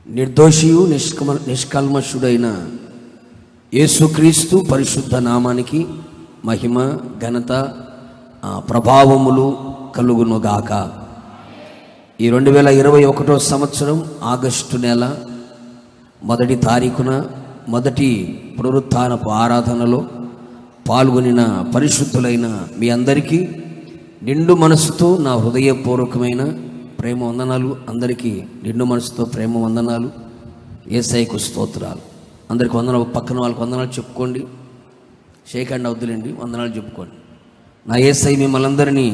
నిర్దోషియు నిష్కల్మషుడైన యేసుక్రీస్తు పరిశుద్ధ నామానికి మహిమ ఘనత ప్రభావములు కలుగునుగాక. ఈ 2021 సంవత్సరం ఆగస్టు నెల మొదటి తారీఖున మొదటి పునరుత్థానపు ఆరాధనలో పాల్గొనిన పరిశుద్ధులైన మీ అందరికీ నిండు మనసుతో నా హృదయపూర్వకమైన ప్రేమ వందనాలు. అందరికీ నిండు మనసుతో ప్రేమ వందనాలు. యేసయ్యకు స్తోత్రాలు. అందరికి వందనాలు. పక్కన వాళ్ళకి వందనాలు చెప్పుకోండి. షేక్ హ్యాండ్ అవుతులేండి, వందనాలు చెప్పుకోండి. నా యేసయ్య మిమ్మల్ని అందరినీ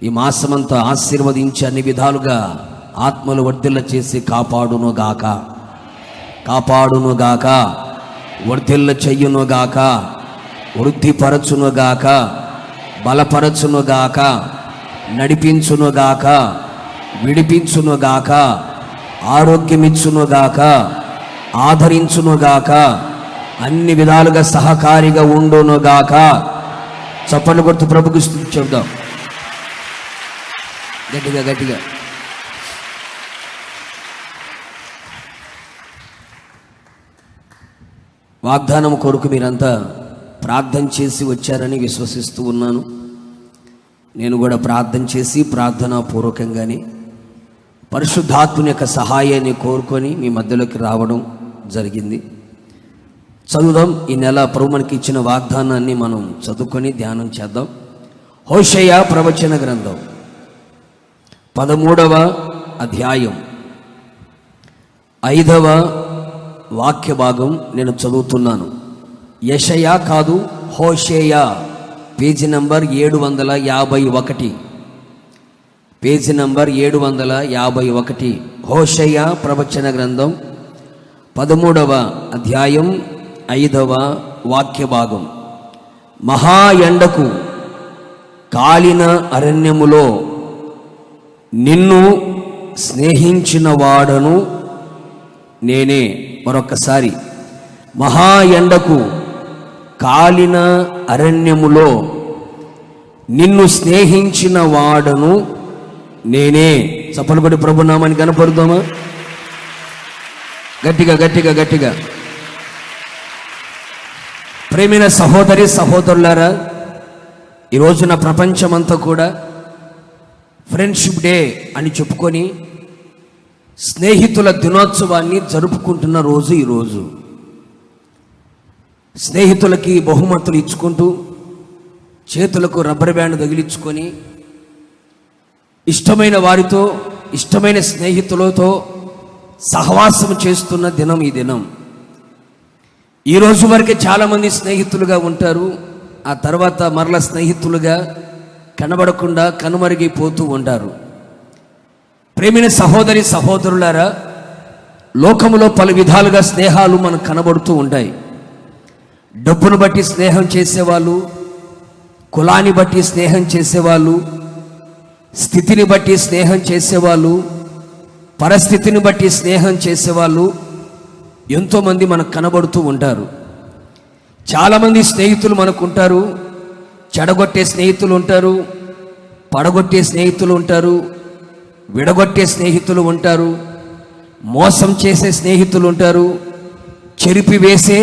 ఈ మాసమంతా ఆశీర్వదించి అన్ని విధాలుగా ఆత్మలు వర్ధిల్ల చేసి కాపాడునుగాక, కాపాడునుగాక, వర్ధిల్ల చెయ్యునుగాక, వృద్ధిపరచునుగాక, బలపరచునుగాక, నడిపించునుగాక, విడిపించునుగాక, ఆరోగ్యమిచ్చునుగాక, ఆదరించునుగాక, అన్ని విధాలుగా సహకారిగా ఉండునుగాక. చప్పట్లు కొడుతూ ప్రభుకు స్తుతి చెబుదాం గట్టిగా గట్టిగా. వాగ్దానం కొరకు మీరంతా ప్రార్థన చేసి వచ్చారని విశ్వసిస్తూ ఉన్నాను. నేను కూడా ప్రార్థన చేసి ప్రార్థనాపూర్వకంగానే పరిశుద్ధాత్మని యొక్క సహాయాన్ని కోరుకొని మీ మధ్యలోకి రావడం జరిగింది. చదువుదాం. ఈ నెల ప్రభు మనకి ఇచ్చిన వాగ్దానాన్ని మనం చదువుకొని ధ్యానం చేద్దాం. హోషేయ ప్రవచన గ్రంథం 13వ అధ్యాయం 5వ వాక్య భాగం నేను చదువుతున్నాను. యెషయా కాదు, హోషేయ, పేజీ నంబర్ 751, పేజీ నంబర్ 751. హోషేయ ప్రవచన గ్రంథం 13వ అధ్యాయం 5వ వాక్య భాగం. మహా ఎండకు కాలిన అరణ్యములో నిన్ను స్నేహించిన వాడను నేనే. మరొకసారి, మహా ఎండకు కాలిన అరణ్యములో నిన్ను స్నేహించిన వాడను నేనే. చప్పలుపడి ప్రభు నామాన్ని కనపడుదామా? గట్టిగా గట్టిగా గట్టిగా. ప్రేమైన సహోదరి సహోదరులారా, ఈ రోజున ప్రపంచమంతా కూడా ఫ్రెండ్షిప్ డే అని చెప్పుకొని స్నేహితుల దినోత్సవాన్ని జరుపుకుంటున్న రోజు ఈరోజు. స్నేహితులకి బహుమతులు ఇచ్చుకుంటూ, చేతులకు రబ్బర్ బ్యాండ్ తగిలించుకొని, ఇష్టమైన వారితో, ఇష్టమైన స్నేహితులతో సహవాసం చేస్తున్న దినం ఈ దినం. ఈ రోజు వరకే చాలామంది స్నేహితులుగా ఉంటారు. ఆ తర్వాత మరల స్నేహితులుగా కనబడకుండా కనుమరుగైపోతూ ఉంటారు. ప్రేమైన సహోదరి సహోదరులారా, లోకములో పలు విధాలుగా స్నేహాలు మనకు కనబడుతూ ఉంటాయి. డబ్బును బట్టి స్నేహం చేసేవాళ్ళు, కులాన్ని బట్టి స్నేహం చేసేవాళ్ళు, స్థితిని బట్టి స్నేహం చేసేవాళ్ళు, పరిస్థితిని బట్టి స్నేహం చేసేవాళ్ళు ఎంతోమంది మనకు కనబడుతూ ఉంటారు. చాలామంది స్నేహితులు మనకు ఉంటారు. చెడగొట్టే స్నేహితులు ఉంటారు, పడగొట్టే స్నేహితులు ఉంటారు, విడగొట్టే స్నేహితులు ఉంటారు, మోసం చేసే స్నేహితులు ఉంటారు, చెరిపివేసే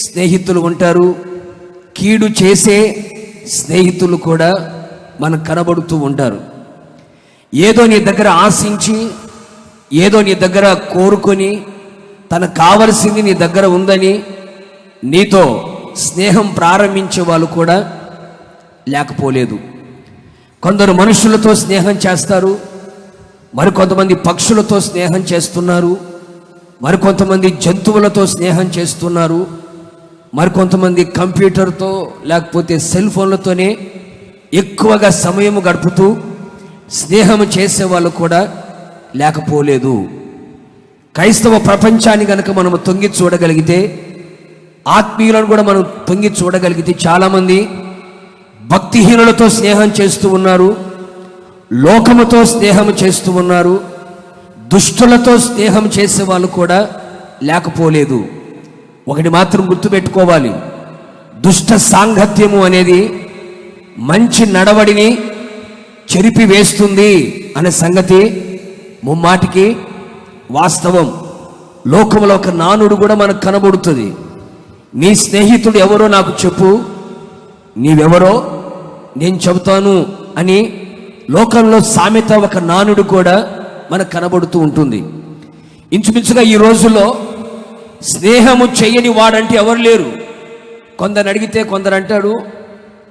స్నేహితులు ఉంటారు, కీడు చేసే స్నేహితులు కూడా మనకు కనబడుతూ ఉంటారు. ఏదో నీ దగ్గర ఆశించి, ఏదో నీ దగ్గర కోరుకొని, తనకు కావలసింది నీ దగ్గర ఉందని నీతో స్నేహం ప్రారంభించే వాళ్ళు కూడా లేకపోలేదు. కొందరు మనుషులతో స్నేహం చేస్తారు, మరికొంతమంది పక్షులతో స్నేహం చేస్తున్నారు, మరికొంతమంది జంతువులతో స్నేహం చేస్తున్నారు, మరికొంతమంది కంప్యూటర్తో లేకపోతే సెల్ ఫోన్లతోనే ఎక్కువగా సమయం గడుపుతూ స్నేహం చేసేవాళ్ళు కూడా లేకపోలేదు. క్రైస్తవ ప్రపంచాన్ని కనుక మనము తొంగి చూడగలిగితే, ఆత్మీయులను కూడా మనం తొంగి చూడగలిగితే చాలామంది భక్తిహీనులతో స్నేహం చేస్తూ ఉన్నారు, లోకముతో స్నేహం చేస్తూ ఉన్నారు, దుష్టులతో స్నేహం చేసే వాళ్ళు కూడా లేకపోలేదు. ఒకటి మాత్రం గుర్తుపెట్టుకోవాలి, దుష్ట సాంగత్యము అనేది మంచి నడవడిని చెరిపివేస్తుంది అనే సంగతి ముమ్మాటికి వాస్తవం. లోకంలో ఒక నానుడు కూడా మనకు కనబడుతుంది. నీ స్నేహితుడు ఎవరో నాకు చెప్పు, నీవెవరో నేను చెబుతాను అని లోకంలో సామెత ఒక నానుడు కూడా మనకు కనబడుతూ ఉంటుంది. ఇంచుమించుగా ఈ రోజుల్లో స్నేహము చెయ్యని వాడంటే ఎవరు లేరు. కొందరు అడిగితే కొందరు అంటాడు,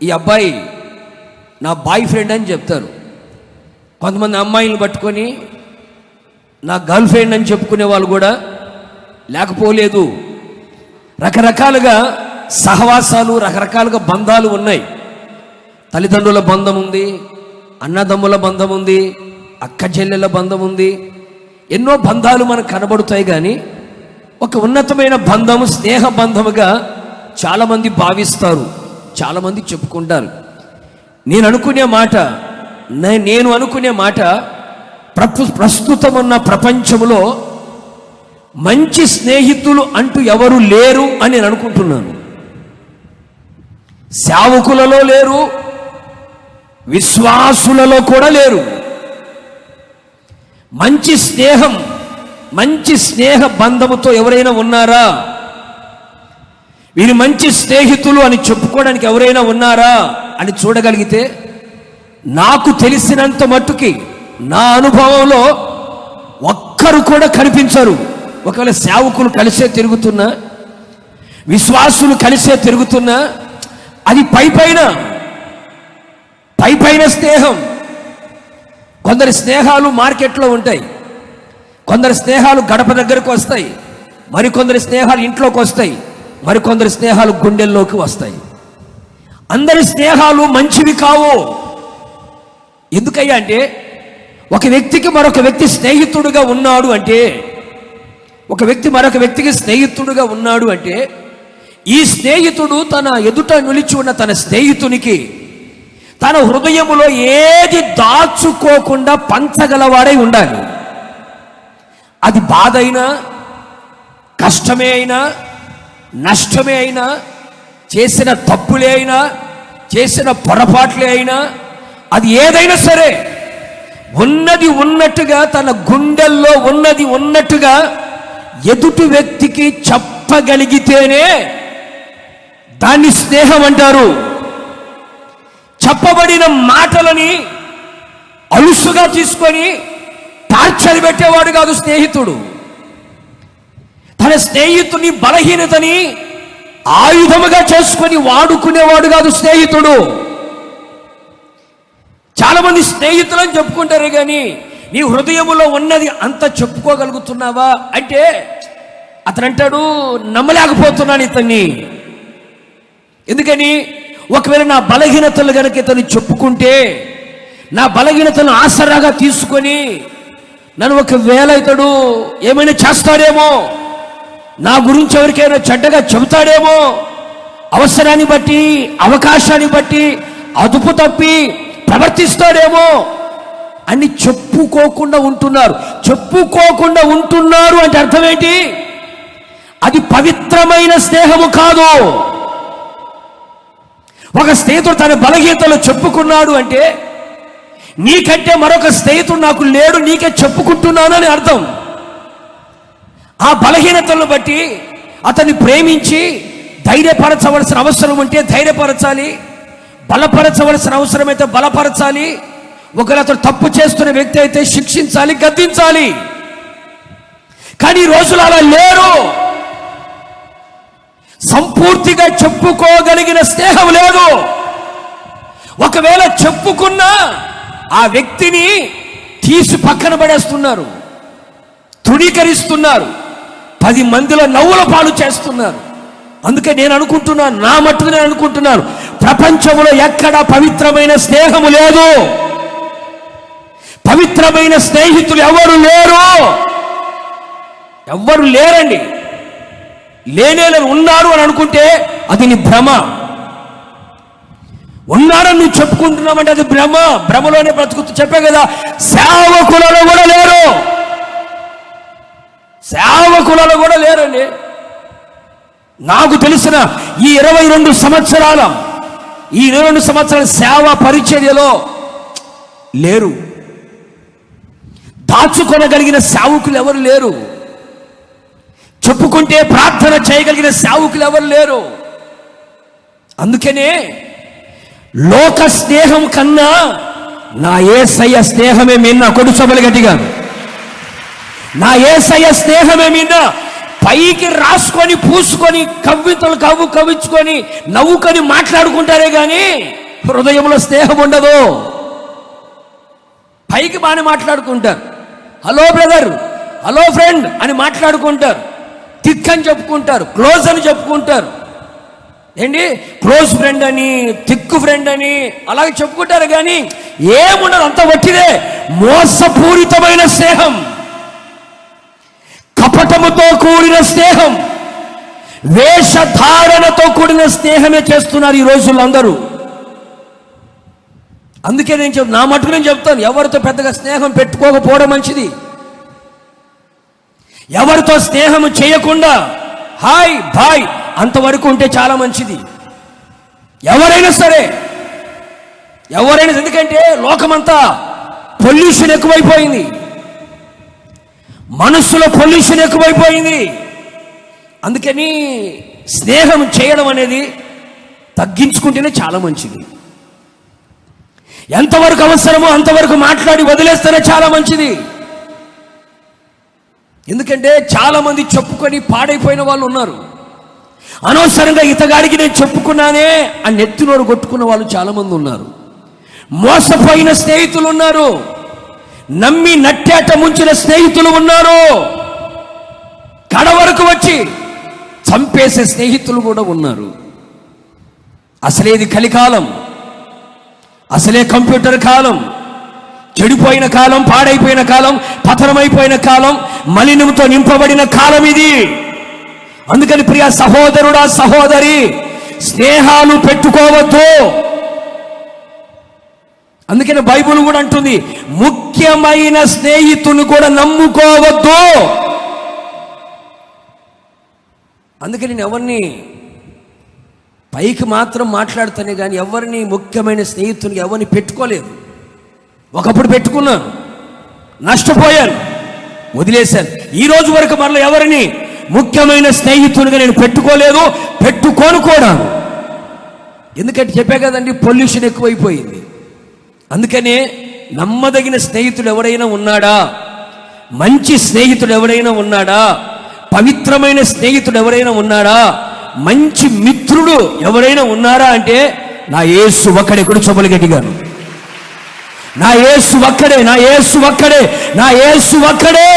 ఈ అబ్బాయి నా బాయ్ ఫ్రెండ్ అని చెప్తారు. కొంతమంది అమ్మాయిలను పట్టుకొని నా గర్ల్ ఫ్రెండ్ అని చెప్పుకునే వాళ్ళు కూడా లేకపోలేదు. రకరకాలుగా సహవాసాలు, రకరకాలుగా బంధాలు ఉన్నాయి. తల్లిదండ్రుల బంధం ఉంది, అన్నదమ్ముల బంధం ఉంది, అక్క చెల్లెల బంధం ఉంది. ఎన్నో బంధాలు మనకు కనబడుతాయి. కానీ ఒక ఉన్నతమైన బంధము స్నేహ బంధముగా చాలామంది భావిస్తారు, చాలామంది చెప్పుకుంటారు. నేను అనుకునే మాట ప్రస్తుతం ఉన్న ప్రపంచంలో మంచి స్నేహితులు అంటూ ఎవరు లేరు అని నేను అనుకుంటున్నాను. సేవకులలో లేరు, విశ్వాసులలో కూడా లేరు. మంచి స్నేహ బంధముతో ఎవరైనా ఉన్నారా? వీరు మంచి స్నేహితులు అని చెప్పుకోవడానికి ఎవరైనా ఉన్నారా అని చూడగలిగితే, నాకు తెలిసినంత మట్టుకి నా అనుభవంలో ఒక్కరు కూడా కనిపించరు. ఒకవేళ సేవకులు కలిసే తిరుగుతున్నా, విశ్వాసులు కలిసే తిరుగుతున్నా, అది పైపైన స్నేహం. కొందరి స్నేహాలు మార్కెట్లో ఉంటాయి, కొందరి స్నేహాలు గడప దగ్గరకు వస్తాయి, మరికొందరి స్నేహాలు ఇంట్లోకి వస్తాయి, మరికొందరి స్నేహాలు గుండెల్లోకి వస్తాయి. అందరి స్నేహాలు మంచివి కావు. ఎందుకయ్యా అంటే, ఒక వ్యక్తికి మరొక వ్యక్తి స్నేహితుడుగా ఉన్నాడు అంటే, ఒక వ్యక్తి మరొక వ్యక్తికి స్నేహితుడుగా ఉన్నాడు అంటే, ఈ స్నేహితుడు తన ఎదుట నిలిచి ఉన్న తన స్నేహితునికి తన హృదయములో ఏది దాచుకోకుండా పంచగలవాడై ఉండాలి. అది బాధ అయినా, కష్టమే అయినా, నష్టమే అయినా, చేసిన తప్పులే అయినా, చేసిన పొరపాట్లే అయినా, అది ఏదైనా సరే ఉన్నది ఉన్నట్టుగా, తన గుండెల్లో ఉన్నది ఉన్నట్టుగా ఎదుటి వ్యక్తికి చెప్పగలిగితేనే దాన్ని స్నేహం అంటారు. చెప్పబడిన మాటలని అలుసుగా తీసుకొని టార్చర్ పెట్టేవాడు కాదు స్నేహితుడు. తన స్నేహితుని బలహీనతని ఆయుధముగా చేసుకొని వాడుకునేవాడు కాదు స్నేహితుడు. చాలా మంది స్నేహితులని చెప్పుకుంటారు, కానీ నీ హృదయములో ఉన్నది అంత చెప్పుకోగలుగుతున్నావా అంటే, అతను అంటాడు, నమ్మలేకపోతున్నాను ఇతన్ని. ఎందుకని? ఒకవేళ నా బలహీనతలు కనుక ఇతను చెప్పుకుంటే, నా బలహీనతను ఆసరాగా తీసుకొని నన్ను ఒకవేళ ఇతడు ఏమైనా చేస్తాడేమో, నా గురించి ఎవరికైనా చెడ్డగా చెబుతాడేమో, అవసరాన్ని బట్టి, అవకాశాన్ని బట్టి అదుపు తప్పి ప్రవర్తిస్తాడేమో అని చెప్పుకోకుండా ఉంటున్నారు అంటే అర్థం ఏంటి? అది పవిత్రమైన స్నేహము కాదు. ఒక స్నేహితుడు తన బలహీనతలు చెప్పుకున్నాడు అంటే, నీకంటే మరొక స్నేహితుడు నాకు లేడు, నీకే చెప్పుకుంటున్నాను అని అర్థం. ఆ బలహీనతలను బట్టి అతన్ని ప్రేమించి ధైర్యపరచవలసిన అవసరం ఉంటే ధైర్యపరచాలి, బలపరచవలసిన అవసరం అయితే బలపరచాలి. ఒకవేళ అతను తప్పు చేస్తున్న వ్యక్తి అయితే శిక్షించాలి, గద్దించాలి. కానీ ఈ రోజులు అలా లేరు. సంపూర్తిగా చెప్పుకోగలిగిన స్నేహం లేదు. ఒకవేళ చెప్పుకున్నా ఆ వ్యక్తిని తీసి పక్కన పడేస్తున్నారు, తృణీకరిస్తున్నారు, 10 మందిలో నవ్వుల పాలు చేస్తున్నారు. అందుకే నేను అనుకుంటున్నాను, నా మట్టుకు నేను అనుకుంటున్నాను, ప్రపంచంలో ఎక్కడా పవిత్రమైన స్నేహము లేదు. పవిత్రమైన స్నేహితులు ఎవరు లేరండి. లేనేలేరు. ఉన్నారు అని అనుకుంటే అది నీ భ్రమ. ఉన్నారని నువ్వు చెప్పుకుంటున్నావంటే అది భ్రమలోనే బ్రతుకుతూ. చెప్పే కదా, సేవకులలో కూడా లేరండి. నాకు తెలిసిన ఈ 22 సంవత్సరాల సేవా పరిచర్యలో లేరు. దాచుకొనగలిగిన సేవకులు ఎవరు లేరు. చెప్పుకుంటే ప్రార్థన చేయగలిగిన సేవకులు ఎవరు లేరు. అందుకనే లోక స్నేహం కన్నా నా యేసయ్య స్నేహమే మిన్న. కొడుచబలు గట్టిగా, నా యేసయ్య స్నేహమే మిన్న. పైకి రాసుకొని పూసుకొని కవ్వింతలు కవ్వించుకొని నవ్వుకొని మాట్లాడుకుంటారే కానీ హృదయంలో స్నేహం ఉండదు. పైకి బాగానే మాట్లాడుకుంటారు, హలో బ్రదర్, హలో ఫ్రెండ్ అని మాట్లాడుకుంటారు, థిక్ అని చెప్పుకుంటారు, క్లోజ్ అని చెప్పుకుంటారు. ఏంటి క్లోజ్ ఫ్రెండ్ అని, థిక్ ఫ్రెండ్ అని అలాగే చెప్పుకుంటారు కానీ ఏముండదు, అంత వట్టిదే. మోసపూరితమైన స్నేహం, కపటముతో కూడిన స్నేహం, వేషధారణతో కూడిన స్నేహమే చేస్తున్నారు ఈ రోజుల్లో అందరూ. అందుకే నా మటుకు నేను చెప్తాను, ఎవరితో పెద్దగా స్నేహం పెట్టుకోకపోవడం మంచిది. ఎవరితో స్నేహం చేయకుండా హాయ్ బాయ్ అంతవరకు ఉంటే చాలా మంచిది. ఎవరైనా సరే, ఎవరైనా. ఎందుకంటే లోకమంతా పొల్యూషన్ ఎక్కువైపోయింది, మనస్సులో పొల్యూషన్ ఎక్కువైపోయింది. అందుకని స్నేహం చేయడం అనేది తగ్గించుకుంటేనే చాలా మంచిది. ఎంతవరకు అవసరమో అంతవరకు మాట్లాడి వదిలేస్తేనే చాలా మంచిది. ఎందుకంటే చాలా మంది చెప్పుకొని పాడైపోయిన వాళ్ళు ఉన్నారు. అనవసరంగా ఇతగాడికి నేను చెప్పుకున్నానే అని నెత్తినోరు కొట్టుకున్న వాళ్ళు చాలా మంది ఉన్నారు. మోసపోయిన స్నేహితులు ఉన్నారు, నమ్మి నట్టేట ముంచిన స్నేహితులు ఉన్నారు, కడ వరకు వచ్చి చంపేసే స్నేహితులు కూడా ఉన్నారు. అసలేది కలికాలం, అసలే కంప్యూటర్ కాలం, చెడిపోయిన కాలం, పాడైపోయిన కాలం, పతనమైపోయిన కాలం, మలినంతో నింపబడిన కాలం ఇది. అందుకని ప్రియ సహోదరుడా, సహోదరి, స్నేహాలు పెట్టుకోవద్దు. అందుకని బైబిల్ కూడా అంటుంది, ముఖ్యమైన స్నేహితుని కూడా నమ్ముకోవద్దు. అందుకని నేను ఎవరిని పైకి మాత్రం మాట్లాడుతానే కానీ ఎవరిని ముఖ్యమైన స్నేహితునికి ఎవరిని పెట్టుకోలేదు. ఒకప్పుడు పెట్టుకున్నాను, నష్టపోయాను, వదిలేశాను. ఈ రోజు వరకు మరలా ఎవరిని ముఖ్యమైన స్నేహితునిగా నేను పెట్టుకోలేదు, పెట్టుకోను కూడా. ఎందుకంటే చెప్పే కదండి, పొల్యూషన్ ఎక్కువైపోయింది. అందుకనే నమ్మదగిన స్నేహితుడు ఎవరైనా ఉన్నాడా, మంచి స్నేహితుడు ఎవరైనా ఉన్నాడా, పవిత్రమైన స్నేహితుడు ఎవరైనా ఉన్నాడా, మంచి మిత్రుడు ఎవరైనా ఉన్నారా అంటే నా యేసు ఒక్కడే. కూడా చెప్పులు గట్టిగాను, నా యేసు ఒక్కడే, నా యేసు ఒక్కడే, నా యేసు ఒక్కడే.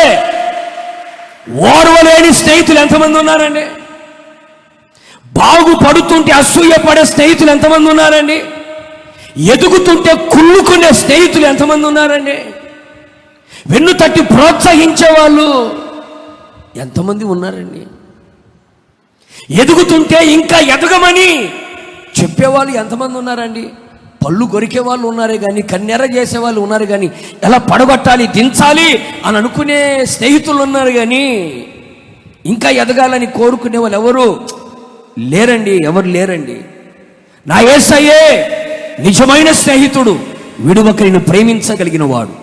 ఓర్వలేని స్నేహితులు ఎంతమంది ఉన్నారండి? బాగుపడుతుంటే అసూయపడే స్నేహితులు ఎంతమంది ఉన్నారండి? ఎదుగుతుంటే కుళ్ళుకునే స్నేహితులు ఎంతమంది ఉన్నారండి? వెన్ను తట్టి ప్రోత్సహించే వాళ్ళు ఎంతమంది ఉన్నారండి? ఎదుగుతుంటే ఇంకా ఎదగమని చెప్పేవాళ్ళు ఎంతమంది ఉన్నారండి? పళ్ళు కొరికే వాళ్ళు ఉన్నారే కానీ, కన్నెర చేసే వాళ్ళు ఉన్నారు కానీ, ఎలా పడగొట్టాలి, దించాలి అని అనుకునే స్నేహితులు ఉన్నారు కానీ ఇంకా ఎదగాలని కోరుకునే వాళ్ళు ఎవరు లేరండి, ఎవరు లేరండి. నా యేసయ్యే నిజమైన స్నేహితుడు, విడువక నిన్ను ప్రేమించగలిగిన వాడు.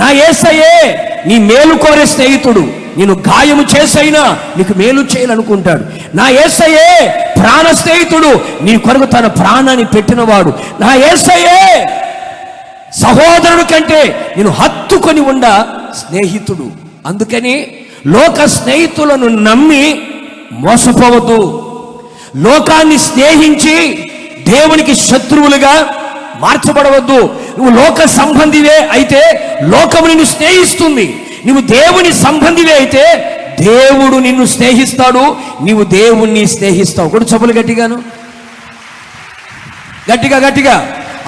నా యేసయ్యే నీ మేలు కోరే స్నేహితుడు, నేను గాయము చేసైనా నీకు మేలు చేయాలనుకుంటాడు. నా యేసయ్యే ప్రాణ స్నేహితుడు, నీ కొరకు తన ప్రాణాన్ని పెట్టినవాడు. నా యేసయ్యే సహోదరుడు కంటే నేను హత్తుకొని ఉండ స్నేహితుడు. అందుకని లోక స్నేహితులను నమ్మి మోసపోవద్దు. లోకాన్ని స్నేహించి దేవునికి శత్రువులుగా మార్చబడవద్దు. నువ్వు లోక సంబంధివే అయితే లోకము నిన్ను స్నేహిస్తుంది. నువ్వు దేవుని సంబంధివే అయితే దేవుడు నిన్ను స్నేహిస్తాడు, నీవు దేవుణ్ణి స్నేహిస్తావు. కూడా చెప్పులు గట్టిగాను, గట్టిగా గట్టిగా.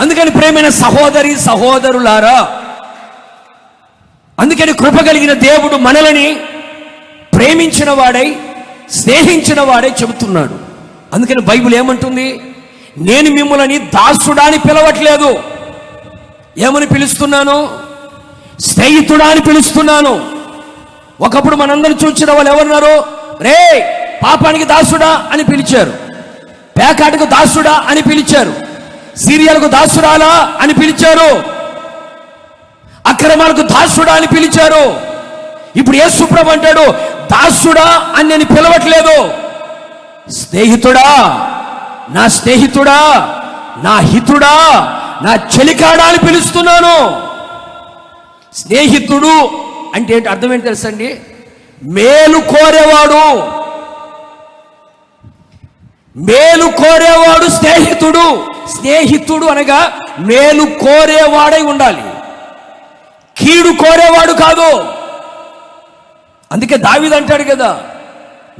అందుకని ప్రేమైన సహోదరి సహోదరులారా, అందుకని కృప కలిగిన దేవుడు మనలని ప్రేమించిన వాడై స్నేహించిన వాడై చెబుతున్నాడు. అందుకని బైబిల్ ఏమంటుంది? నేను మిమ్మల్ని దాసుడా అని పిలవట్లేదు, ఏమని పిలుస్తున్నాను? స్నేహితుడా అని పిలుస్తున్నాను. ఒకప్పుడు మనందరం చూసిన వాళ్ళు ఎవరున్నారు? రే పాపానికి దాసుడా అని పిలిచారు, పేకాటకు దాసుడా అని పిలిచారు, సీరియల్కు దాసురాలా అని పిలిచారు. అక్రమాలకు దాసుడా అని పిలిచారు. ఇప్పుడు యేసు ప్రభు అంటాడు, దాసుడా అని నేను పిలవట్లేదు, స్నేహితుడా, నా స్నేహితుడా, నా హితుడా, నా చెలికాడా అని పిలుస్తున్నాను. స్నేహితుడు అంటే ఏంటి, అర్థం ఏంటి తెలుసండి? మేలు కోరేవాడు. మేలు కోరేవాడు స్నేహితుడు. స్నేహితుడు అనగా మేలు కోరేవాడై ఉండాలి, కీడు కోరేవాడు కాదు. అందుకే దావీదు అంటాడు కదా,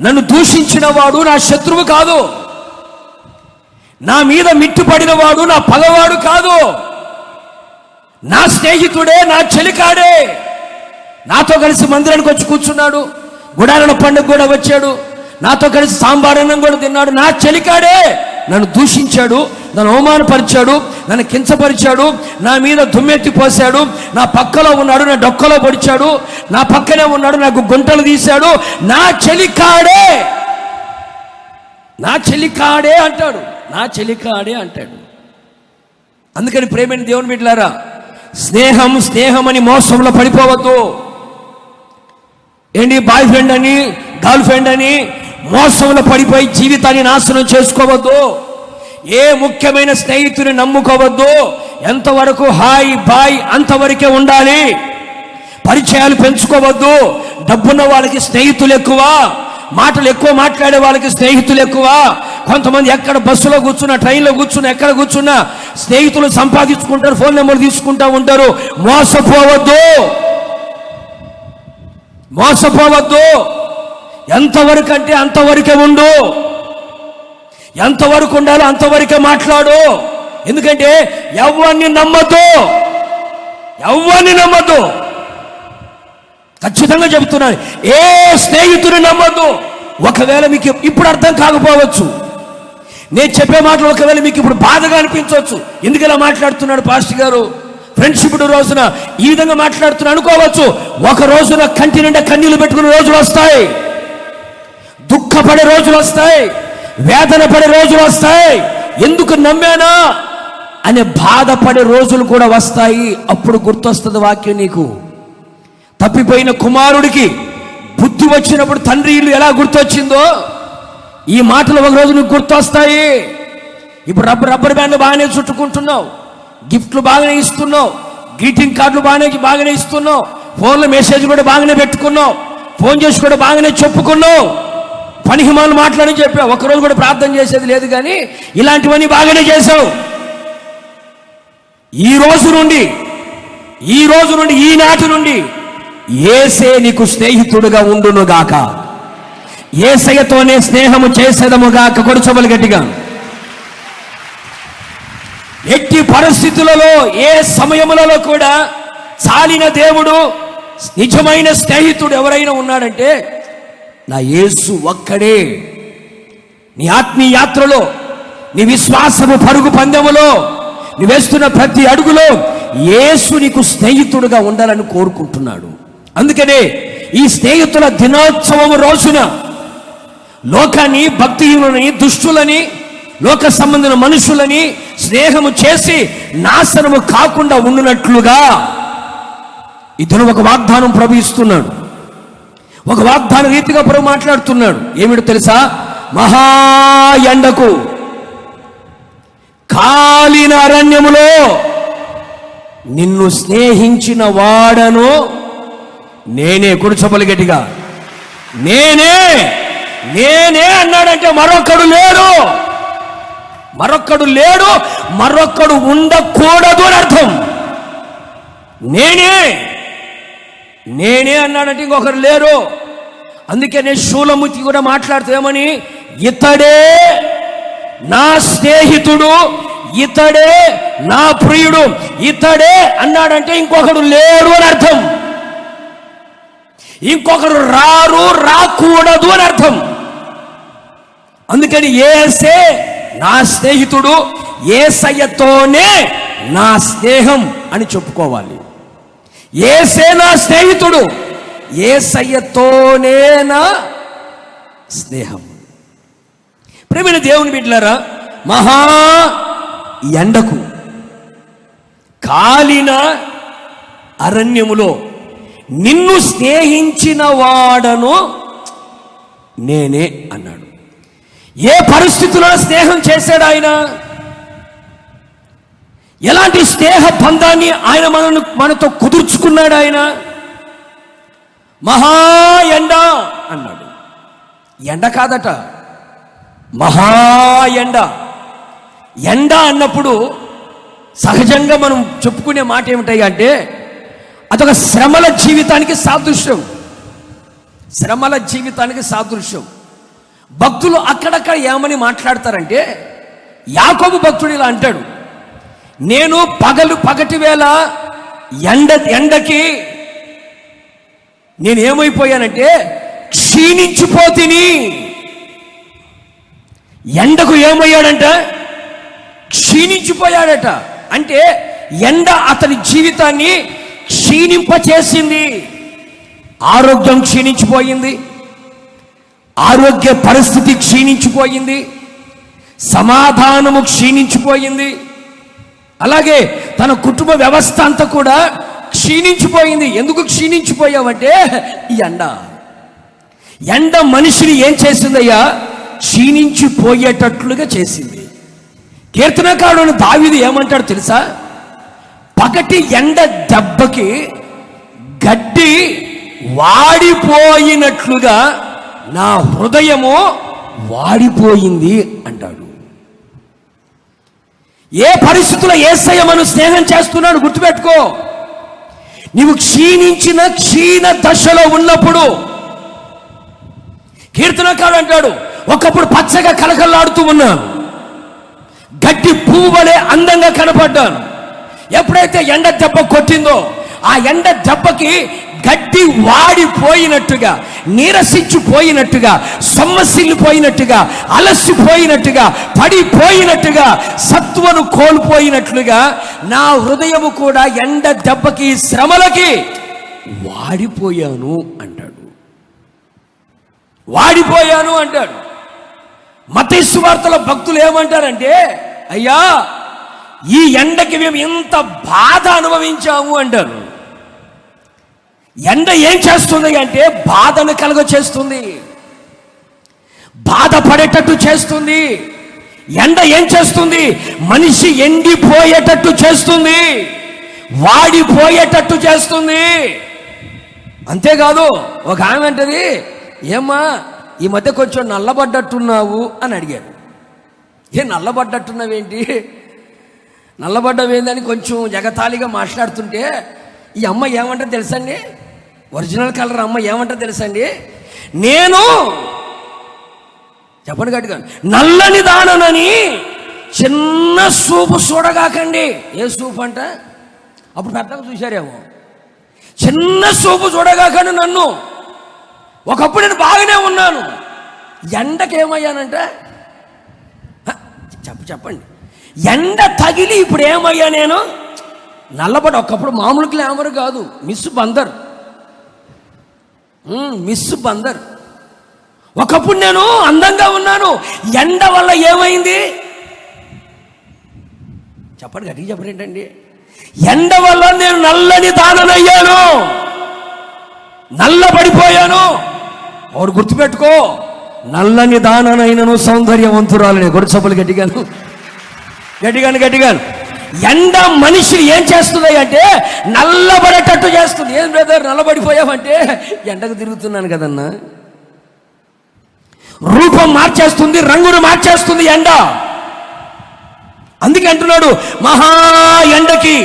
నన్ను దూషించిన వాడు నా శత్రువు కాదు, నా మీద మిట్టుపడిన వాడు నా పగవాడు కాదు, నా స్నేహితుడే, నా చెలికాడే. నాతో కలిసి మందిరానికి వచ్చి కూర్చున్నాడు, గుడారాల పండుగ కూడా వచ్చాడు, నాతో కలిసి సాంబారన్నం కూడా తిన్నాడు. నా చెలికాడే నన్ను దూషించాడు, నన్ను అవమానపరిచాడు, నన్ను కించపరిచాడు, నా మీద దుమ్మెత్తి పోశాడు, నా పక్కలో ఉన్నాడు, నా డొక్కలో పొడిచాడు, నా పక్కనే ఉన్నాడు, నాకు గుంటలు తీశాడు. నా చెలికాడే, నా చెలికాడే అంటాడు, నా చెలికాడే అంటాడు. అందుకని ప్రేమైన దేవుని బిడ్డలారా, స్నేహం స్నేహం అని మోసంలో పడిపోవద్దు. ఏంటి, బాయ్ ఫ్రెండ్ అని, గర్ల్ ఫ్రెండ్ అని మోసంలో పడిపోయి జీవితాన్ని నాశనం చేసుకోవద్దు. ఏ ముఖ్యమైన స్నేహితుని నమ్ముకోవద్దు. ఎంతవరకు హాయ్ బాయ్ అంతవరకే ఉండాలి. పరిచయాలు పెంచుకోవద్దు. డబ్బున్న వాళ్ళకి స్నేహితులు ఎక్కువ, మాటలు ఎక్కువ మాట్లాడే వాళ్ళకి స్నేహితులు ఎక్కువ. కొంతమంది ఎక్కడ బస్సులో కూర్చున్నా, ట్రైన్లో కూర్చున్నా, ఎక్కడ కూర్చున్నా స్నేహితులు సంపాదించుకుంటారు, ఫోన్ నెంబర్ తీసుకుంటా ఉంటారు. మోసపోవద్దు, మోసపోవద్దు. ఎంతవరకు అంటే అంతవరకే ఉండు, ఎంతవరకు ఉండాలో అంతవరకే మాట్లాడు. ఎందుకంటే ఎవరిని నమ్మద్దు, ఎవరిని నమ్మద్దు. ఖచ్చితంగా చెబుతున్నాను, ఏ స్నేహితుని నమ్మద్దు. ఒకవేళ మీకు ఇప్పుడు అర్థం కాకపోవచ్చు, నేను చెప్పే మాటలు ఒకవేళ మీకు ఇప్పుడు బాధగా అనిపించవచ్చు. ఎందుకు ఇలా మాట్లాడుతున్నాడు పాస్టర్ గారు, ఫ్రెండ్షిప్ రోజున ఈ విధంగా మాట్లాడుతున్నా అనుకోవచ్చు. ఒక రోజున కంటి నిండా కన్నీళ్లు పెట్టుకునే రోజులు వస్తాయి, దుఃఖపడే రోజులు వస్తాయి, వేదన పడే రోజులు వస్తాయి. ఎందుకు నమ్మానా అనే బాధపడే రోజులు కూడా వస్తాయి. అప్పుడు గుర్తొస్తుంది వాక్యం నీకు. తప్పిపోయిన కుమారుడికి బుద్ధి వచ్చినప్పుడు తండ్రి ఇల్లు ఎలా గుర్తొచ్చిందో, ఈ మాటలు ఒక రోజు నీకు గుర్తొస్తాయి. ఇప్పుడు రబ్బర్ బ్యాండ్లు బాగానే చుట్టుకుంటున్నావు, గిఫ్ట్లు బాగానే ఇస్తున్నావు, గ్రీటింగ్ కార్డులు బాగానే ఇస్తున్నావు, ఫోన్లో మెసేజ్ కూడా బాగానే పెట్టుకున్నావు, ఫోన్ చేసి కూడా బాగానే చెప్పుకున్నావు, పనిహిమాలు మాట్లాడని చెప్పావు. ఒకరోజు కూడా ప్రార్థన చేసేది లేదు, కానీ ఇలాంటివన్నీ బాగానే చేశావు. ఈ రోజు నుండి ఈనాటి నుండి యేసే నీకు స్నేహితుడుగా ఉండునుగాక, యేసయ్యతోనే స్నేహము చేసేదముగాక. కొరచబలు గట్టిగా. ఎట్టి పరిస్థితులలో, ఏ సమయములలో కూడా చాలిన దేవుడు, నిజమైన స్నేహితుడు ఎవరైనా ఉన్నాడంటే నా యేసు ఒక్కడే. నీ ఆత్మీయ యాత్రలో, నీ విశ్వాసము పరుగు పందెములో, నీ వేస్తున్న ప్రతి అడుగులో యేసు నీకు స్నేహితుడుగా ఉండాలని కోరుకుంటున్నాడు. అందుకనే ఈ స్నేహితుల దినోత్సవం రోజున లోకాన్ని, భక్తిహీనులని, దుష్టులని, లోక సంబంధించిన మనుషులని స్నేహము చేసి నాశనము కాకుండా ఉండునట్లుగా ఇతను ఒక వాగ్దానం ప్రభు ఇస్తున్నాడు. ఒక వాగ్దాన రీతిగా ప్రభు మాట్లాడుతున్నాడు. ఏమిటో తెలుసా? మహా ఎండకు, కాలిన అరణ్యములో నిన్ను స్నేహించిన వాడను నేనే. కూర్చోబలి గట్టిగా. నేనే అన్నాడంటే మరొకడు లేడు, మరొకడు ఉండకూడదు అని అర్థం. నేనే అన్నాడంటే ఇంకొకరు లేరు. అందుకే నేను శూలముతి కూడా మాట్లాడుతూ ఏమని, ఇతడే నా స్నేహితుడు, ఇతడే నా ప్రియుడు, ఇతడే అన్నాడంటే ఇంకొకడు లేడు అని అర్థం. ఇంకొకరు రాకూడదు అని అర్థం. అందుకని యేసే నా స్నేహితుడు, యేసయ్యతోనే నా స్నేహం అని చెప్పుకోవాలి. యేసే నా స్నేహితుడు, యేసయ్యతోనే నా స్నేహం. ప్రేమైన దేవుని బిడ్డలారా, మహా ఎండకు, కాలిన అరణ్యములో నిన్ను స్నేహించిన వాడను నేనే అన్నాడు. ఏ పరిస్థితుల్లో స్నేహం చేశాడు ఆయన? ఎలాంటి స్నేహ బంధాన్ని ఆయన మనతో కుదుర్చుకున్నాడు? ఆయన మహా ఎండ అన్నాడు. ఎండ కాదట, మహా ఎండ. ఎండ అన్నప్పుడు సహజంగా మనం చెప్పుకునే మాట ఏమిటాయి అంటే అదొక శ్రమల జీవితానికి సాదృశ్యం. శ్రమల జీవితానికి సాదృశ్యం. భక్తులు అక్కడక్కడ ఏమని మాట్లాడతారంటే, యాకోబు భక్తుడు ఇలా అంటాడు, నేను పగటి వేళ ఎండకి నేను ఏమైపోయానంటే క్షీణించిపోతిని. ఎండకు ఏమయ్యాడంట? క్షీణించిపోయాడట. అంటే ఎండ అతని జీవితాన్ని క్షీణింపచేసింది. ఆరోగ్యం క్షీణించిపోయింది, ఆరోగ్య పరిస్థితి క్షీణించిపోయింది, సమాధానము క్షీణించిపోయింది, అలాగే తన కుటుంబ వ్యవస్థ అంతా కూడా క్షీణించిపోయింది. ఎందుకు క్షీణించిపోయావంటే ఈ ఎండ మనిషిని ఏం చేసిందయ్యా? క్షీణించిపోయేటట్లుగా చేసింది. కీర్తనకారుడు దావీదు ఏమంటాడు తెలుసా? పగటి ఎండ దెబ్బకి గడ్డి వాడిపోయినట్లుగా నా హృదయము వాడిపోయింది అంటాడు. ఏ పరిస్థితుల్లో యేసయ్య మనం స్నేహం చేస్తున్నాడు గుర్తుపెట్టుకో. నీవు క్షీణ దశలో ఉన్నప్పుడు కీర్తనకారుడు అంటాడు, ఒకప్పుడు పచ్చగా కలకలాడుతూ ఉన్నాను, గడ్డి పువ్వు వలె అందంగా కనపడ్డాను. ఎప్పుడైతే ఎండ దెబ్బ కొట్టిందో ఆ ఎండ దెబ్బకి గడ్డి వాడిపోయినట్టుగా, నీరసించిపోయినట్టుగా, సొమ్మసిల్లిపోయినట్టుగా, అలసిపోయినట్టుగా, పడిపోయినట్టుగా, సత్వను కోల్పోయినట్లుగా నా హృదయము కూడా ఎండ దెబ్బకి, శ్రమలకి వాడిపోయాను అంటాడు. వాడిపోయాను అంటాడు. మత్తయి సువార్తలో భక్తులు ఏమంటారంటే, అయ్యా ఈ ఎండకి మేము ఇంత బాధ అనుభవించాము అంటారు. ఎండ ఏం చేస్తుంది అంటే బాధను కలుగ చేస్తుంది, బాధపడేటట్టు చేస్తుంది. ఎండ ఏం చేస్తుంది? మనిషి ఎండిపోయేటట్టు చేస్తుంది, వాడిపోయేటట్టు చేస్తుంది. అంతేకాదు, ఒక ఆమె అంటది, ఏమ్మా ఈ మధ్య కొంచెం నల్లబడ్డట్టున్నావు అని అడిగారు. నల్లబడ్డట్టున్నావేంటి, నల్లబడ్డవేందని కొంచెం జగతాళిగా మాట్లాడుతుంటే ఈ అమ్మ ఏమంటారు తెలుసండి? ఒరిజినల్ కలర్ అమ్మ ఏమంటారు తెలుసండి? నేను చెప్పండి గట్టిగా, నల్లని దానని చిన్న సూపు చూడగాకండి. ఏ సూపు అంట? అప్పుడు పెద్దగా చూశారేమో. చిన్న సూపు చూడగాకండి నన్ను. ఒకప్పుడు నేను బాగానే ఉన్నాను, ఎండకి ఏమయ్యానంట? చెప్పండి. ఎండ తగిలి ఇప్పుడు ఏమయ్యా నేను? నల్లబడి. ఒకప్పుడు మామూలు గ్లామర్ కాదు, మిస్ బందర్. ఒకప్పుడు నేను అందంగా ఉన్నాను, ఎండ వల్ల ఏమైంది? చెప్పండి గట్టిగా చెప్పండి ఏంటండి? ఎండ వల్ల నేను నల్లని దాననయ్యాను, నల్లబడిపోయాను. వాడు గుర్తుపెట్టుకో, నల్లని దాననైనను సౌందర్యవంతురాలని. గొడసబ్బులు గట్టిగాను. ఎండ మనిషిని ఏం చేస్తుంది అంటే నల్లబడేటట్టు చేస్తుంది. ఏం బ్రదర్ నల్లబడిపోయావంటే ఎండకు తిరుగుతున్నాను కదన్నా. రూపం మార్చేస్తుంది, రంగును మార్చేస్తుంది ఎండ. అందుకే అంటున్నాడు, మహా ఎండకి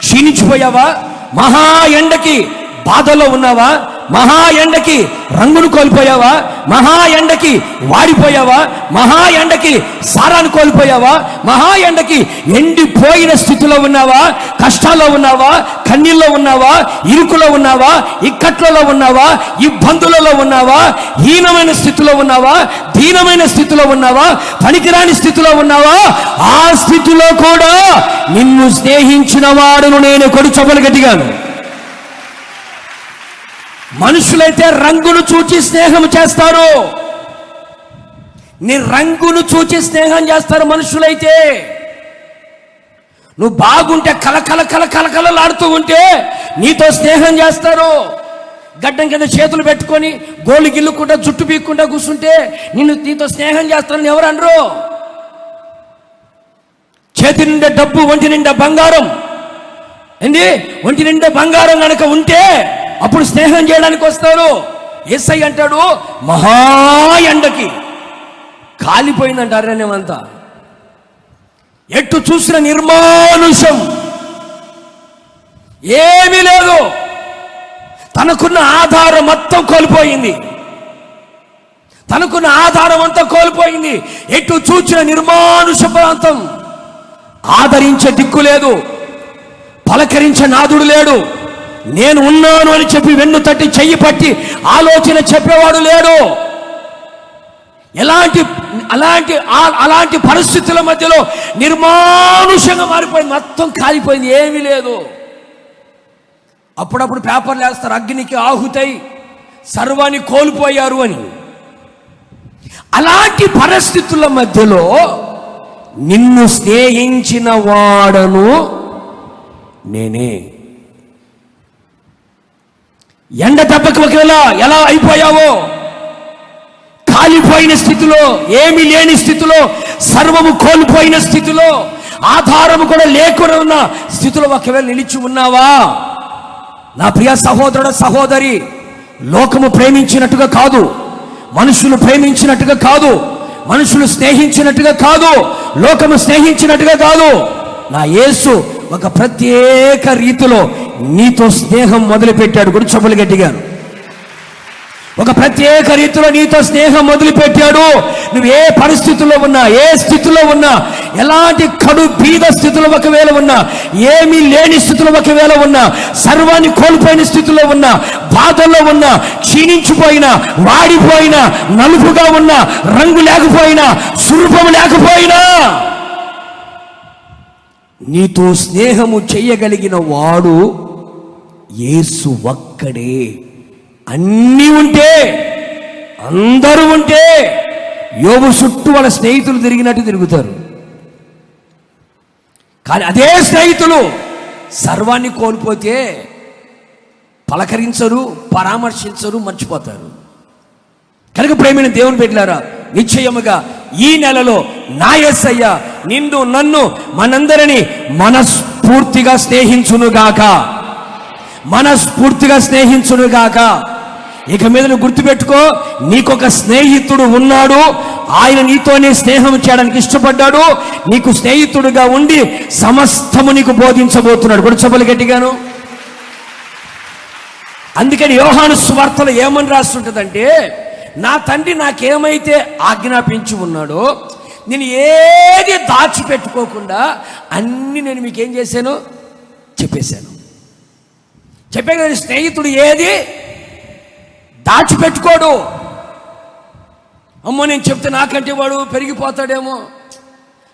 క్షీణించిపోయావా? మహా ఎండకి బాధలో ఉన్నావా? మహా ఎండకి రంగును కోల్పోయావా? మహా ఎండకి వాడిపోయావా? మహా ఎండకి సారాన్ని కోల్పోయావా? మహా ఎండకి ఎండిపోయిన స్థితిలో ఉన్నావా? కష్టాల్లో ఉన్నావా? కన్నీళ్ళలో ఉన్నావా? ఇరుకులో ఉన్నావా? ఇక్కట్లలో ఉన్నావా? ఇబ్బందులలో ఉన్నావా? హీనమైన స్థితిలో ఉన్నావా? దీనమైన స్థితిలో ఉన్నావా? పనికిరాని స్థితిలో ఉన్నావా? ఆ స్థితిలో కూడా నిన్ను స్నేహించిన వాడును నేను. కొడు చెప్పులు గట్టిగాను. మనుషులైతే రంగును చూచి స్నేహం చేస్తారు. నీ రంగును చూచి స్నేహం చేస్తారు మనుషులైతే. నువ్వు బాగుంటే కలకలలాడుతూ ఉంటే నీతో స్నేహం చేస్తారు. గడ్డం కింద చేతులు పెట్టుకొని గోళ్ళు గిల్లుకుంటా జుట్టు పీక్కుంటా కూర్చుంటే నీతో స్నేహం చేస్తారని ఎవరు అనరు. చేతి నిండా డబ్బు, ఒంటి నిండా బంగారం, ఒంటి నిండా బంగారం కనుక ఉంటే అప్పుడు స్నేహం చేయడానికి వస్తారు. యేసయ్య అంటాడు, మహా ఎండకి కాలిపోయిందంట అరణ్యమంతా, ఎట్టు చూసిన నిర్మానుషం, ఏమీ లేదు. తనకున్న ఆధారం మొత్తం కోల్పోయింది. తనకున్న ఆధారం అంతా కోల్పోయింది. ఎటు చూచిన నిర్మానుష ప్రాంతం. ఆదరించే దిక్కు లేదు, పలకరించే నాదుడు లేడు, నేను ఉన్నాను అని చెప్పి వెన్ను తట్టి చెయ్యి పట్టి ఆలోచన చెప్పేవాడు లేడు. అలాంటి పరిస్థితుల మధ్యలో నిర్మానుషంగా మారిపోయింది, మొత్తం కాలిపోయింది, ఏమీ లేదు. అప్పుడప్పుడు పేపర్లు వేస్తారు, అగ్నికి ఆహుతై సర్వాన్ని కోల్పోయారు అని. అలాంటి పరిస్థితుల మధ్యలో నిన్ను స్నేహించిన వాడను నేనే. ఎండ దెబ్బకి ఒకవేళ ఎలా అయిపోయావో, కాలిపోయిన స్థితిలో, ఏమీ లేని స్థితిలో, సర్వము కోల్పోయిన స్థితిలో, ఆధారము కూడా లేకుండా ఉన్న స్థితిలో ఒకవేళ నిలిచి ఉన్నావా, నా ప్రియ సహోదరుడు సహోదరి, లోకము ప్రేమించినట్టుగా కాదు, మనుషులు ప్రేమించినట్టుగా కాదు, మనుషులు స్నేహించినట్టుగా కాదు, లోకము స్నేహించినట్టుగా కాదు, నా యేసు ఒక ప్రత్యేక రీతిలో నీతో స్నేహం మొదలుపెట్టాడు. గుడి చప్పులు గట్టిగా. ఒక ప్రత్యేక రీతిలో నీతో స్నేహం మొదలుపెట్టాడు. నువ్వు ఏ పరిస్థితుల్లో ఉన్నా, ఏ స్థితిలో ఉన్నా, ఎలాంటి కడు బీద స్థితిలో ఒకవేళ ఉన్నా, ఏమీ లేని స్థితిలో ఒకవేళ ఉన్నా, సర్వాన్ని కోల్పోయిన స్థితిలో ఉన్నా, బాధల్లో ఉన్నా, క్షీణించిపోయినా, వాడిపోయినా, నలుపుగా ఉన్నా, రంగు లేకపోయినా, స్వరూపము లేకపోయినా, నీతో స్నేహము చేయగలిగిన వాడు యేసు ఒక్కడే. అన్నీ ఉంటే, అందరూ ఉంటే యోబు చుట్టూ వాళ్ళ స్నేహితులు తిరిగినట్టు తిరుగుతారు. కానీ అదే స్నేహితులు సర్వాన్ని కోల్పోతే పలకరించరు, పరామర్శించరు, మర్చిపోతారు. కనుక ప్రేమైన దేవుని బిడ్డలారా, నిశ్చయముగా ఈ నెలలో నా యేసయ్య నిన్ను నన్ను మనందరినీ మనస్ఫూర్తిగా స్నేహించునుగాక, మనస్ఫూర్తిగా స్నేహించునుగాక. ఇక మీద నువ్వు గుర్తుపెట్టుకో, నీకొక స్నేహితుడు ఉన్నాడు. ఆయన నీతోనే స్నేహం చేయడానికి ఇష్టపడ్డాడు. నీకు స్నేహితుడుగా ఉండి సమస్తము నీకు బోధించబోతున్నాడు. గుడిచబలు గట్టిగాను. అందుకని యోహాను సువార్తలో ఏమని రాస్తుంటుందంటే, నా తండ్రి నాకేమైతే ఆజ్ఞాపించి ఉన్నాడో నేను ఏది దాచిపెట్టుకోకుండా అన్ని నేను మీకేం చేశాను, చెప్పేశాను. చెప్పే కదా, స్నేహితుడు ఏది దాచిపెట్టుకోడు. అమ్మో నేను చెప్తే నాకంటే వాడు పెరిగిపోతాడేమో,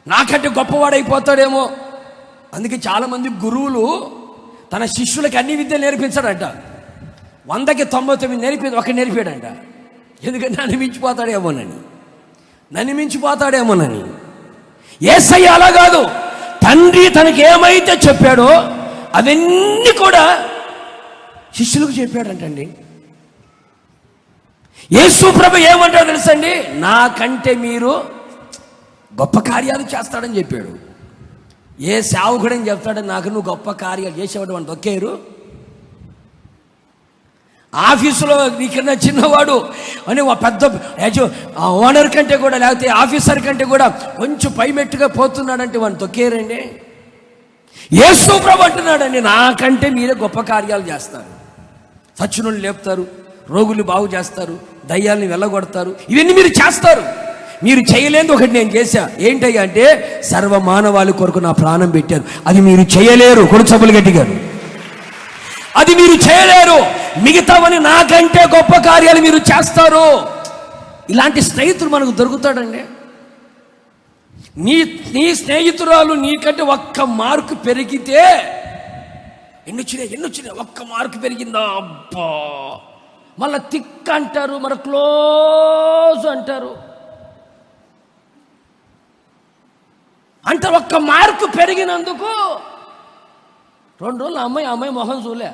నాకంటే గొప్పవాడైపోతాడేమో. అందుకే చాలామంది గురువులు తన శిష్యులకి అన్ని విద్యలు నేర్పించాడంట. 100కి 99 నేర్పేది ఒక నేర్పాడంట. ఎందుకంటే నన్ను మించిపోతాడేమోనని. యేసయ్య అలా కాదు. తండ్రి తనకి ఏమైతే చెప్పాడో అవన్నీ కూడా శిష్యులకు చెప్పాడంటండి. యేసు ప్రభు ఏమంటాడో తెలుసండి, నాకంటే మీరు గొప్ప కార్యాలు చేస్తాడని చెప్పాడు. ఏ సేవకుడని చెప్తాడని నాకు నువ్వు గొప్ప కార్యాలు చేసేవాడు అని దొక్కేరు. ఆఫీసులో నీకన్నా చిన్నవాడు అని పెద్ద ఓనర్ కంటే కూడా, లేకపోతే ఆఫీసర్ కంటే కూడా కొంచెం పైమెట్టుగా పోతున్నాడంటే వాడిని తొక్కేరండి. యేసు ప్రభు అంటున్నాడండి, నాకంటే మీరే గొప్ప కార్యాలు చేస్తారు. సచ్చునులు లేపుతారు, రోగులు బాగు చేస్తారు, దయ్యాల్ని వెళ్ళగొడతారు. ఇవన్నీ మీరు చేస్తారు. మీరు చేయలేని ఒకటి నేను చేశా. ఏంటయ్యా అంటే, సర్వ మానవాళి కొరకు నా ప్రాణం పెట్టారు. అది మీరు చేయలేరు. కొడుచబులు గట్టిగారు. అది మీరు చేయలేరు. మిగతావని నాకంటే గొప్ప కార్యాలు మీరు చేస్తారు. ఇలాంటి స్నేహితులు మనకు దొరుకుతాడండి. నీ స్నేహితురాలు నీకంటే ఒక్క మార్కు పెరిగితే, ఎన్నొచ్చినాయి ఒక్క మార్కు పెరిగిందా, అబ్బా, మళ్ళా థిక్ అంటారు, మరి క్లోజ్ అంటారు. అంత ఒక్క మార్కు పెరిగినందుకు 2 రోజులు అమ్మాయి మొహం చూలే.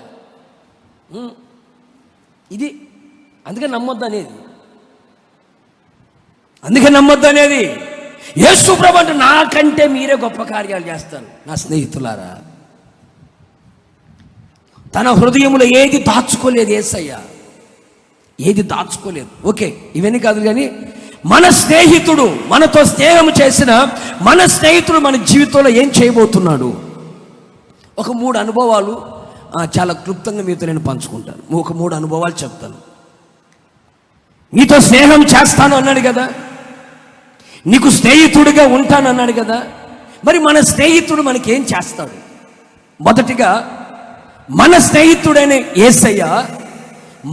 ఇది అందుకే నమ్మొద్దు అనేది. యేసు ప్రభు అంటే నాకంటే మీరే గొప్ప కార్యాలు చేస్తారు. నా స్నేహితులారా, తన హృదయంలో ఏది దాచుకోలేదు యేసయ్య, ఏది దాచుకోలేదు. ఓకే, ఇవన్నీ కాదు, కానీ మన స్నేహితుడు, మనతో స్నేహం చేసిన మన స్నేహితుడు మన జీవితంలో ఏం చేయబోతున్నాడు? ఒక 3 అనుభవాలు చాలా క్లుప్తంగా మీతో నేను పంచుకుంటాను. ఒక 3 అనుభవాలు చెప్తాను. నీతో స్నేహం చేస్తాను అన్నాడు కదా, నీకు స్నేహితుడిగా ఉంటాను అన్నాడు కదా. మరి మన స్నేహితుడు మనకేం చేస్తాడు? మొదటిగా, మన స్నేహితుడైన యేసయ్య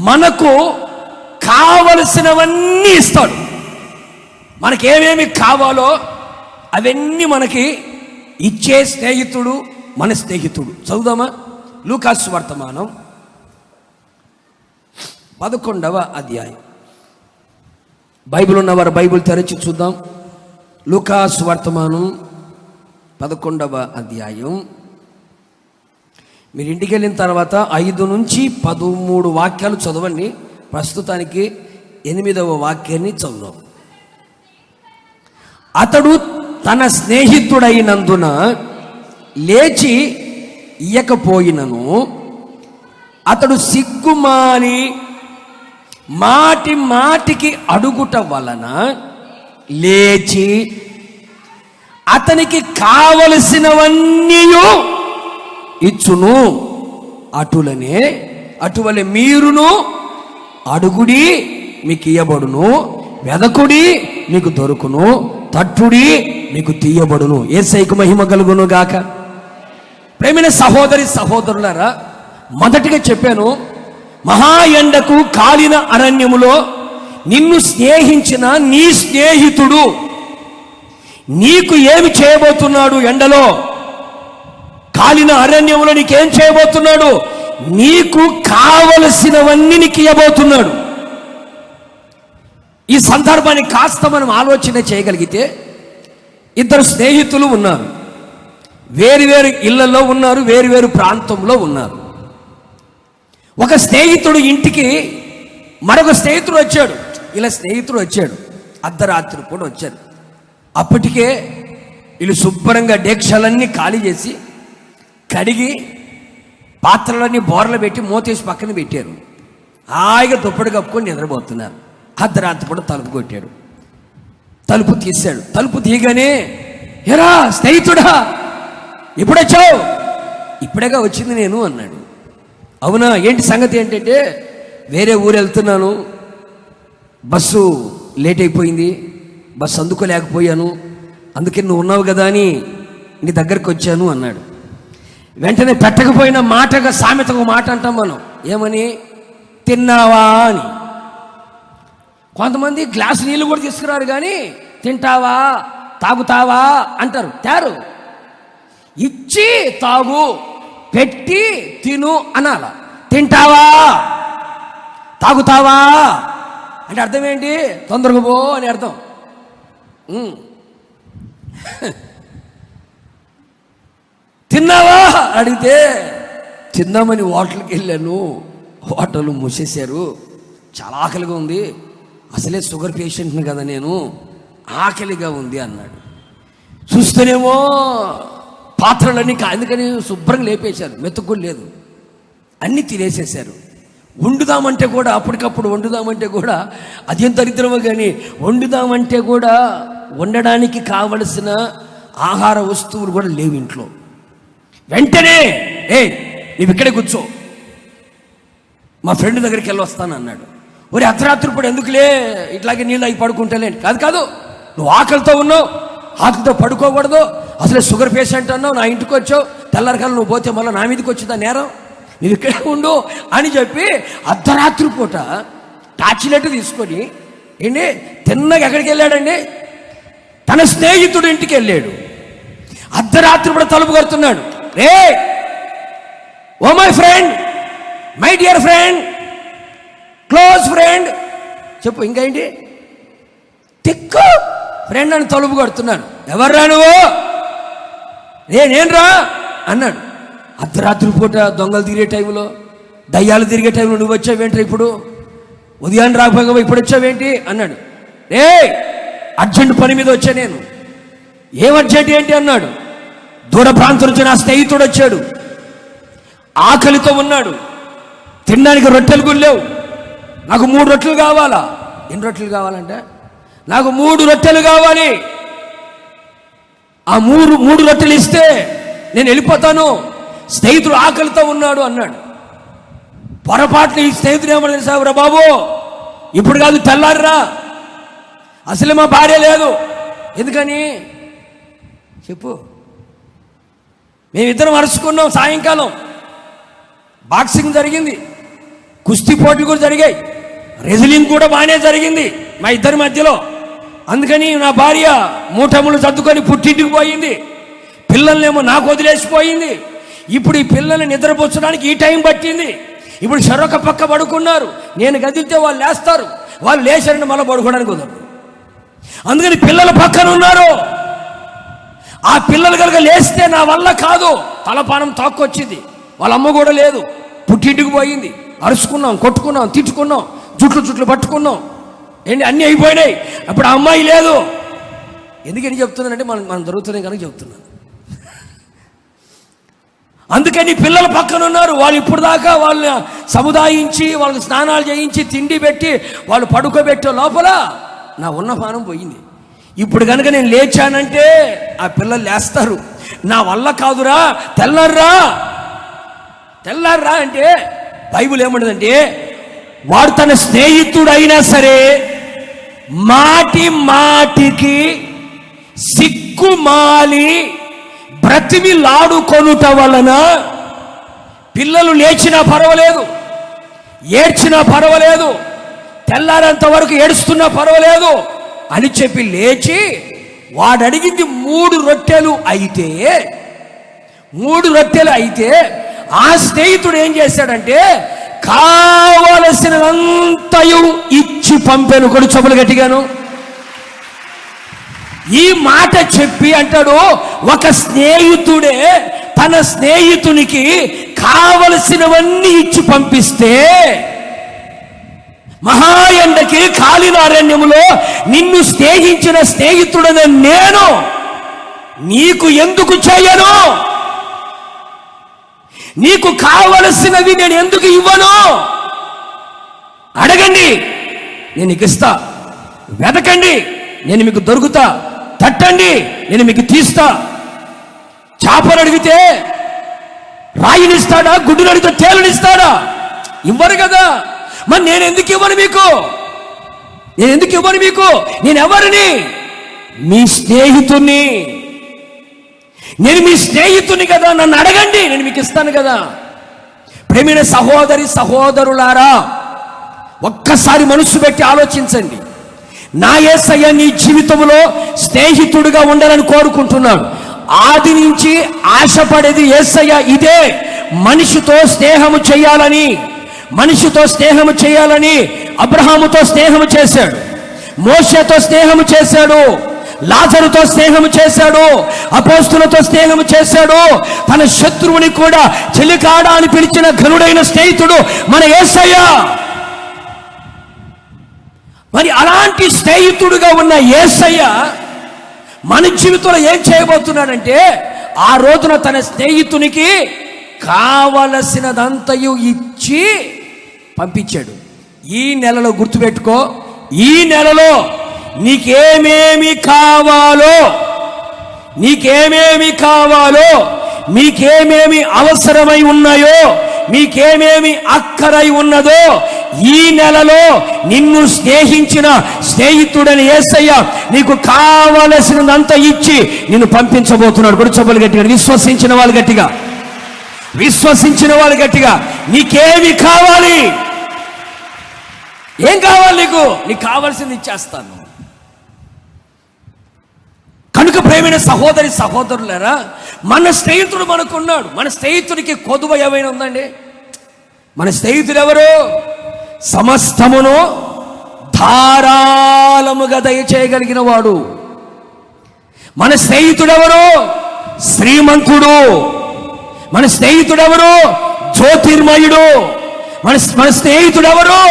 మనకు కావలసినవన్నీ ఇస్తాడు. మనకేమేమి కావాలో అవన్నీ మనకి ఇచ్చే స్నేహితుడు మన స్నేహితుడు. చదువుదామా? లూకాసు వర్తమానం 11వ అధ్యాయం. బైబిల్ ఉన్నవారు బైబిల్ తెరచి చూద్దాం. లూకాసు వర్తమానం 11వ అధ్యాయం. మీరు ఇంటికి వెళ్ళిన తర్వాత 5 నుంచి 13 వాక్యాలు చదవండి. ప్రస్తుతానికి 8వ వాక్యాన్ని చదువుదాం. అతడు తన స్నేహితుడైనందున లేచి ఇయ్యకపోయినను అతడు సిగ్గుమాని మాటికి అడుగుట వలన లేచి అతనికి కావలసినవన్నీ ఇచ్చును. అటువలే మీరును అడుగుడి మీకు ఇయ్యబడును, వెదకుడి మీకు దొరుకును, తట్టుడి మీకు తీయబడును. యేసయ్యకు మహిమ కలుగును గాక. ప్రేమైన సహోదరులారా, మొదటిగా చెప్పాను, మహా ఎండకు కాలిన అరణ్యములో నిన్ను స్నేహించిన నీ స్నేహితుడు నీకు ఏమి చేయబోతున్నాడు? ఎండలో కాలిన అరణ్యములో నీకేం చేయబోతున్నాడు? నీకు కావలసినవన్నీ నీకు ఇవ్వబోతున్నాడు. ఈ సందర్భాన్ని కాస్త మనం ఆలోచన చేయగలిగితే, 2 స్నేహితులు ఉన్నారు, వేరు ఇళ్లలో ఉన్నారు, వేరు ప్రాంతంలో ఉన్నారు. ఒక స్నేహితుడు ఇంటికి మరొక స్నేహితుడు వచ్చాడు. ఇలా స్నేహితుడు వచ్చాడు, అర్ధరాత్రి కూడా వచ్చాడు. అప్పటికే వీళ్ళు శుభ్రంగా డేక్షలన్నీ ఖాళీ చేసి కడిగి పాత్రలన్నీ బోర్లు పెట్టి మూతేసి పక్కన పెట్టారు. హాయిగా దుప్పటి కప్పుకొని నిద్రపోతున్నారు. అర్ధరాత్రి కూడా తలుపు కొట్టాడు. తలుపు తీశాడు. తలుపు తీయగానే, ఎరా స్నేహితుడా, ఎప్పుడొచ్చావు? ఇప్పుడేగా వచ్చింది నేను అన్నాడు. అవునా, ఏంటి సంగతి ఏంటంటే, వేరే ఊరు వెళ్తున్నాను, బస్సు లేట్ అయిపోయింది, బస్సు అందుకోలేకపోయాను, అందుకే నువ్వు ఉన్నావు కదా అని నీ దగ్గరికి వచ్చాను అన్నాడు. వెంటనే పెట్టకపోయిన మాటగా సామెతకు మాట అంటాం మనం, ఏమని? తిన్నావా అని. కొంతమంది గ్లాసు నీళ్ళు కూడా తీసుకురారు, కానీ తింటావా తాగుతావా అంటారు. తారు ఇచ్చి తాగు, పెట్టి తిను అనాల. తింటావా తాగుతావా అంటే అర్థం ఏంటి? తొందరగా పో అని అర్థం. తిన్నావా అడిగితే, తిందామని హోటల్కి వెళ్ళాను, హోటల్ మూసేశారు, చాలా ఆకలిగా ఉంది, అసలే షుగర్ పేషెంట్ని కదా నేను, ఆకలిగా ఉంది అన్నాడు. చూస్తేనేమో పాత్రలన్నీ ఎందుకని శుభ్రంగా లేపేశారు, మెతుకు కూడా లేదు, అన్నీ తినేసేశారు. వండుదామంటే కూడా, అప్పటికప్పుడు వండుదామంటే కూడా, అదేం దరిద్రమో కానీ, వండుదామంటే కూడా వండడానికి కావలసిన ఆహార వస్తువులు కూడా లేవు ఇంట్లో. వెంటనే, నువ్వు ఇక్కడే కూర్చో, మా ఫ్రెండ్ దగ్గరికి వెళ్ళి వస్తాను అన్నాడు. ఒరే అర్ధరాత్రి కూడా ఎందుకులే, ఇట్లాగే నీళ్ళు అవి పడుకుంటలే. కాదు, నువ్వు ఆకలితో ఉన్నావు, ఆకలితో పడుకోకూడదు, అసలే షుగర్ పేషెంట్ అన్నావు, నా ఇంటికి వచ్చావు, తెల్లారికాలం నువ్వు పోతే మళ్ళీ నా మీదకి వచ్చిందా నేరం, నువ్వు ఇక్కడే ఉండు అని చెప్పి అర్ధరాత్రి పూట టార్చిలెట్ తీసుకొని తిన్నగా ఎక్కడికి వెళ్ళాడండి? తన స్నేహితుడు ఇంటికి వెళ్ళాడు. అర్ధరాత్రి కూడా తలుపు కొడుతున్నాడు. Oh my friend, my dear friend, close friend, చెప్పు ఇంకా ఏంటి? తిక్కు ఫ్రెండ్ అని తలుపు కొడుతున్నాను. ఎవర్రా నువ్వు? నేనేంరా అన్నాడు. అర్ధరాత్రి పూట దొంగలు తిరిగే టైంలో, దయ్యాలు తిరిగే టైంలో నువ్వు వచ్చావేంట్రా ఇప్పుడు? ఉదయాన్ని రాకపోగా ఇప్పుడు వచ్చావేంటి అన్నాడు. అర్జెంట్ పని మీద వచ్చా నేను. ఏం అర్జెంట్ ఏంటి అన్నాడు. దూర ప్రాంతం నుంచి నా స్నేహితుడు వచ్చాడు, ఆకలితో ఉన్నాడు, తినడానికి రొట్టెలు కూడా లేవు, నాకు 3 రొట్టెలు కావాలా. ఎన్ని రొట్టెలు కావాలంటే, నాకు 3 రొట్టెలు కావాలి, ఆ 3 రొట్టెలు ఇస్తే నేను వెళ్ళిపోతాను, స్నేహితుడు ఆకలితో ఉన్నాడు అన్నాడు. పొరపాట్లు ఈ స్నేహితుడు ఏమన్నా తెలుసా, బాబు ఇప్పుడు కాదు తెల్లారిరా, అసలు మా భార్య లేదు. ఎందుకని చెప్పు. మేమిద్దరం అరుచుకున్నాం, సాయంకాలం బాక్సింగ్ జరిగింది, కుస్తీ పోటీలు కూడా జరిగాయి, రెజ్లింగ్ కూడా బాగానే జరిగింది మా ఇద్దరి మధ్యలో. అందుకని నా భార్య మూటములు సర్దుకొని పుట్టింటికి పోయింది, పిల్లల్నేమో నాకు వదిలేసిపోయింది. ఇప్పుడు ఈ పిల్లల్ని నిద్రపుచ్చడానికి ఈ టైం పట్టింది. ఇప్పుడు చెరొక పక్క పడుకున్నారు, నేను గదిలితే వాళ్ళు లేస్తారు, వాళ్ళు లేచారని మళ్ళీ పడుకోవడానికి కుదరదు. అందుకని పిల్లల పక్కన ఉన్నారు. ఆ పిల్లలు కనుక లేస్తే నా వల్ల కాదు, తలపానం తాక్కొచ్చింది. వాళ్ళ అమ్మ కూడా లేదు, పుట్టింటికి పోయింది. అరుచుకున్నాం, కొట్టుకున్నాం, తిట్టుకున్నాం, జుట్లు పట్టుకున్నాం, ఏంటి అన్నీ అయిపోయినాయి. అప్పుడు ఆ అమ్మాయి లేదు. ఎందుకని చెప్తున్నానంటే మనం జరుగుతున్నాయి కనుక చెప్తున్నాను. అందుకని పిల్లల పక్కన ఉన్నారు. వాళ్ళు ఇప్పుడు దాకా వాళ్ళని సముదాయించి, వాళ్ళకి స్నానాలు చేయించి, తిండి పెట్టి, వాళ్ళు పడుకోబెట్టే లోపల నా ఉన్న పానం పోయింది. ఇప్పుడు కనుక నేను లేచానంటే ఆ పిల్లలు లేస్తారు. నా వల్ల కాదురా, తెల్లారా అంటే బైబిల్ ఏమంటుందంటే, వాడు తన స్నేహితుడు అయినా సరే మాటికి సిగ్గుమాలి బ్రతిమిలాడుకొనుట వలన పిల్లలు లేచినా పర్వాలేదు, ఏడ్చినా పర్వాలేదు, తెల్లారంత వరకు ఏడుస్తున్నా పర్వాలేదు అని చెప్పి లేచి వాడు అడిగింది 3 రొట్టెలు అయితే ఆ స్నేహితుడు ఏం చేశాడంటే కావలసినంతయు ఇచ్చి పంపాను. కొడు చెప్పులు గట్టిగాను. ఈ మాట చెప్పి అంటాడు, ఒక స్నేహితుడే తన స్నేహితునికి కావలసినవన్నీ ఇచ్చి పంపిస్తే, మహాయండకి కాలినారణ్యములో నిన్ను స్నేహించిన స్నేహితుడనే నేను నీకు ఎందుకు చేయను? నీకు కావలసినవి నేను ఎందుకు ఇవ్వను? అడగండి, నేను నీకు ఇస్తా. వెతకండి, నేను మీకు దొరుకుతా. తట్టండి, నేను మీకు తీస్తా. చేపలు అడిగితే రాయినిస్తాడా? గుడ్డును అడిగితే తేలునిస్తాడా? ఇవ్వరు కదా. మరి నేను ఎందుకు ఇవ్వను మీకు? నేను ఎవరిని? మీ స్నేహితుణ్ణి. నేను మీ స్నేహితుని కదా, నన్ను అడగండి, నేను మీకు ఇస్తాను కదా. ప్రేమైన సహోదరులారా, ఒక్కసారి మనసు పెట్టి ఆలోచించండి. నా యేసయ్య నీ జీవితంలో స్నేహితుడిగా ఉండాలని కోరుకుంటున్నాడు. ఆది నుంచి ఆశపడేది యేసయ్య ఇదే, మనిషితో స్నేహము చేయాలని. అబ్రహాముతో స్నేహము చేశాడు, మోషేతో స్నేహము చేశాడు, లాజరుతో స్నేహము చేశాడు, అపోస్తులతో స్నేహము చేశాడు. తన శత్రువుని కూడా చెలికాడ అని పిలిచిన ఘనుడైన స్నేహితుడు మన యేసయ్య. మరి అలాంటి స్నేహితుడుగా ఉన్న యేసయ్య మన జీవితంలో ఏం చేయబోతున్నాడంటే, ఆ రోజున తన స్నేహితునికి కావలసినదంతయు ఇచ్చి పంపించాడు. ఈ నెలలో గుర్తుపెట్టుకో, ఈ నెలలో నీకేమేమి కావాలో, మీకేమేమి అవసరమై ఉన్నాయో, మీకేమేమి అక్కరై ఉన్నదో, ఈ నెలలో నిన్ను స్నేహించిన స్నేహితుడని యేసయ్య నీకు కావలసినంత ఇచ్చి నిన్ను పంపించబోతున్నాడు. కూడా చెప్పలు గట్టిగా, విశ్వసించిన వాళ్ళు గట్టిగా నీకేమి కావాలి? ఏం కావాలి నీకు కావాల్సింది ఇచ్చేస్తాను. కనుక ప్రేమైన సహోదరులారా, మన స్నేహితుడు మనకున్నాడు. మన స్నేహితుడికి కొదువ ఏమైనా ఉందండి? మన స్నేహితుడు ఎవరు? సమస్తమును ధారాళముగా దయచేయగలిగిన వాడు. మన స్నేహితుడు ఎవరు? శ్రీమంతుడు. మన స్నేహితుడు ఎవరు? జ్యోతిర్మయుడు. మన స్నేహితుడు ఎవరు?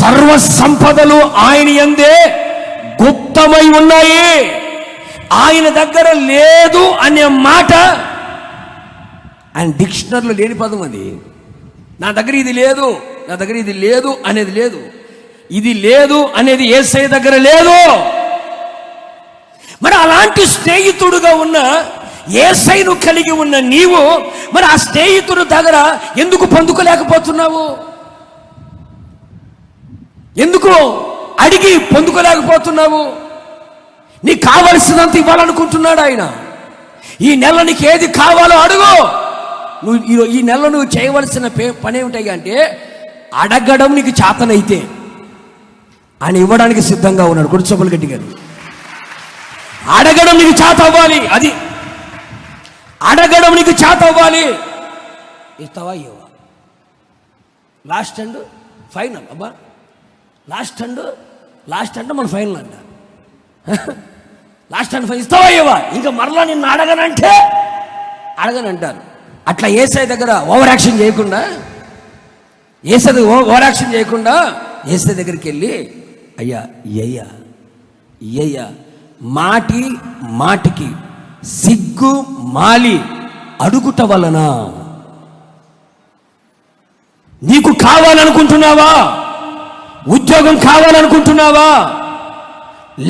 సర్వ సంపదలు ఆయన యందే గుప్తమై ఉన్నాయి. ఆయన దగ్గర లేదు అనే మాట ఆయన డిక్షనరీలో లేని పదం అది. నా దగ్గర ఇది లేదు, నా దగ్గర ఇది లేదు అనేది లేదు. ఇది లేదు అనేది యేసయ్య దగ్గర లేదు. మరి అలాంటి స్నేహితుడుగా ఉన్న యేసయ్యను కలిగి ఉన్న నీవు మరి ఆ స్నేహితుడు దగ్గర ఎందుకు పొందుకోలేకపోతున్నావు? ఎందుకు అడిగి పొందుకోలేకపోతున్నావు? నీకు కావలసినంత ఇవ్వాలనుకుంటున్నాడు ఆయన. ఈ నెల నీకు ఏది కావాలో అడుగు. నువ్వు ఈ నెల నువ్వు చేయవలసిన పని ఏమిటాయి అంటే అడగడం. నీకు చేతనైతే ఆయన ఇవ్వడానికి సిద్ధంగా ఉన్నాడు. కుడిచొప్పులు గట్టిగా అడగడం నీకు చేత అవ్వాలి. అది అడగడం నీకు చేత అవ్వాలి. ఇస్తావా ఇవ్వవా? Last and final. అబ్బా లాస్ట్ అండ్ మన ఫైనల్ అంట. Last and final. ఇస్తావా ఇవ్వవా? ఇంకా మరలా నిన్ను అడగనంటారు. అట్లా యేసయ్య దగ్గర ఓవర్ యాక్షన్ చేయకుండా, ఓవర్ యాక్షన్ చేయకుండా యేసయ్య దగ్గరికి వెళ్ళి అయ్యా మాటికి సిగ్గు మాలి అడుగుట వలన నీకు కావాలనుకుంటున్నావా? ఉద్యోగం కావాలనుకుంటున్నావా?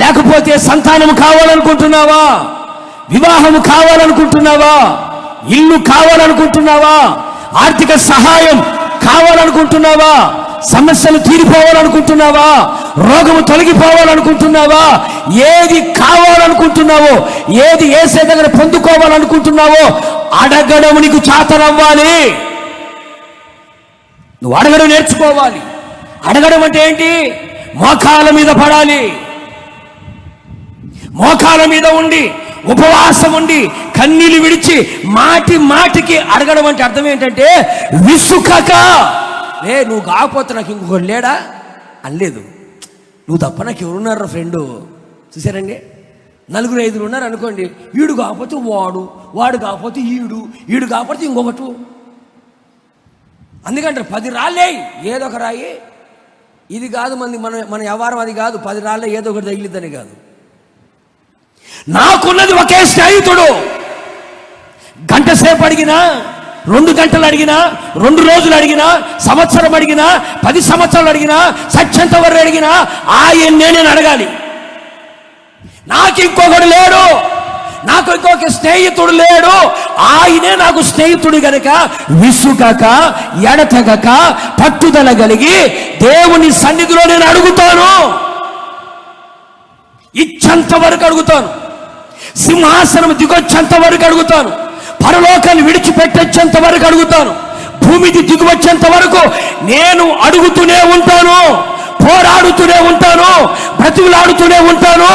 లేకపోతే సంతానం కావాలనుకుంటున్నావా? వివాహం కావాలనుకుంటున్నావా? ఇల్లు కావాలనుకుంటున్నావా? ఆర్థిక సహాయం కావాలనుకుంటున్నావా? సమస్యలు తీరిపోవాలనుకుంటున్నావా? రోగము తొలగిపోవాలనుకుంటున్నావా? ఏది కావాలనుకుంటున్నావో, ఏది యేసయ్య దగ్గర పొందుకోవాలనుకుంటున్నావో అడగడం నీకు చేతనవ్వాలి. నువ్వు అడగడం నేర్చుకోవాలి. అడగడం అంటే ఏంటి? మోకాల మీద పడాలి. మోకాల మీద ఉండి ఉపవాసం ఉండి కన్నీళ్లు విడిచి మాటికి అడగడం అంటే అర్థం ఏంటంటే విసుకక, నువ్వు కాకపోతే నాకు ఇంకొకటి లేడా అనలేదు. నువ్వు తప్ప నాకు ఎవరున్నారు ఫ్రెండు? చూసారండి, 4-5 ఉన్నారు అనుకోండి. వీడు కాకపోతే వాడు కాకపోతే ఈడు కాకపోతే ఇంకొకటి. అందుకంటారు 10 రాళ్ళే ఏదో ఒక రాయి. ఇది కాదు మన వ్యవహారం, అది కాదు. 10 రాళ్ళే ఏదో ఒకటి తగిలిద్దని కాదు. నాకున్నది ఒకే స్నేహితుడు. గంట సేపు అడిగినా, 2 గంటలు అడిగినా, 2 రోజులు అడిగినా, సంవత్సరం అడిగినా, 10 సంవత్సరాలు అడిగినా, సత్యంత వరకు అడిగినా ఆయన్నే నేను అడగాలి. నాకు ఇంకొకడు లేడు, నాకు ఇంకొక స్నేహితుడు లేడు. ఆయనే నాకు స్నేహితుడు గనుక విసుగక, ఎడతెగక, పట్టుదల కలిగి దేవుని సన్నిధిలో నేను అడుగుతాను. ఇచ్చంత వరకు అడుగుతాను. సింహాసనం దిగొచ్చేంత వరకు అడుగుతాను. పరలోకాన్ని విడిచిపెట్టేంత వరకు అడుగుతాను. భూమికి దిగువచ్చేంత వరకు నేను అడుగుతూనే ఉంటాను, పోరాడుతూనే ఉంటాను, బ్రతుకులాడుతూనే ఉంటాను,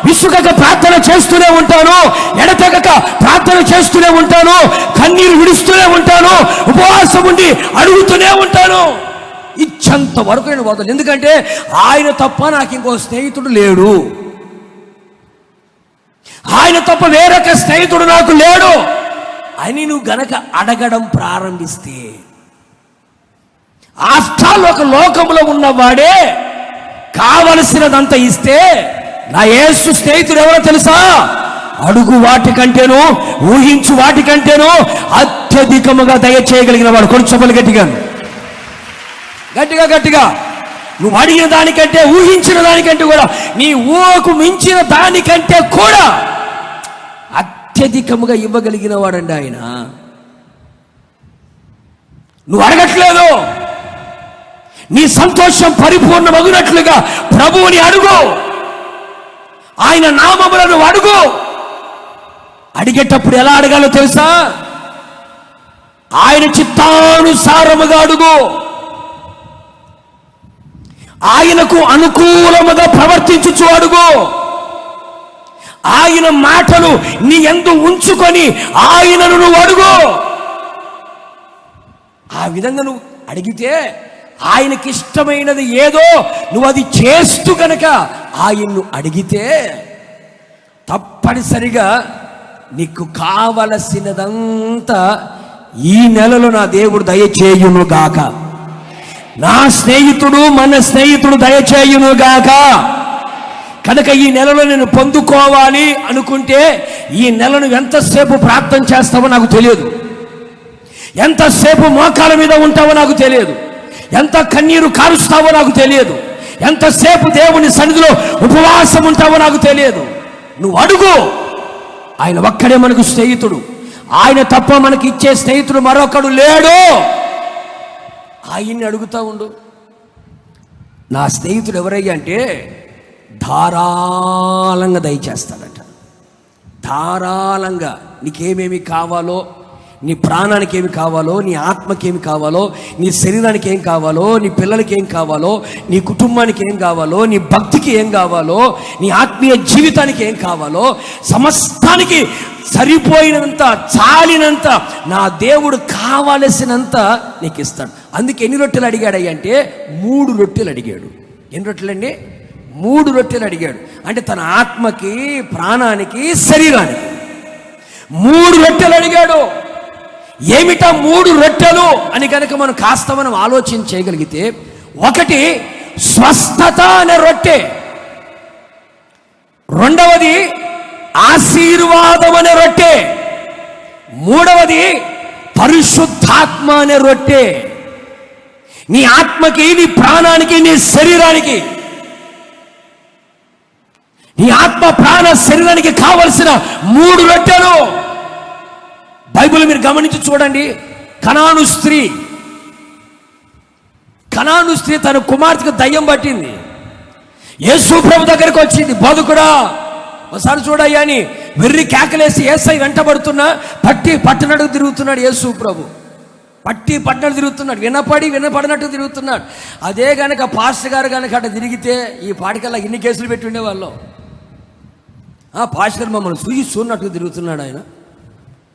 విసుగక ప్రార్థన చేస్తూనే ఉంటాను, ఎడతెగక ప్రార్థన చేస్తూనే ఉంటాను, కన్నీరు విడుస్తూనే ఉంటాను, ఉపవాసం ఉండి అడుగుతూనే ఉంటాను. ఇచ్చంత వరకు నేను పోతాను. ఎందుకంటే ఆయన తప్ప నాకు ఇంకో స్నేహితుడు లేడు. ఆయన తప్ప వేరొక స్నేహితుడు నాకు లేడు అని నువ్వు గనక అడగడం ప్రారంభిస్తే, ఆఫ్టర్ ఒక లోకంలో ఉన్నవాడే కావలసినదంతా ఇస్తే, నా యేసు స్నేహితుడు ఎవరో తెలుసా? అడుగు వాటికంటేను, ఊహించు వాటికంటేను అత్యధికముగా దయచేయగలిగిన వాడు. కొంచెం గట్టిగా నువ్వు అడిగిన దానికంటే, ఊహించిన దానికంటే కూడా, నీ ఊహకు మించిన దానికంటే కూడా అత్యధికముగా ఇవ్వగలిగిన వాడండి ఆయన. నువ్వు అడగట్లేదు. నీ సంతోషం పరిపూర్ణమగునట్లుగా ప్రభువుని అడుగు. ఆయన నామములను అడుగు. అడిగేటప్పుడు ఎలా అడగాలో తెలుసా? ఆయన చిత్తానుసారముగా అడుగు. ఆయనకు అనుకూలముగా ప్రవర్తించుచు అడుగు. ఆయన మాటలు నీ యందు ఉంచుకొని ఆయనను నువ్వు అడుగు. ఆ విధంగా నువ్వు అడిగితే ఆయనకి ఇష్టమైనది ఏదో నువ్వు అది చేస్తూ కనుక ఆయన్ను అడిగితే తప్పనిసరిగా నీకు కావలసినదంతా ఈ నెలలో నా దేవుడు దయచేయును గాక. నా స్నేహితుడు మన స్నేహితుడు దయచేయును గాక. కనుక ఈ నెలలో నేను పొందుకోవాలి అనుకుంటే ఈ నెలను ఎంతసేపు ప్రార్థన చేస్తావో నాకు తెలియదు, ఎంతసేపు మోకాల మీద ఉంటావో నాకు తెలియదు, ఎంత కన్నీరు కారుస్తావో నాకు తెలియదు, ఎంతసేపు దేవుని సన్నిధిలో ఉపవాసం ఉంటావో నాకు తెలియదు. నువ్వు అడుగు. ఆయన ఒక్కడే మనకు స్నేహితుడు. ఆయన తప్ప మనకి ఇచ్చే స్నేహితుడు మరొకడు లేడు. ఆయన్ని అడుగుతా ఉండు. నా స్నేహితుడు ఎవరయ్యా అంటే ధారాళంగా దయచేస్తాడట. ధారాళంగా నీకేమేమి కావాలో, నీ ప్రాణానికి ఏమి కావాలో, నీ ఆత్మకి ఏమి కావాలో, నీ శరీరానికి ఏం కావాలో, నీ పిల్లలకి ఏం కావాలో, నీ కుటుంబానికి ఏం కావాలో, నీ భక్తికి ఏం కావాలో, నీ ఆత్మీయ జీవితానికి ఏం కావాలో, సమస్తానికి సరిపోయినంత, చాలినంత నా దేవుడు కావలసినంత నీకు ఇస్తాడు. అందుకే ఎన్ని రొట్టెలు అడిగాడయ్య అంటే 3 రొట్టెలు అడిగాడు. ఎన్ని రొట్టెలండి? 3 రొట్టెలు అడిగాడు. అంటే తన ఆత్మకి, ప్రాణానికి, శరీరానికి 3 రొట్టెలు అడిగాడు. ఏమిటా 3 రొట్టెలు అని కనుక మనం కాస్త ఆలోచన చేయగలిగితే, ఒకటి స్వస్థత అనే రొట్టె, రెండవది ఆశీర్వాదం అనే రొట్టె, మూడవది పరిశుద్ధాత్మ అనే రొట్టె. నీ ఆత్మకి, నీ ప్రాణానికి, నీ శరీరానికి, నీ ఆత్మ, ప్రాణ, శరీరానికి కావలసిన 3 రొట్టెలు. బైబిల్ మీరు గమనించి చూడండి. కనాను స్త్రీ తన కుమార్తెకు దయ్యం పట్టింది. యేసు ప్రభు దగ్గరికి వచ్చింది. బోధకుడా ఒకసారి చూడయ్యా అని వెర్రి కేకలేసి యేసై వెంటబడుతున్నా పట్టనట్టు తిరుగుతున్నాడు. యేసు ప్రభు పట్టనట్టు తిరుగుతున్నాడు. వినపడినట్టు తిరుగుతున్నాడు. అదే గనక పాస్టర్ గారు కనుక అట్లా తిరిగితే ఈ పాటికల్లా ఎన్ని కేసులు పెట్టి ఉండేవాళ్ళు. పాస్టర్ గారు మమ్మల్ని చూసినట్టుగా తిరుగుతున్నాడు. ఆయన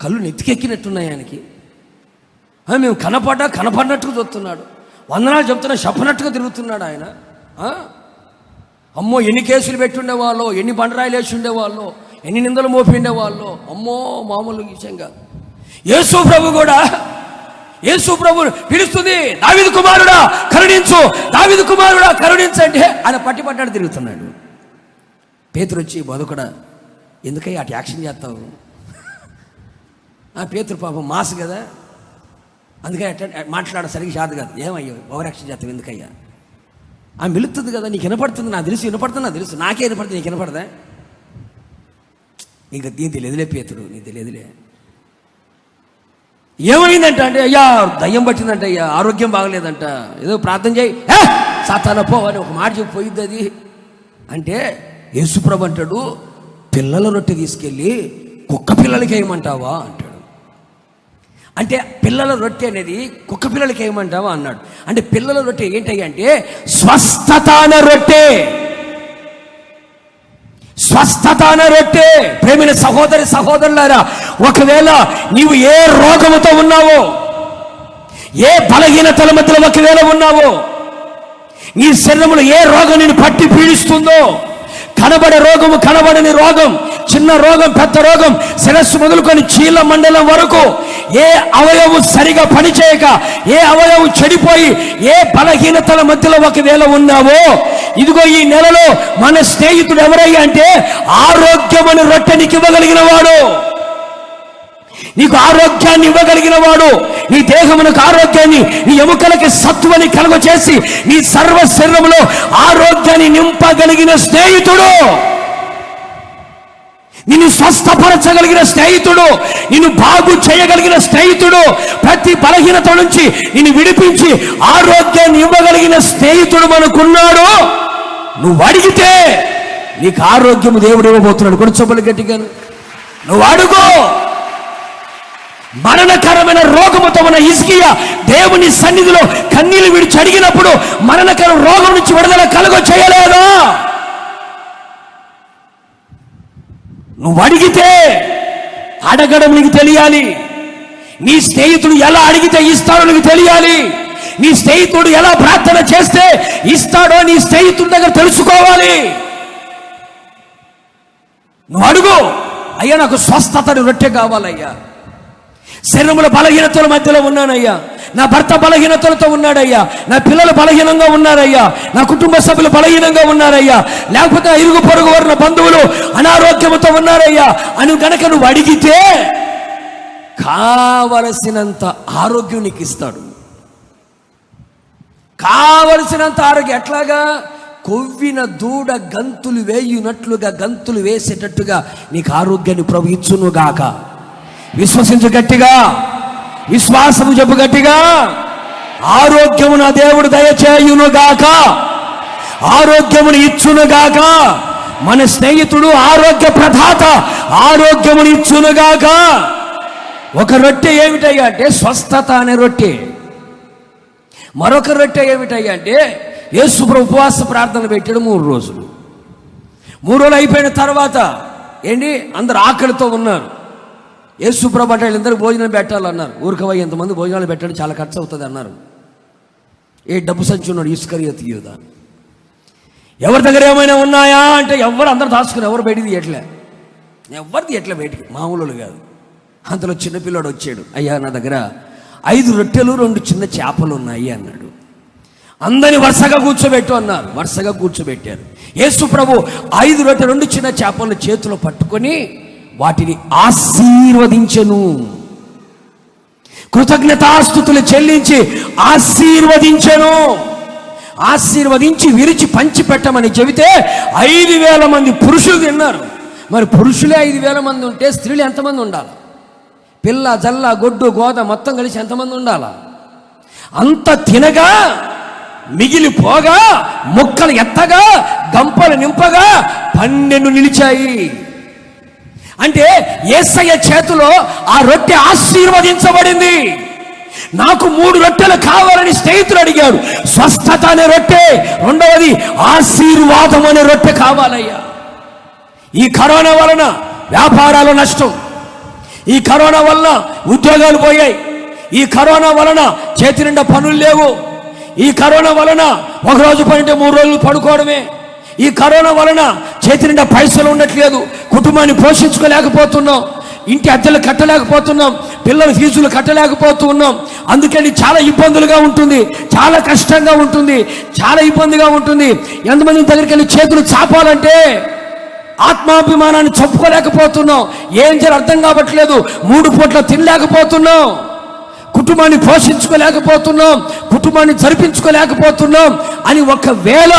కళ్ళు నెత్తికెక్కినట్టున్నాయి ఆయనకి. మేము కనపడినట్టుగా చూస్తున్నాడు. వందనాలు చెప్తున్నా చెప్పనట్టుగా తిరుగుతున్నాడు ఆయన. అమ్మో ఎన్ని కేసులు పెట్టి ఉండేవాళ్ళు, ఎన్ని బండరాయిలు వేసి ఉండేవాళ్ళు, ఎన్ని నిందలు మోపి ఉండేవాళ్ళు. అమ్మో మామూలు విషయంగా. యేసు ప్రభు పిలుస్తుంది, దావీదు కుమారుడా కరుణించు, దావీదు కుమారుడా కరుణించంటే ఆయన పట్టిపట్టాడు తిరుగుతున్నాడు. పేతురు వచ్చి, బోధకుడా ఎందుకయ్యా అటు యాక్షన్ చేస్తావు? పేతురు పాపం మాస్ కదా, అందుకే అట్లా మాట్లాడ సరిగ్గా శాత కాదు. ఏమయ్యో ఓవర్ యాక్షన్ చేస్తావు ఎందుకయ్యా? మిలుతుంది కదా, నీకు వినపడుతుంది, నాకు తెలుసు, నాకే వినపడుతుంది, నీకు వినపడదా? నీకు తెలియదులే పేతుడు, నీకు తెలియదులే. ఏమైందంట అంటే, అయ్యా దయ్యం పట్టిందంట, అయ్యా ఆరోగ్యం బాగలేదంట, ఏదో ప్రార్థన చేయి, సాతాన పో అని ఒక మాట చెప్పి పోయిద్ది అది. అంటే యేసుప్రభు అంటాడు, పిల్లల రొట్టె తీసుకెళ్ళి కుక్క పిల్లలకి వేయమంటావా అంటాడు. అంటే పిల్లల రొట్టె అనేది కుక్క పిల్లలకి వేయమంటావా అన్నాడు. అంటే పిల్లల రొట్టె ఏంటయ్యా అంటే స్వస్థత అనే రొట్టె. ప్రేమైన సహోదరులారా, ఒకవేళ నీవు ఏ రోగముతో ఉన్నావో, ఏ బలహీనతల మధ్యలో ఒకవేళ ఉన్నావో, నీ శరీరంలో ఏ రోగం నిన్ను పట్టి పీడిస్తుందో, కనబడే రోగము, కనబడని రోగం, చిన్న రోగం, పెద్ద రోగం, శిరస్సు మొదలుకొని చీల మండలం వరకు ఏ అవయవం సరిగా పనిచేయక, ఏ అవయవం చెడిపోయి, ఏ బలహీనతల మధ్యలో ఒకవేళ ఉన్నావో, ఇదిగో ఈ నెలలో మన స్నేహితుడు ఎవరయ్యా అంటే ఆరోగ్యమని రొట్టెనికి ఇవ్వగలిగిన వాడు, నీకు ఆరోగ్యాన్ని ఇవ్వగలిగిన వాడు, నీ దేహమునకు ఆరోగ్యాన్ని, నీ ఎముకలకి సత్తువని కలుగ చేసి నీ సర్వ శరీరంలో ఆరోగ్యాన్ని నింపగలిగిన స్నేహితుడు, నిన్ను స్వస్థపరచగలిగిన స్నేహితుడు, నిన్ను బాగు చేయగలిగిన స్నేహితుడు, ప్రతి బలహీనత నుంచి నిన్ను విడిపించి ఆరోగ్యాన్ని ఇవ్వగలిగిన స్నేహితుడు మనకున్నాడు. నువ్వు అడిగితే నీకు ఆరోగ్యము దేవుడు ఇవ్వబోతున్నాడు. కొంచెం గట్టిగా నువ్వు అడుగు. మరణకరమైన రోగముతో ఉన్న హిజ్కియా దేవుని సన్నిధిలో కన్నీళ్లు విడిచి అడిగినప్పుడు మరణకర రోగం నుంచి విడుదల కలుగ చేయలేదా? నువ్వు అడిగితే అడగడం నీకు తెలియాలి. నీ స్నేహితుడు ఎలా అడిగితే ఇస్తాడో నీకు తెలియాలి. నీ స్నేహితుడు ఎలా ప్రార్థన చేస్తే ఇస్తాడో నీ స్నేహితుడి దగ్గర తెలుసుకోవాలి. నువ్వు అడుగు. అయ్యా నాకు స్వస్థతని రొట్టె కావాలయ్యా, శరీరముల బలహీనతల మధ్యలో ఉన్నానయ్యా, నా భర్త బలహీనతలతో ఉన్నాడయ్యా, నా పిల్లలు బలహీనంగా ఉన్నారయ్యా, నా కుటుంబ సభ్యులు బలహీనంగా ఉన్నారయ్యా, లేకపోతే ఇరుగు పొరుగు వారు నా బంధువులు అనారోగ్యంతో ఉన్నారయ్యా అని గనక నువ్వు అడిగితే కావలసినంత ఆరోగ్యం నీకు ఇస్తాడు. కావలసినంత ఆరోగ్యం ఎట్లాగా? కొవ్విన దూడ గంతులు వేయునట్లుగా, గంతులు వేసేటట్టుగా నీకు ఆరోగ్యాన్ని ప్రభు ఇచ్చునుగాక. విశ్వసించు గట్టిగా, విశ్వాసము చెప్పు గట్టిగా. ఆరోగ్యము నా దేవుడు దయచేయునుగాక, ఆరోగ్యమును ఇచ్చునుగాక. మన స్నేహితుడు ఆరోగ్య ప్రదాత ఆరోగ్యమును ఇచ్చునుగాక. ఒక రొట్టె ఏమిటయ్యా అంటే స్వస్థత అనే రొట్టె. మరొక రొట్టె ఏమిటయ్యా అంటే యేసు ప్రభు ఉపవాస ప్రార్థన పెట్టాడు 3 రోజులు. 3 రోజులు అయిపోయిన తర్వాత ఏంటి, అందరు ఆకలితో ఉన్నారు. యేసు ప్రభు అంటే వీళ్ళందరికీ భోజనం పెట్టాలన్నారు. ఊరికవై ఎంతమంది భోజనాలు పెట్టాడు, చాలా ఖర్చు అవుతుంది అన్నారు. ఏ డబ్బు సంచి ఉన్నాడు ఇస్కరియోతు యూదా. ఎవరి దగ్గర ఏమైనా ఉన్నాయా అంటే ఎవరు, అందరు దాచుకుని ఎవరు బయటికి తీయట్లే, ఎవరు తీయట్లే బయటికి, మామూలు కాదు. అంతలో చిన్నపిల్లాడు వచ్చాడు, అయ్యా నా దగ్గర 5 రొట్టెలు 2 చిన్న చేపలు ఉన్నాయి అన్నాడు. అందరిని వరుసగా కూర్చోబెట్టు అన్నారు. వరుసగా కూర్చోబెట్టారు. యేసు ప్రభు 5 రొట్టె 2 చిన్న చేపలను చేతిలో పట్టుకొని వాటిని ఆశీర్వదించెను. కృతజ్ఞతాస్తుతులు చెల్లించి ఆశీర్వదించెను. ఆశీర్వదించి విరిచి పంచి పెట్టమని చెబితే 5,000 మంది పురుషులు తిన్నారు. మరి పురుషులే 5,000 మంది ఉంటే స్త్రీలు ఎంతమంది ఉండాలి? పిల్ల జల్ల గొడ్డు గోద మొత్తం కలిసి ఎంతమంది ఉండాలా? అంత తినగా మిగిలిపోగా ముక్కలు ఎత్తగా గంపలు నింపగా 12 నిలిచాయి. అంటే యేసయ్య చేతిలో ఆ రొట్టె ఆశీర్వదించబడింది. నాకు 3 రొట్టెలు కావాలని స్నేహితులు అడిగారు. స్వస్థత అనే రొట్టె, రెండవది ఆశీర్వాదం అనే రొట్టె కావాలయ్యా. ఈ కరోనా వలన వ్యాపారాలు నష్టం, ఈ కరోనా వలన ఉద్యోగాలు పోయాయి, ఈ కరోనా వలన చేతి నిండా పనులు లేవు, ఈ కరోనా వలన 1 రోజు పనింటే 3 రోజులు పడుకోవడమే, ఈ కరోనా వలన చేతి నిండా పైసలు ఉండట్లేదు, కుటుంబాన్ని పోషించుకోలేకపోతున్నాం, ఇంటి అద్దెలు కట్టలేకపోతున్నాం, పిల్లల ఫీజులు కట్టలేకపోతున్నాం. అందుకని చాలా ఇబ్బందులుగా ఉంటుంది, చాలా కష్టంగా ఉంటుంది, చాలా ఇబ్బందిగా ఉంటుంది. ఎంతమంది దగ్గరికి వెళ్ళి చేతులు చాపాలంటే ఆత్మాభిమానాన్ని చంపుకోలేకపోతున్నాం. ఏం చేయాలి అర్థం కావట్లేదు. 3 పూట్ల తినలేకపోతున్నాం, కుటుంబాన్ని పోషించుకోలేకపోతున్నాం, కుటుంబాన్ని జరిపించుకోలేకపోతున్నాం అని ఒకవేళ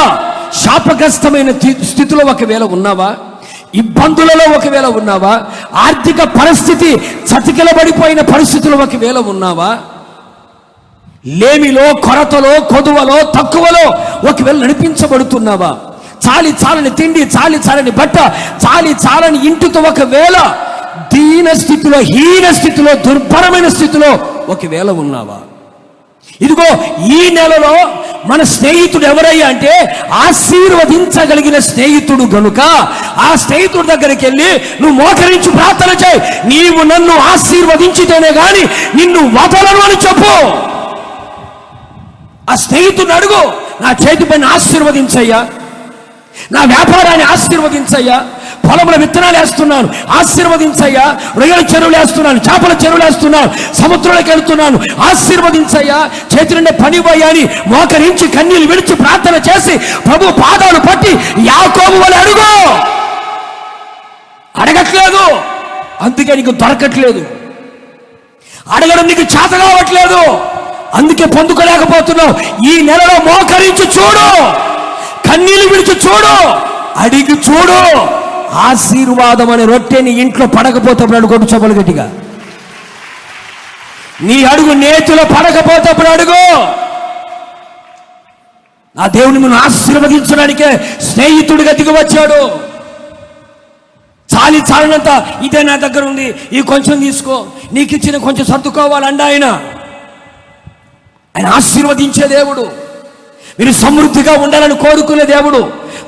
శాపగ్రస్తమైన స్థితిలో ఒకవేళ ఉన్నావా, ఇబ్బందులలో ఒకవేళ ఉన్నావా, ఆర్థిక పరిస్థితి చతికిలబడిపోయిన పరిస్థితుల్లో ఒకవేళ ఉన్నావా, లేమిలో కొరతలో కొదువలో తక్కువలో ఒకవేళ నడిపించబడుతున్నావా, చాలి చాలని తిండి, చాలి చాలని బట్ట, చాలి చాలని ఇంటితో ఒకవేళ దీన స్థితిలో, హీన స్థితిలో, దుర్భరమైన స్థితిలో ఒకవేళ ఉన్నావా, ఇదిగో ఈ నెలలో మన స్నేహితుడు ఎవరయ్యా అంటే ఆశీర్వదించగలిగిన స్నేహితుడు గనుక ఆ స్నేహితుడి దగ్గరికి వెళ్ళి నువ్వు మోకరించి ప్రార్థన చేయి. నీవు నన్ను ఆశీర్వదించితేనే గాని నిన్ను వదలను అని చెప్పు. ఆ స్నేహితుడిని అడుగు, నా చేతి పైన ఆశీర్వదించయ్యా, నా వ్యాపారాన్ని ఆశీర్వదించయ్యా, పొలంలో విత్తనాలు వేస్తున్నాను ఆశీర్వదించయ్యా, రొయ్యల చెరువులు వేస్తున్నాను, చేపల చెరువులు వేస్తున్నాను, సముద్రంలోకి వెళ్తున్నాను ఆశీర్వదించయ్యా, చేతి నుండి పని పోయాని మోకరించి కన్నీళ్ళు విడిచి ప్రార్థన చేసి ప్రభు పాదాలు పట్టి యాకోబు వలె అడుగు. అడగట్లేదు, అందుకే నీకు దొరకట్లేదు. అడగడం నీకు చేత కావట్లేదు, అందుకే పొందుకోలేకపోతున్నావు. ఈ నెలలో మోకరించి చూడు, కన్నీళ్ళు విడిచి చూడు, అడిగి చూడు. ఆశీర్వాదం అనే రొట్టెని ఇంట్లో పడకపోతే అడుగు, చెప్పలు గట్టిగా. నీ అడుగు నేతిలో పడకపోతే అడుగు. ఆ దేవుని నువ్వు ఆశీర్వదించడానికే స్నేహితుడిగా దిగి వచ్చాడు. చాలి చాలినంత ఇదే నా దగ్గర ఉంది, ఈ కొంచెం తీసుకో, నీకు ఇచ్చిన కొంచెం సర్దుకోవాలండి. ఆయన ఆశీర్వదించే దేవుడు, మీరు సమృద్ధిగా ఉండాలని కోరుకునే దేవుడు.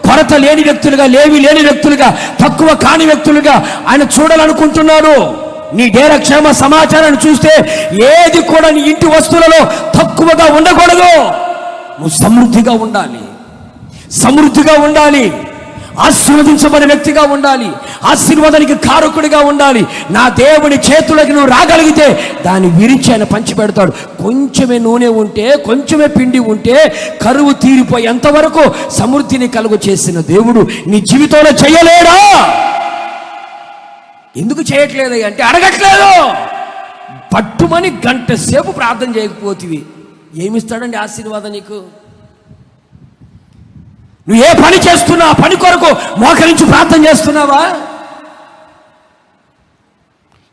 కొరత లేని వ్యక్తులుగా, లేవి లేని వ్యక్తులుగా, తక్కువ కాని వ్యక్తులుగా ఆయన చూడాలనుకుంటున్నాడు. నీ డేర క్షేమ సమాచారాన్ని చూస్తే ఏది కూడా నీ ఇంటి వస్తువులలో తక్కువగా ఉండకూడదు. నువ్వు సమృద్ధిగా ఉండాలి, సమృద్ధిగా ఉండాలి. ఆశీర్వదించబడిన వ్యక్తిగా ఉండాలి, ఆశీర్వాదానికి కారకుడిగా ఉండాలి. నా దేవుని చేతులకి నువ్వు రాగలిగితే దాన్ని విరిచి ఆయన పంచిపెడతాడు. కొంచెమే నూనె ఉంటే, కొంచెమే పిండి ఉంటే కరువు తీరిపోయేంత వరకు సమృద్ధిని కలుగు చేసిన దేవుడు నీ జీవితంలో చేయలేడా? ఎందుకు చేయట్లేదు అంటే అడగట్లేదు. పట్టుమని గంట సేపు ప్రార్థన చేయకపోతివి ఏమిస్తాడండి ఆశీర్వాదం నీకు? నువ్వు ఏ పని చేస్తున్నా ఆ పని కొరకు మోకరించి ప్రార్థన చేస్తున్నావా?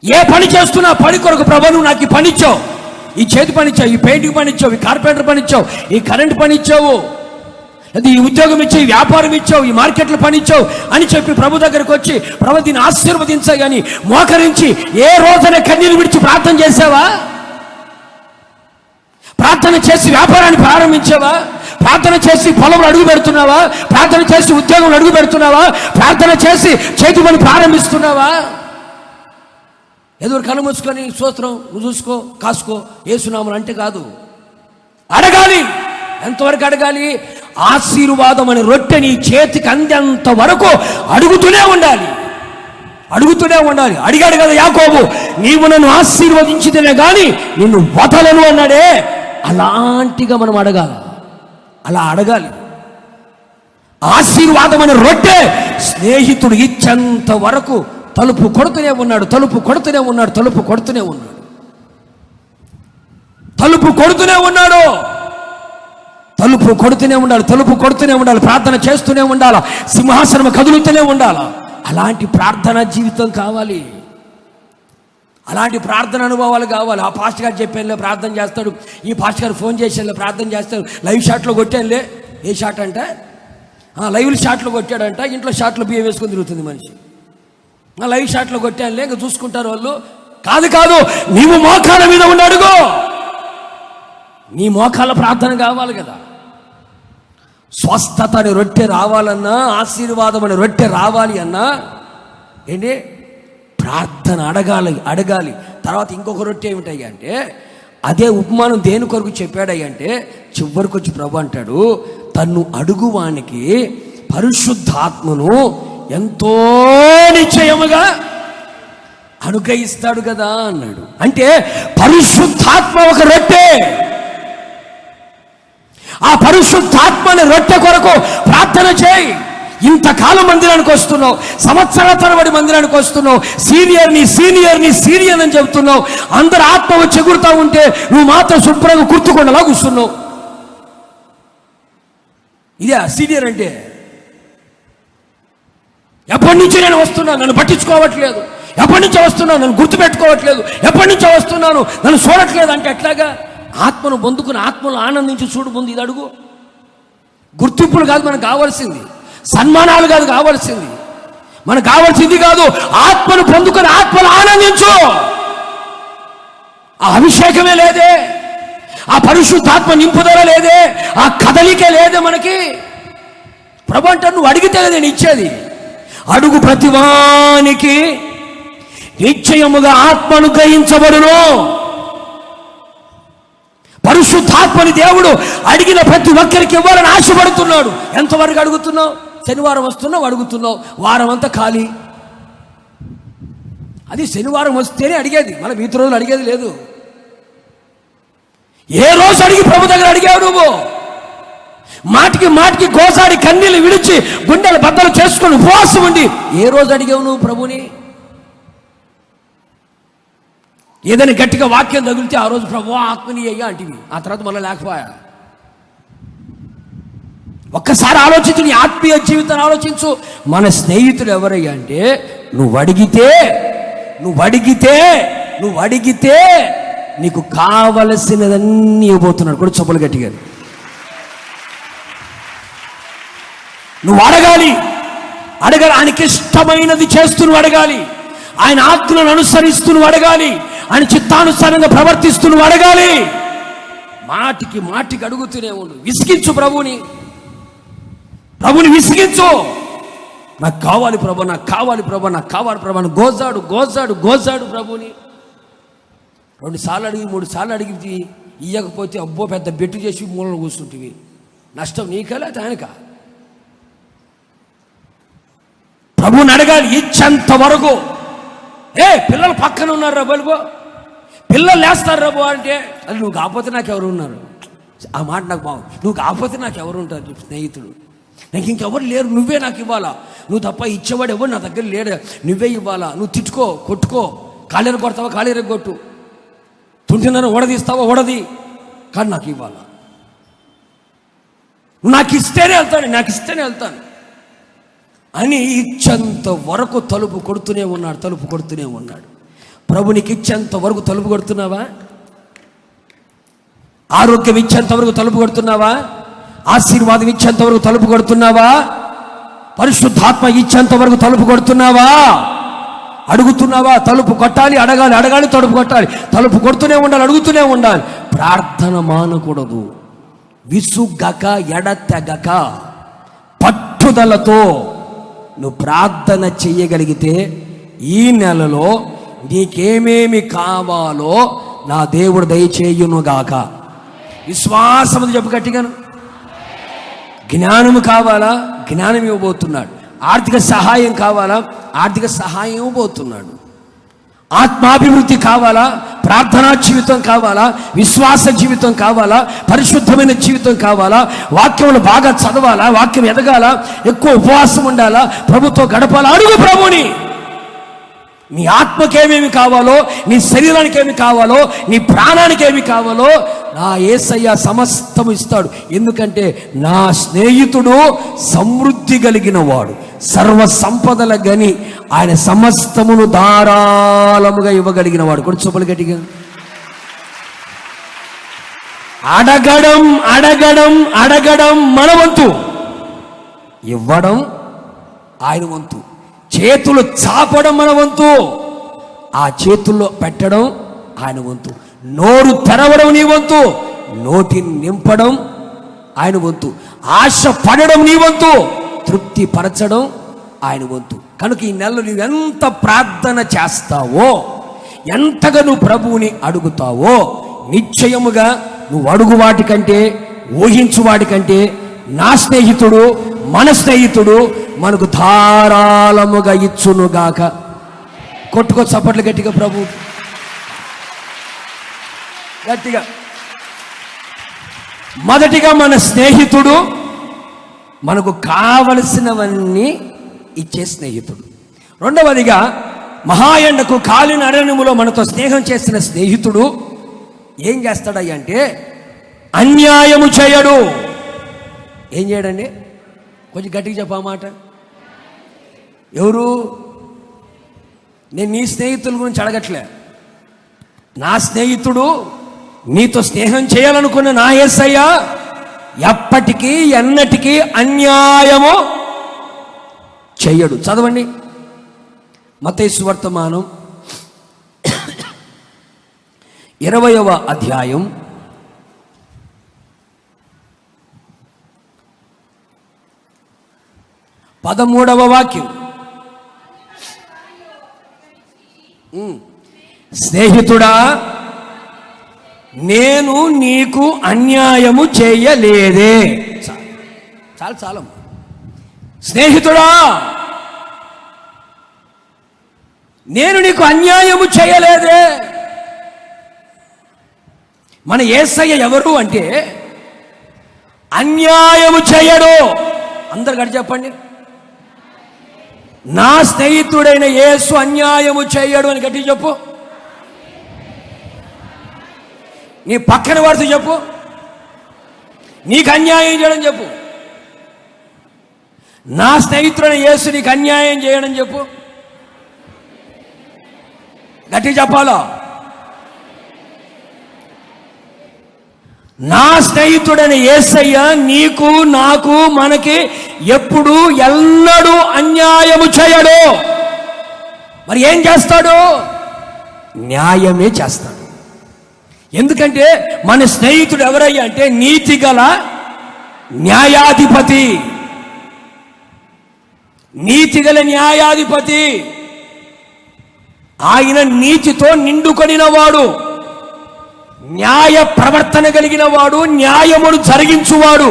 ఏ పని చేస్తున్నా పని కొరకు ప్రభు నువ్వు నాకు ఈ పని ఇచ్చావు, ఈ చేతి పని ఇచ్చావు, ఈ పెయింటింగ్ పని ఇచ్చావు, ఈ కార్పెంటర్ పని ఇచ్చావు, ఈ కరెంట్ పని ఇచ్చావు, అది ఈ ఉద్యోగం ఇచ్చావు, ఈ వ్యాపారం ఇచ్చావు, ఈ మార్కెట్లో పని ఇచ్చావు అని చెప్పి ప్రభు దగ్గరకు వచ్చి ప్రభు దీన్ని ఆశీర్వదించగాని మోకరించి ఏ రోజున కన్నీరు విడిచి ప్రార్థన చేసావా? ప్రార్థన చేసి వ్యాపారాన్ని ప్రారంభించావా? ప్రార్థన చేసి పొలంలో అడుగు పెడుతున్నావా? ప్రార్థన చేసి ఉద్యోగంలో అడుగు పెడుతున్నావా? ప్రార్థన చేసి చేతి పని ప్రారంభిస్తున్నావా? ఎదురు కళ్ళు మూసుకొని స్తోత్రం నువ్వు చూసుకో కాసుకో యేసునామమున అంటే కాదు, అడగాలి. ఎంతవరకు అడగాలి? ఆశీర్వాదం అనే రొట్టె నీ చేతికి అందేంత వరకు అడుగుతూనే ఉండాలి, అడుగుతూనే ఉండాలి. అడిగాడు కదా యాకోబు, నీవు నన్ను ఆశీర్వదించితేనే కానీ నిన్ను వదలను అన్నాడే. అలాంటిగా మనం అడగాలి, అలా అడగాలి. ఆశీర్వాదం అనే రొట్టె స్నేహితుడు ఇచ్చేంత వరకు తలుపు కొడుతూనే ఉన్నాడు, తలుపు కొడుతూనే ఉన్నాడు, తలుపు కొడుతూనే ఉన్నాడు, తలుపు కొడుతూనే ఉన్నాడు, తలుపు కొడుతూనే ఉండాలి, తలుపు కొడుతూనే ఉండాలి. ప్రార్థన చేస్తూనే ఉండాలి, సింహాసనం కదులుతూనే ఉండాలి. అలాంటి ప్రార్థనా జీవితం కావాలి, అలాంటి ప్రార్థన అనుభవాలు కావాలి. ఆ పాస్టర్ గారు చెప్పానులే ప్రార్థన చేస్తాడు, ఈ పాస్టర్ గారు ఫోన్ చేసానులే ప్రార్థన చేస్తాడు, లైవ్ షాట్లో కొట్టానులే. ఏ షాట్ అంటే లైవ్ షాట్లో కొట్టాడంట, ఇంట్లో షాట్లో బియ్యం వేసుకొని తిరుగుతుంది మనిషి. లైవ్ షాట్లో కొట్టానులే, ఇంకా చూసుకుంటారు వాళ్ళు. కాదు కాదు, నీవు మోకాల మీద ఉండి అడుగు. నీ మోకాల ప్రార్థన కావాలి కదా. స్వస్థత అనే రొట్టె రావాలన్నా, ఆశీర్వాదం అనే రొట్టె రావాలి అన్నా ఏంటి? ప్రార్థన అడగాలి. తర్వాత ఇంకొక రొట్టె ఏమిటాయి అంటే, అదే ఉపమానం దేని కొరకు చెప్పాడయ్యి అంటే, చివరికి వచ్చి ప్రభు అంటాడు, తన్ను అడుగువానికి పరిశుద్ధాత్మను ఎంతో నిశ్చయముగా అనుగ్రహిస్తాడు కదా అన్నాడు. అంటే పరిశుద్ధాత్మ ఒక రొట్టె. ఆ పరిశుద్ధాత్మని రొట్టె కొరకు ప్రార్థన చేయి. ఇంతకాలం మందిరానికి వస్తున్నావు, సంవత్సరాల తరబడి మందిరానికి వస్తున్నావు, సీనియర్ అని చెబుతున్నావు, అందరు ఆత్మ వచ్చి ఎగురుతా ఉంటే నువ్వు మాత్రం శుభ్రంగా గుర్తుకొండలా కూర్చున్నావు. ఇదే సీనియర్ అంటే? ఎప్పటి నుంచి నేను వస్తున్నాను, నన్ను పట్టించుకోవట్లేదు, ఎప్పటి నుంచో వస్తున్నాను, నన్ను గుర్తుపెట్టుకోవట్లేదు, ఎప్పటి నుంచో వస్తున్నాను, నన్ను చూడట్లేదు అంటే ఎట్లాగా? ఆత్మను పొందుకుని ఆత్మను ఆనందించి చూడు ముందు. ఇది అడుగు. గుర్తింపులు కాదు మనకు కావాల్సింది, సన్మానాలు కాదు కావాల్సింది, మనకు కావాల్సింది కాదు. ఆత్మను పొందుకుని ఆత్మను ఆనందించు. ఆ అభిషేకమే లేదే, ఆ పరిశుద్ధాత్మ నింపుదల లేదే, ఆ కదలికే లేదే మనకి. ప్రభు అంటే నువ్వు అడిగితే నేను ఇచ్చేది. అడుగు ప్రతివానికి నిశ్చయముగా ఆత్మను గ్రహించబడును. పరిశుద్ధాత్మని దేవుడు అడిగిన ప్రతి ఒక్కరికి ఇవ్వాలని ఆశపడుతున్నాడు. ఎంతవరకు అడుగుతున్నావు? శనివారం వస్తున్నావు అడుగుతున్నావు, వారం అంతా ఖాళీ. అది శనివారం వస్తేనే అడిగేది, మన మిగతా రోజులు అడిగేది లేదు. ఏ రోజు అడిగి ప్రభు దగ్గర అడిగావు నువ్వు? మాటికి గోసాడి కన్నీళ్ళు విడిచి గుండెలు బద్దలు చేసుకుని ఉపవాసం ఉండి ఏ రోజు అడిగావు నువ్వు ప్రభుని? ఏదైనా గట్టిగా వాక్యం తగిలితే ఆ రోజు ప్రభు ఆత్మని అయ్యా అంటివి, ఆ తర్వాత మళ్ళీ లేకపోయా. ఒక్కసారి ఆలోచించు, నీ ఆత్మీయ జీవితాన్ని ఆలోచించు. మన స్నేహితులు ఎవరయ్యా అంటే, నువ్వు అడిగితే నీకు కావలసినదన్నీ ఇవ్వబోతున్నాడు. కూడా చొప్పులు గట్టిగా నువ్వు అడగాలి. ఆయనకి ఇష్టమైనది చేస్తూ నువ్వు అడగాలి. ఆయన ఆజ్ఞలను అనుసరిస్తూ నువ్వు అడగాలి. ఆయన చిత్తానుసారంగా ప్రవర్తిస్తూ నువ్వు అడగాలి. మాటికి అడుగుతూనే ఉండు. విసిగించు ప్రభుని విసిగించు. నాకు కావాలి ప్రభు, నాకు కావాలి ప్రభు. గోజాడు ప్రభుని. 2 సార్లు అడిగి 3 సార్లు అడిగి ఇయ్యకపోతే అబ్బో పెద్ద బెట్టు చేసి మూలను కూర్చుంటివి. నష్టం నీకా లేకపోతే ఆయనకా? ప్రభువుని అడగాలి ఇచ్చేంత వరకు. పిల్లలు పక్కన ఉన్నారు రా బలుబో, పిల్లలు లేస్తారు రాబో అంటే, అది నువ్వు కాకపోతే నాకు ఎవరు ఉన్నారు? ఆ మాట నాకు బాగుంది. నువ్వు కాకపోతే నాకు ఎవరు ఉంటారు స్నేహితుడు? నాకు ఇంకెవరు లేరు, నువ్వే నాకు ఇవ్వాలా. నువ్వు తప్ప ఇచ్చేవాడు ఎవరు నా దగ్గర లేడు, నువ్వే ఇవ్వాలా. నువ్వు తిట్టుకో, కొట్టుకో, కాళ్ళెర కొడతావా కాళ్ళెర కొట్టు, తుంటినర ఓడదీస్తావా ఓడది, కానీ నాకు ఇవ్వాలా. నాకు ఇస్తేనే వెళ్తాను, నాకు ఇస్తేనే వెళ్తాను అని ఇచ్చేంత వరకు తలుపు కొడుతూనే ఉన్నాడు. ప్రభు నీకు ఇచ్చేంత వరకు తలుపు కొడుతున్నావా? ఆరోగ్యం ఇచ్చేంత వరకు తలుపు కొడుతున్నావా? ఆశీర్వాదం ఇచ్చేంత వరకు తలుపు కొడుతున్నావా? పరిశుద్ధాత్మ ఇచ్చేంత వరకు తలుపు కొడుతున్నావా? అడుగుతున్నావా? తలుపు కొట్టాలి, అడగాలి, తలుపు కొట్టాలి, తలుపు కొడుతూనే ఉండాలి, అడుగుతూనే ఉండాలి. ప్రార్థన మానకూడదు. విసుగక ఎడతెగక పట్టుదలతో నువ్వు ప్రార్థన చెయ్యగలిగితే ఈ నెలలో నీకేమేమి కావాలో నా దేవుడు దయచేయునుగాక. విశ్వాసము చెప్పు గట్టిగాను. జ్ఞానము కావాలా? జ్ఞానం ఇవ్వబోతున్నాడు. ఆర్థిక సహాయం కావాలా? ఆర్థిక సహాయం ఇవ్వబోతున్నాడు. ఆత్మాభివృద్ధి కావాలా? ప్రార్థనా జీవితం కావాలా? విశ్వాస జీవితం కావాలా? పరిశుద్ధమైన జీవితం కావాలా? వాక్యములు బాగా చదవాలా? వాక్యం ఎదగాల? ఎక్కువ ఉపవాసం ఉండాలా? ప్రభుతో గడపాలా? అడుగు ప్రభుని. నీ ఆత్మకేమేమి కావాలో, నీ శరీరానికి ఏమి కావాలో, నీ ప్రాణానికి ఏమి కావాలో నా యేసయ్య సమస్తము ఇస్తాడు. ఎందుకంటే నా స్నేహితుడు సమృద్ధి కలిగిన వాడు, సర్వ సంపదల గని, ఆయన సమస్తమును ధారాళముగా ఇవ్వగలిగిన వాడు. కొంచెం చూపలు గట్టిగా. అడగడం మన వంతు, ఇవ్వడం ఆయన వంతు. చేతులు చాపడం మన వంతు, ఆ చేతుల్లో పెట్టడం ఆయన వంతు. నోరు తెరవడం నీ వంతు, నోటిని నింపడం ఆయన వంతు. ఆశ పడడం నీ వంతు, తృప్తి పరచడం ఆయన వంతు. కనుక ఈ నెలలో నువ్వు ఎంత ప్రార్థన చేస్తావో, ఎంతగా నువ్వు ప్రభువుని అడుగుతావో, నిశ్చయముగా నువ్వు అడుగు వాటికంటే, ఊహించు వాటికంటే నా స్నేహితుడు, మన స్నేహితుడు మనకు ధారాళముగా ఇచ్చునుగాక. కొట్టుకో చప్పట్లు గట్టిగా ప్రభు, గట్టిగా. మొదటిగా మన స్నేహితుడు మనకు కావలసినవన్నీ ఇచ్చే స్నేహితుడు. రెండవదిగా మహాయండకు కాలిన అరణ్యములో మనతో స్నేహం చేసిన స్నేహితుడు ఏం చేస్తాడయ్య అంటే అన్యాయము చేయడు. ఏం చేయడండి? కొంచెం గట్టిగా చెప్పమాట. ఎవరు? నేను నీ స్నేహితుల గురించి అడగట్లే. నా స్నేహితుడు, నీతో స్నేహం చేయాలనుకున్న నా యేసయ్య ఎప్పటికీ ఎన్నటికీ అన్యాయము చెయ్యడు. చదవండి మత్తయి సువార్తమానం 20వ అధ్యాయం 13వ వాక్యం. స్నేహితుడా, నేను నీకు అన్యాయము చేయలేదే. చాలా స్నేహితుడా, నేను నీకు అన్యాయము చేయలేదే. మన యేసయ్య ఎవరు అంటే అన్యాయము చేయడు. అందరు గడి చెప్పండి. నా స్నేహితుడైన యేసు అన్యాయము చేయడు అని గట్టి చెప్పు. నీ పక్కన వాడితో చెప్పు, నీకు అన్యాయం చేయడం చెప్పు. నా స్నేహితుడైన యేసు నీకు అన్యాయం చేయడం చెప్పు. గట్టి చెప్పాలా? నా స్నేహితుడైన యేసయ్య నీకు, నాకు, మనకి ఎప్పుడు ఎన్నడూ అన్యాయము చేయడు. మరి ఏం చేస్తాడు? న్యాయమే చేస్తాడు. ఎందుకంటే మన స్నేహితుడు ఎవరయ్యా అంటే నీతిగల న్యాయాధిపతి. నీతిగల న్యాయాధిపతి. ఆయన నీతితో నిండుకొనినవాడు, న్యాయ ప్రవర్తన కలిగిన వాడు, న్యాయమును జరిగించువాడు.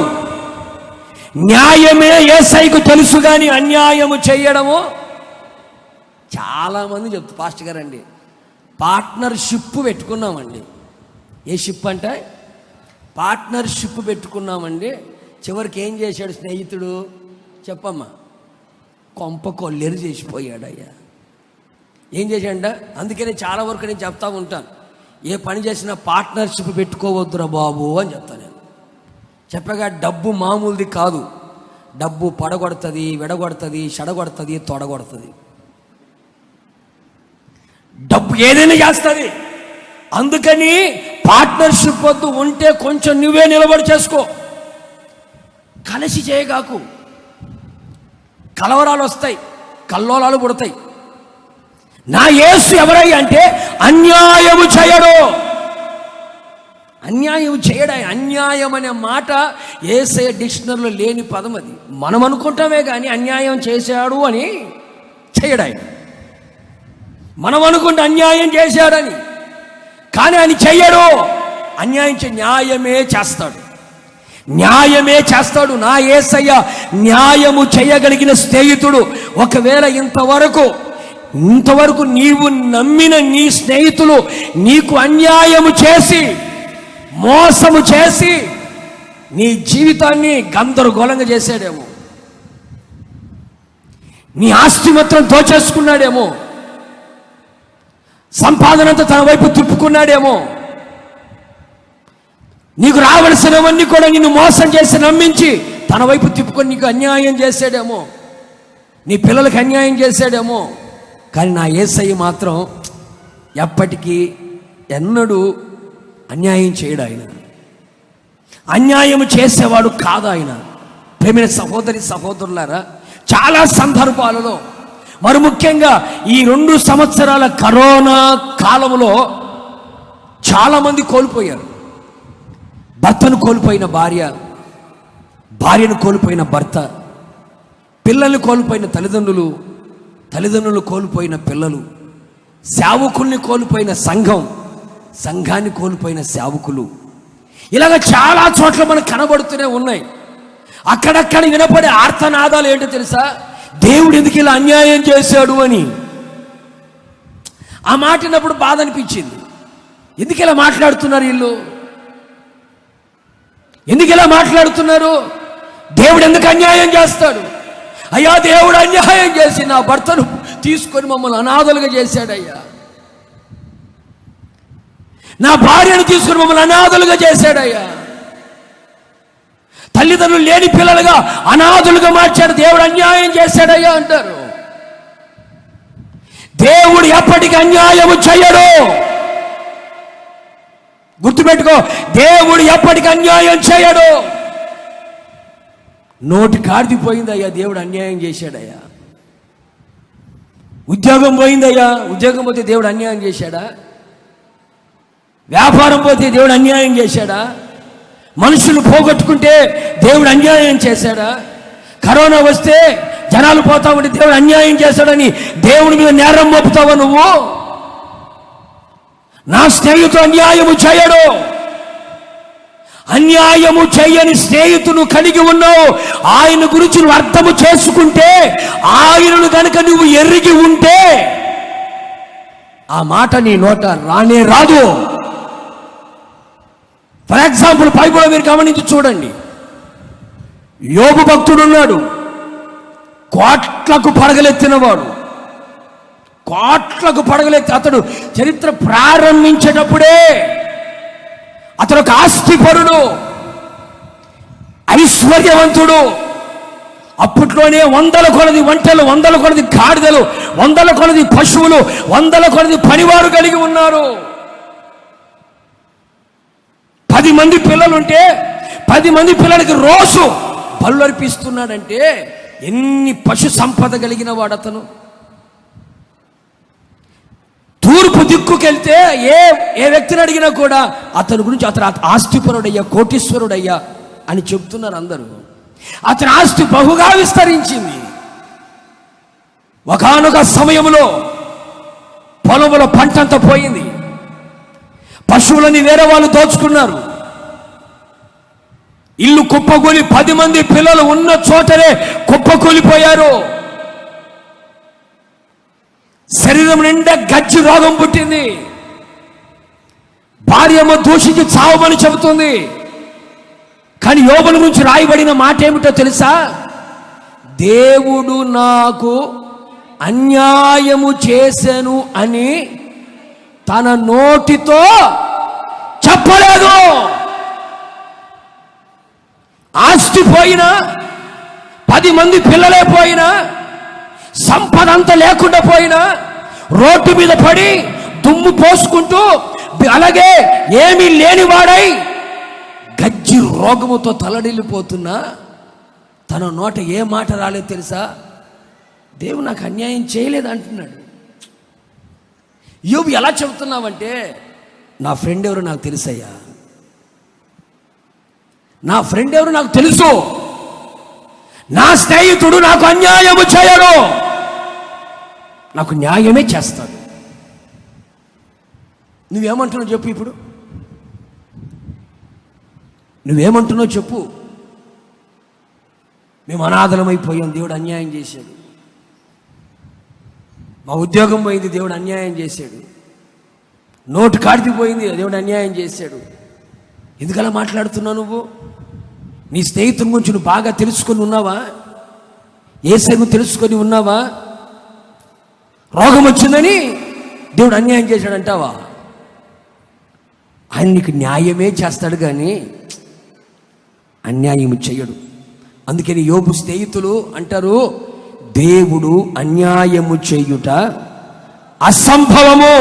న్యాయమే యేసయ్యకు తెలుసు గాని అన్యాయము చేయడము చాలామంది చెప్తారు, పాస్టర్ గారు అండి పార్ట్నర్షిప్ పెట్టుకున్నామండి. ఏ షిప్ అంటే పార్ట్నర్షిప్ పెట్టుకున్నామండి. చివరికి ఏం చేశాడు స్నేహితుడు చెప్పమ్మా? కొంప కొల్లేరు చేసిపోయాడయ్యా. ఏం చేశాడ? అందుకనే చాలా వరకు నేను చెప్తా ఉంటాను, ఏ పని చేసినా పార్ట్నర్షిప్ పెట్టుకోవద్దురా బాబు అని చెప్తాను నేను. చెప్పగా డబ్బు మామూలుది కాదు. డబ్బు పడగొడుతుంది, విడగొడుతుంది, చెడగొడుతుంది, తొడగొడుతుంది. డబ్బు ఏదైనా చేస్తుంది. అందుకని పార్ట్నర్షిప్ వద్దు. ఉంటే కొంచెం నువ్వే నిలబడి చేసుకో, కలిసి చేయగాకు. కలవరాలు వస్తాయి, కల్లోలాలు పుడతాయి. నా యేసు ఎవరయ్యా అంటే అన్యాయము చేయడు. అన్యాయం చేయడా? అన్యాయం అనే మాట యేసయ్య డిక్షనరీలో లేని పదం అది. మనం అనుకుంటామే కానీ అన్యాయం చేశాడు అని చేయడాయన. మనం అనుకుంటే అన్యాయం చేశాడని, కానీ ఆయన చెయ్యడు. అన్యాయం న్యాయమే చేస్తాడు, న్యాయమే చేస్తాడు. నా యేసయ్య న్యాయము చేయగలిగిన స్నేహితుడు. ఒకవేళ ఇంతవరకు నీవు నమ్మిన నీ స్నేహితులు నీకు అన్యాయము చేసి, మోసము చేసి నీ జీవితాన్ని గందరగోళంగా చేశాడేమో, నీ ఆస్తి మొత్తం దోచేసుకున్నాడేమో, సంపాదనంతా తన వైపు తిప్పుకున్నాడేమో, నీకు రావలసినవన్నీ కూడా నిన్ను మోసం చేసి నమ్మించి తన వైపు తిప్పుకొని నీకు అన్యాయం చేశాడేమో, నీ పిల్లలకు అన్యాయం చేశాడేమో. కానీ నా యేసయ్య మాత్రం ఎప్పటికీ ఎన్నడూ అన్యాయం చేయడు. ఆయన అన్యాయం చేసేవాడు కాదు ఆయన. ప్రేమైన సహోదరి సహోదరులారా, చాలా సందర్భాలలో మరి ముఖ్యంగా ఈ 2 సంవత్సరాల కరోనా కాలంలో చాలామంది కోల్పోయారు. భర్తను కోల్పోయిన భార్య, భార్యను కోల్పోయిన భర్త, పిల్లల్ని కోల్పోయిన తల్లిదండ్రులు, తల్లిదండ్రులు కోల్పోయిన పిల్లలు, సేవకుల్ని కోల్పోయిన సంఘం, సంఘాన్ని కోల్పోయిన సేవకులు. ఇలాగ చాలా చోట్ల మనకు కనబడుతూనే ఉన్నాయి. అక్కడక్కడ వినపడే ఆర్తనాదాలు ఏంటో తెలుసా? దేవుడు ఎందుకు ఇలా అన్యాయం చేశాడు అని. ఆ మాట విన్నప్పుడు బాధ అనిపించింది. ఎందుకు ఇలా మాట్లాడుతున్నారు వీళ్ళు? ఎందుకు ఇలా మాట్లాడుతున్నారు? దేవుడు ఎందుకు అన్యాయం చేస్తాడు? అయ్యా, దేవుడు అన్యాయం చేసి నా భర్తను తీసుకొని మమ్మల్ని అనాథలుగా చేశాడయ్యా, నా భార్యను తీసుకొని మమ్మల్ని అనాథలుగా చేశాడయ్యా, తల్లిదండ్రులు లేని పిల్లలుగా అనాథులుగా మార్చాడు, దేవుడు అన్యాయం చేశాడయ్యా అంటారు. దేవుడు ఎప్పటికీ అన్యాయము చేయడు. గుర్తుపెట్టుకో, దేవుడు ఎప్పటికీ అన్యాయం చేయడు. నోటి కాడిపోయిందయ్యా, దేవుడు అన్యాయం చేశాడయ్యా. ఉద్యోగం పోయిందయ్యా, ఉద్యోగం పోతే దేవుడు అన్యాయం చేశాడా? వ్యాపారం పోతే దేవుడు అన్యాయం చేశాడా? మనుషులు పోగొట్టుకుంటే దేవుడు అన్యాయం చేశాడా? కరోనా వస్తే జనాలు పోతా ఉంటే దేవుడు అన్యాయం చేశాడని దేవుడి మీద నేరం మోపుతావా నువ్వు? నా స్నేహితుడు అన్యాయము చేయడు. అన్యాయము చేయని స్నేహితును కలిగి ఉన్నావు. ఆయన గురించి నువ్వు అర్థము చేసుకుంటే, ఆయనను కనుక నువ్వు ఎరిగి ఉంటే ఆ మాట నీ నోట రానే రాదు. ఫర్ ఎగ్జాంపుల్, బైబిల్లో మీరు గమనించి చూడండి. యోబు భక్తుడు ఉన్నాడు, కోట్లకు పడగలెత్తినవాడు. కోట్లకు పడగలెత్తి అతడు చరిత్ర ప్రారంభించేటప్పుడే అతడు ఒక ఆస్తిపరుడు, ఐశ్వర్యవంతుడు. అప్పట్లోనే 100 కొలది ఒంటెలు, 100 కొలది గాడిదలు, 100 కొలది పశువులు, 100 కొలది పనివారు కలిగి ఉన్నారు. 10 మంది పిల్లలుంటే 10 మంది పిల్లలకి రోజు బలు అర్పిస్తున్నాడంటే ఎన్ని పశు సంపద కలిగిన వాడు అతను. తూర్పు దిక్కుకెళ్తే ఏ వ్యక్తిని అడిగినా కూడా అతని గురించి అతను ఆస్తిపరుడయ్యా, కోటీశ్వరుడయ్యా అని చెప్తున్నారు అందరూ. అతని ఆస్తి బహుగా విస్తరించింది. ఒకానొక సమయంలో పొలంలో పంటంతా పోయింది, పశువులని వేరే వాళ్ళు దోచుకున్నారు, ఇల్లు కుప్పకూలి 10 మంది పిల్లలు ఉన్న చోటనే కుప్పకూలిపోయారు. శరీరం నిండా గజ్జి రోగం పుట్టింది. భార్యేమో దూషించి చావమని చెబుతుంది. కానీ యోబుల గురించి రాయబడిన మాట ఏమిటో తెలుసా? దేవుడు నాకు అన్యాయము చేశాను అని తన నోటితో చెప్పలేదు. ఆస్తి పోయినా, 10 మంది పిల్లలే పోయినా, సంపద అంతా లేకుండా పోయినా, రోడ్డు మీద పడి దుమ్ము పోసుకుంటూ అలాగే ఏమీ లేనివాడై గజ్జి రోగముతో తలడిల్లిపోతున్నా తన నోట ఏ మాట రాలేదు తెలుసా? దేవుడు నాకు అన్యాయం చేయలేదు అంటున్నాడు. యోబు ఎలా చెబుతున్నావంటే, నా ఫ్రెండ్ ఎవరు నాకు తెలుసయ్యా, నా ఫ్రెండ్ ఎవరు నాకు తెలుసు, నా స్నేహితుడు నాకు అన్యాయము చేయడు, నాకు న్యాయమే చేస్తాడు. నువ్వేమంటున్నావు చెప్పు? ఇప్పుడు నువ్వేమంటున్నావు చెప్పు? మేము అనాథలమైపోయాం, దేవుడు అన్యాయం చేశాడు. మా ఉద్యోగం పోయింది, దేవుడు అన్యాయం చేశాడు. నోటు కాడికి పోయింది, దేవుడు అన్యాయం చేశాడు. ఎందుకలా మాట్లాడుతున్నావు నువ్వు? నీ స్నేహితుని గురించి నువ్వు బాగా తెలుసుకొని ఉన్నావా? యేసును తెలుసుకొని ఉన్నావా? రోగం వచ్చిందని దేవుడు అన్యాయం చేశాడు అంటావా? ఆయన నీకు న్యాయమే చేస్తాడు కానీ అన్యాయం చేయడు. అందుకని యోబు స్నేహితులు అంటారు, దేవుడు అన్యాయము చేయుట అసంభవము,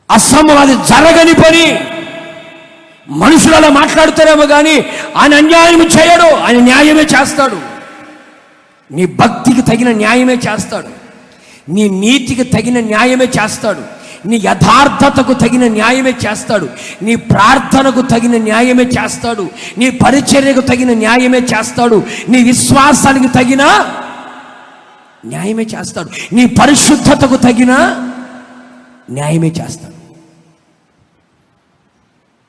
అసంభవం, అది జరగని పని. మనుషులు అలా మాట్లాడుతారేమో కానీ ఆయన అన్యాయం చేయడు, ఆయన న్యాయమే చేస్తాడు. నీ భక్తికి తగిన న్యాయమే చేస్తాడు, నీ నీతికి తగిన న్యాయమే చేస్తాడు, నీ యథార్థతకు తగిన న్యాయమే చేస్తాడు, నీ ప్రార్థనకు తగిన న్యాయమే చేస్తాడు, నీ పరిచర్యకు తగిన న్యాయమే చేస్తాడు, నీ విశ్వాసానికి తగిన న్యాయమే చేస్తాడు, నీ పరిశుద్ధతకు తగిన న్యాయమే చేస్తాడు,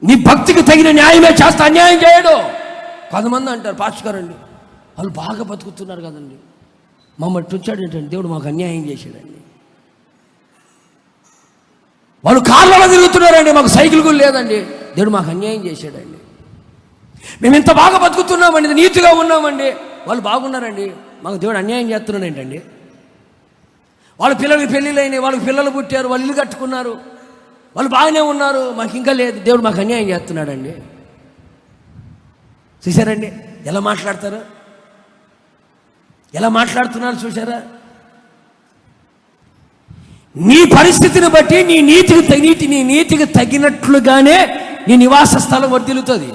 నీ భక్తికి తగిన న్యాయమే చేస్తా, అన్యాయం చేయడు. కొంతమంది అంటారు, పాస్టర్ గారండి వాళ్ళు బాగా బతుకుతున్నారు కదండి, మమ్మల్ని టుంచాడు ఏంటండి, దేవుడు మాకు అన్యాయం చేశాడండి. వాళ్ళు కార్లలో తిరుగుతున్నారండి, మాకు సైకిల్ కూడా లేదండి, దేవుడు మాకు అన్యాయం చేశాడండి. మేము ఇంత బాగా బతుకుతున్నామండి, నీతిగా ఉన్నామండి, వాళ్ళు బాగున్నారండి, మాకు దేవుడు అన్యాయం చేస్తున్నాడు ఏంటండి. వాళ్ళ పిల్లలకి పెళ్ళిళ్ళు అయినాయి, వాళ్ళకి పిల్లలు పుట్టారు, వాళ్ళు ఇల్లు కట్టుకున్నారు, వాళ్ళు బాగానే ఉన్నారు, మాకు ఇంకా లేదు, దేవుడు మాకు అన్యాయం చేస్తున్నాడండి. చూసారండి ఎలా మాట్లాడతారు, ఎలా మాట్లాడుతున్నారు చూసారా? నీ పరిస్థితిని బట్టి నీ నీతికి తగినట్లుగానే నీ నివాస స్థలం వర్ధిల్లుతుంది.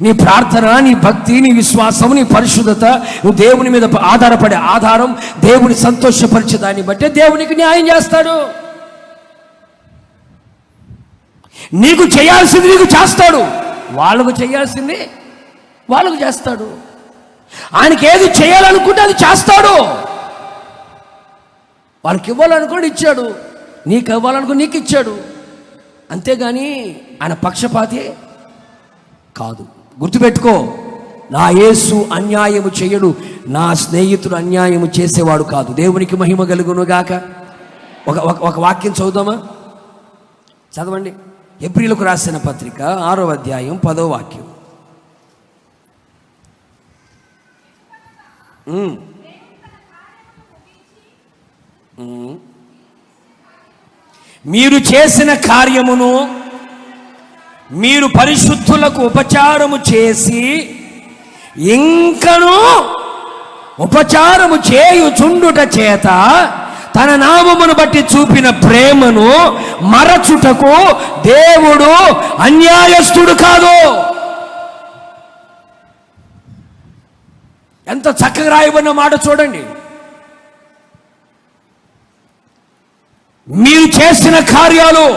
నీ ప్రార్థన, నీ భక్తి, నీ విశ్వాసం, నీ పరిశుద్ధత, నువ్వు దేవుని మీద ఆధారపడే ఆధారం, దేవుని సంతోషపరిచే దాన్ని బట్టి దేవునికి న్యాయం చేస్తాడు. నీకు చేయాల్సింది నీకు చేస్తాడు, వాళ్ళకు చేయాల్సింది వాళ్ళకు చేస్తాడు. ఆయనకి ఏది చేయాలనుకుంటే అది చేస్తాడు. వాళ్ళకి ఇవ్వాలనుకోండి ఇచ్చాడు, నీకు ఇవ్వాలనుకో నీకు ఇచ్చాడు, అంతేగాని ఆయన పక్షపాతి కాదు. గుర్తుపెట్టుకో, నా యేసు అన్యాయము చేయడు, నా స్నేహితుడు అన్యాయము చేసేవాడు కాదు. దేవునికి మహిమ కలుగును గాక. ఒక వాక్యం చదువుదామా? చదవండి. హెబ్రీయులకు రాసిన పత్రిక 6వ అధ్యాయం 10వ వాక్యం. మీరు చేసిన కార్యమును మీరు పరిశుద్ధులకు ఉపచారము చేసి ఇంకను ఉపచారము చేయుచుండుట చేత తన నామమును బట్టి చూపిన ప్రేమను మరచుటకు దేవుడు అన్యాయస్తుడు కాదు. ఎంత చక్కగా రాయబడిన మాట చూడండి. మీరు చేసిన కార్యాలు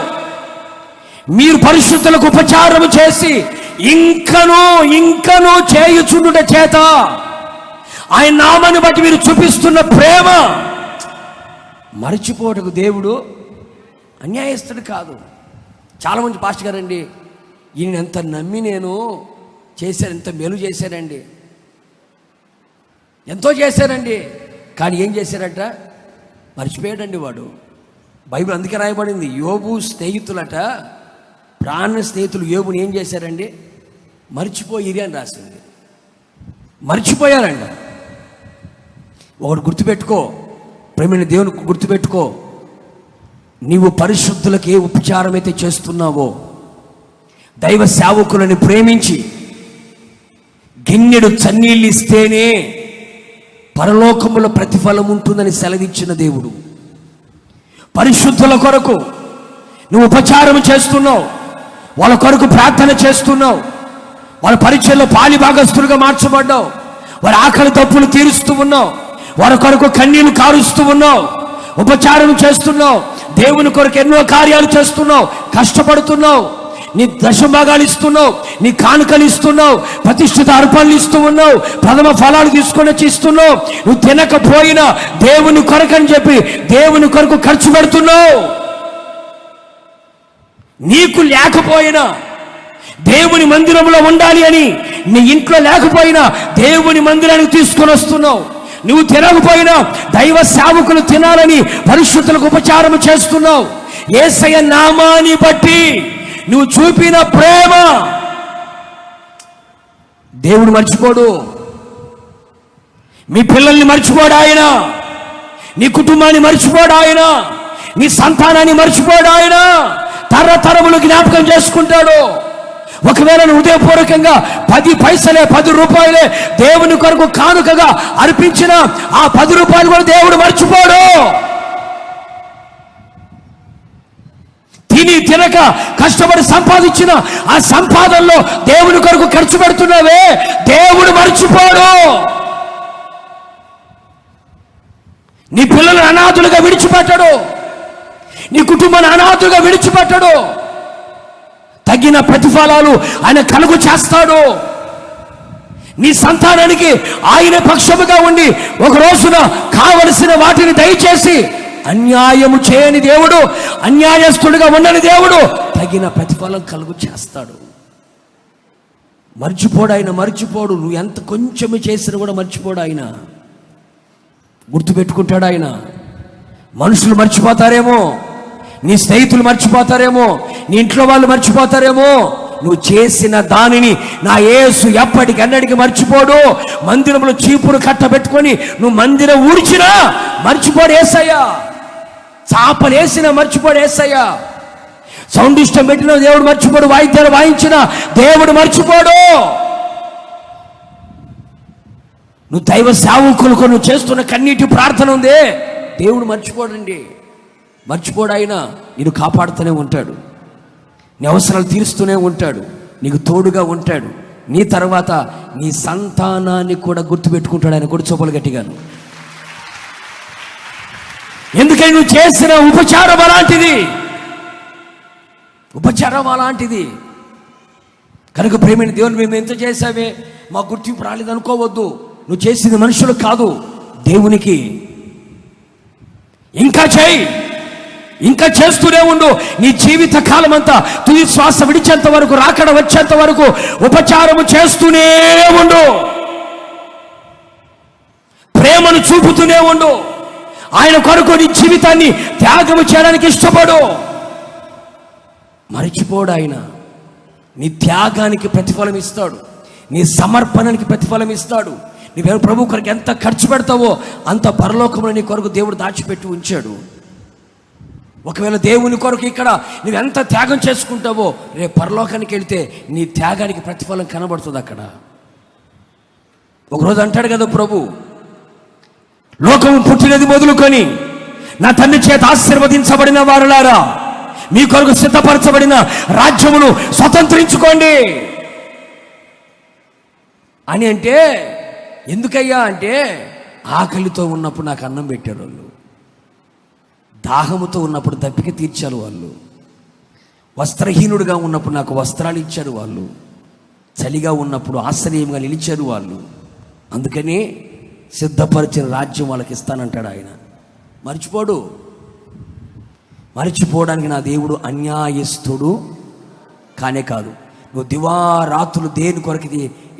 మీరు పరిశుద్ధులకు ఉపచారము చేసి ఇంకను చేయుచుండుట చేత ఆయన నామాన్ని బట్టి మీరు చూపిస్తున్న ప్రేమ మరచిపోవటకు దేవుడు అన్యాయస్తుడు కాదు. చాలామంది పాస్టర్ గారండి, ఈయన ఎంత నమ్మి నేను చేశాను, ఎంత మేలు చేశానండి, ఎంతో చేశానండి, కానీ ఏం చేశారట? మర్చిపోయాడండి వాడు. బైబిల్ అందుకే రాయబడింది, యోబు స్నేహితులట, ప్రాణ స్నేహితులు యోబుని ఏం చేశారండి? మర్చిపోయిరి అని రాసింది. మర్చిపోయారండి. ఒకటి గుర్తుపెట్టుకో, ప్రేమైన దేవునికి గుర్తుపెట్టుకో, నీవు పరిశుద్ధులకు ఏ ఉపచారం అయితే చేస్తున్నావో, దైవ సేవకులని ప్రేమించి గిన్నెడు చన్నీళ్ళు ఇస్తేనే పరలోకములో ప్రతిఫలం ఉంటుందని సెలవిచ్చిన దేవుడు. పరిశుద్ధుల కొరకు నువ్వు ఉపచారం చేస్తున్నావు, వాళ్ళ కొరకు ప్రార్థన చేస్తున్నావు, వాళ్ళ పరిచయంలో పాలిభాగస్తులుగా మార్చబడ్డావు, వారి ఆకలి తప్పులు తీరుస్తూ ఉన్నావు, వారి కొరకు కన్నీళ్లు కారుస్తూ ఉన్నావు, ఉపచారం చేస్తున్నావు, దేవుని కొరకు ఎన్నో కార్యాలు చేస్తున్నావు, కష్టపడుతున్నావు, నీ దశభాగాలు ఇస్తున్నావు, నీ కానుకలు ఇస్తున్నావు, ప్రతిష్ఠిత అర్పణలు ఇస్తూ ఉన్నావు, ప్రథమ ఫలాలు తీసుకొని వచ్చి ఇస్తున్నావు. నువ్వు తినకపోయినా దేవుని కొరకు అని చెప్పి దేవుని కొరకు ఖర్చు పెడుతున్నావు. నీకు లేకపోయినా దేవుని మందిరంలో ఉండాలి అని నీ ఇంట్లో లేకపోయినా దేవుని మందిరానికి తీసుకొని వస్తున్నావు. నువ్వు తినకపోయినా దైవ సేవకులు తినాలని పరిశుద్ధులకు ఉపచారం చేస్తున్నావు. యేసయ్య నామాన్ని బట్టి నువ్వు చూపిన ప్రేమ దేవుడు మర్చిపోడు. మీ పిల్లల్ని మర్చిపోడు ఆయన, నీ కుటుంబాన్ని మర్చిపోడు ఆయన, నీ సంతానాన్ని మర్చిపోడు ఆయన. తరతరములు జ్ఞాపకం చేసుకుంటాడు. ఒకవేళ నువ్వు హృదయపూర్వకంగా 10 పైసలే 10 రూపాయలే దేవుని కొరకు కానుకగా అర్పించిన ఆ 10 రూపాయలు కూడా దేవుడు మర్చిపోడు. తిని తినక కష్టపడి సంపాదించిన ఆ సంపాదనలో దేవుని కొరకు ఖర్చు పెడుతున్నావే, దేవుడు మర్చిపోడు. నీ పిల్లలను అనాథులుగా విడిచిపెట్టడు, నీ కుటుంబాన్ని అనాథులుగా విడిచిపెట్టడు. తగిన ప్రతిఫలాలు ఆయన కలుగు చేస్తాడు. నీ సంతానానికి ఆయన పక్షముగా ఉండి ఒక రోజున కావలసిన వాటిని దయచేసి, అన్యాయము చేయని దేవుడు, అన్యాయస్తుడిగా ఉండని దేవుడు తగిన ప్రతిఫలం కలుగు చేస్తాడు. మర్చిపోడు ఆయన, మర్చిపోడు. నువ్వు ఎంత కొంచెము చేసినా కూడా మర్చిపోడు ఆయన, గుర్తుపెట్టుకుంటాడు ఆయన. మనుషులు మర్చిపోతారేమో, నీ స్నేహితులు మర్చిపోతారేమో, నీ ఇంట్లో వాళ్ళు మర్చిపోతారేమో, నువ్వు చేసిన దానిని నా యేసు ఎప్పటికన్నటికి మర్చిపోడు. మందిరంలో చీపురు కట్టబెట్టుకొని నువ్వు మందిరం ఊడ్చినా మర్చిపోడు యేసయ్య, చాపలేసినా మర్చిపోడు యేసయ్య, సౌండ్ సిస్టం పెట్టిన దేవుడు మర్చిపోడు, వాయిద్యాలు వాయించిన దేవుడు మర్చిపోడు. నువ్వు దైవ సేవకులకు నువ్వు చేస్తున్న కన్నీటి ప్రార్థన ఉందే, దేవుడు మర్చిపోడండి, మర్చిపోడు. ఆయన నిన్ను కాపాడుతూనే ఉంటాడు, నీ అవసరాలు తీరుస్తూనే ఉంటాడు, నీకు తోడుగా ఉంటాడు. నీ తర్వాత నీ సంతానాన్ని కూడా గుర్తుపెట్టుకుంటాడు ఆయన. కూడా చూపలు గట్టిగాను. ఎందుకని నువ్వు చేసిన ఉపచారం అలాంటిది, ఉపచారం అలాంటిది. కనుక ప్రేమైన దేవుని మేము ఎంత చేసావే మా గుర్తింపు రాలేదు అనుకోవద్దు. నువ్వు చేసింది మనుషులకు కాదు, దేవునికి. ఇంకా చేయి, ఇంకా చేస్తూనే ఉండు. నీ జీవిత కాలం అంతా తుది శ్వాస విడిచేంత వరకు, రాకడ వచ్చేంత వరకు ఉపచారము చేస్తూనే ఉండు. ప్రేమను చూపుతూనే ఉండు. ఆయన కొరకు నీ జీవితాన్ని త్యాగము చేయడానికి ఇష్టపడు. మరిచిపోడు ఆయన. నీ త్యాగానికి ప్రతిఫలం ఇస్తాడు, నీ సమర్పణకి ప్రతిఫలం ఇస్తాడు. నువ్వు ప్రభు కొరకు ఎంత ఖర్చు పెడతావో అంత పరలోకంలో నీ కొరకు దేవుడు దాచిపెట్టి ఉంచాడు. ఒకవేళ దేవుని కొరకు ఇక్కడ నువ్వు ఎంత త్యాగం చేసుకుంటావో రేపు పరలోకానికి వెళ్తే నీ త్యాగానికి ప్రతిఫలం కనబడుతుంది అక్కడ. ఒకరోజు అంటాడు కదా ప్రభు, లోకము పుట్టినది మొదలుకొని నా తండ్రి చేత ఆశీర్వదించబడిన వారులారా, మీ కొరకు సిద్ధపరచబడిన రాజ్యమును స్వతంత్రించుకోండి అని. అంటే ఎందుకయ్యా అంటే, ఆకలితో ఉన్నప్పుడు నాకు అన్నం పెట్టారు వాళ్ళు, దాహముతో ఉన్నప్పుడు దప్పిక తీర్చారు వాళ్ళు, వస్త్రహీనుడిగా ఉన్నప్పుడు నాకు వస్త్రాలు ఇచ్చారు వాళ్ళు, చలిగా ఉన్నప్పుడు ఆశ్రయంగా నిలిచారు వాళ్ళు. అందుకని సిద్ధపరిచిన రాజ్యం వాళ్ళకి ఇస్తానంటాడు ఆయన. మర్చిపోడు. మర్చిపోవడానికి నా దేవుడు అన్యాయస్తుడు కానే కాదు. నువ్వు దివారాత్రులు దేని కొరకి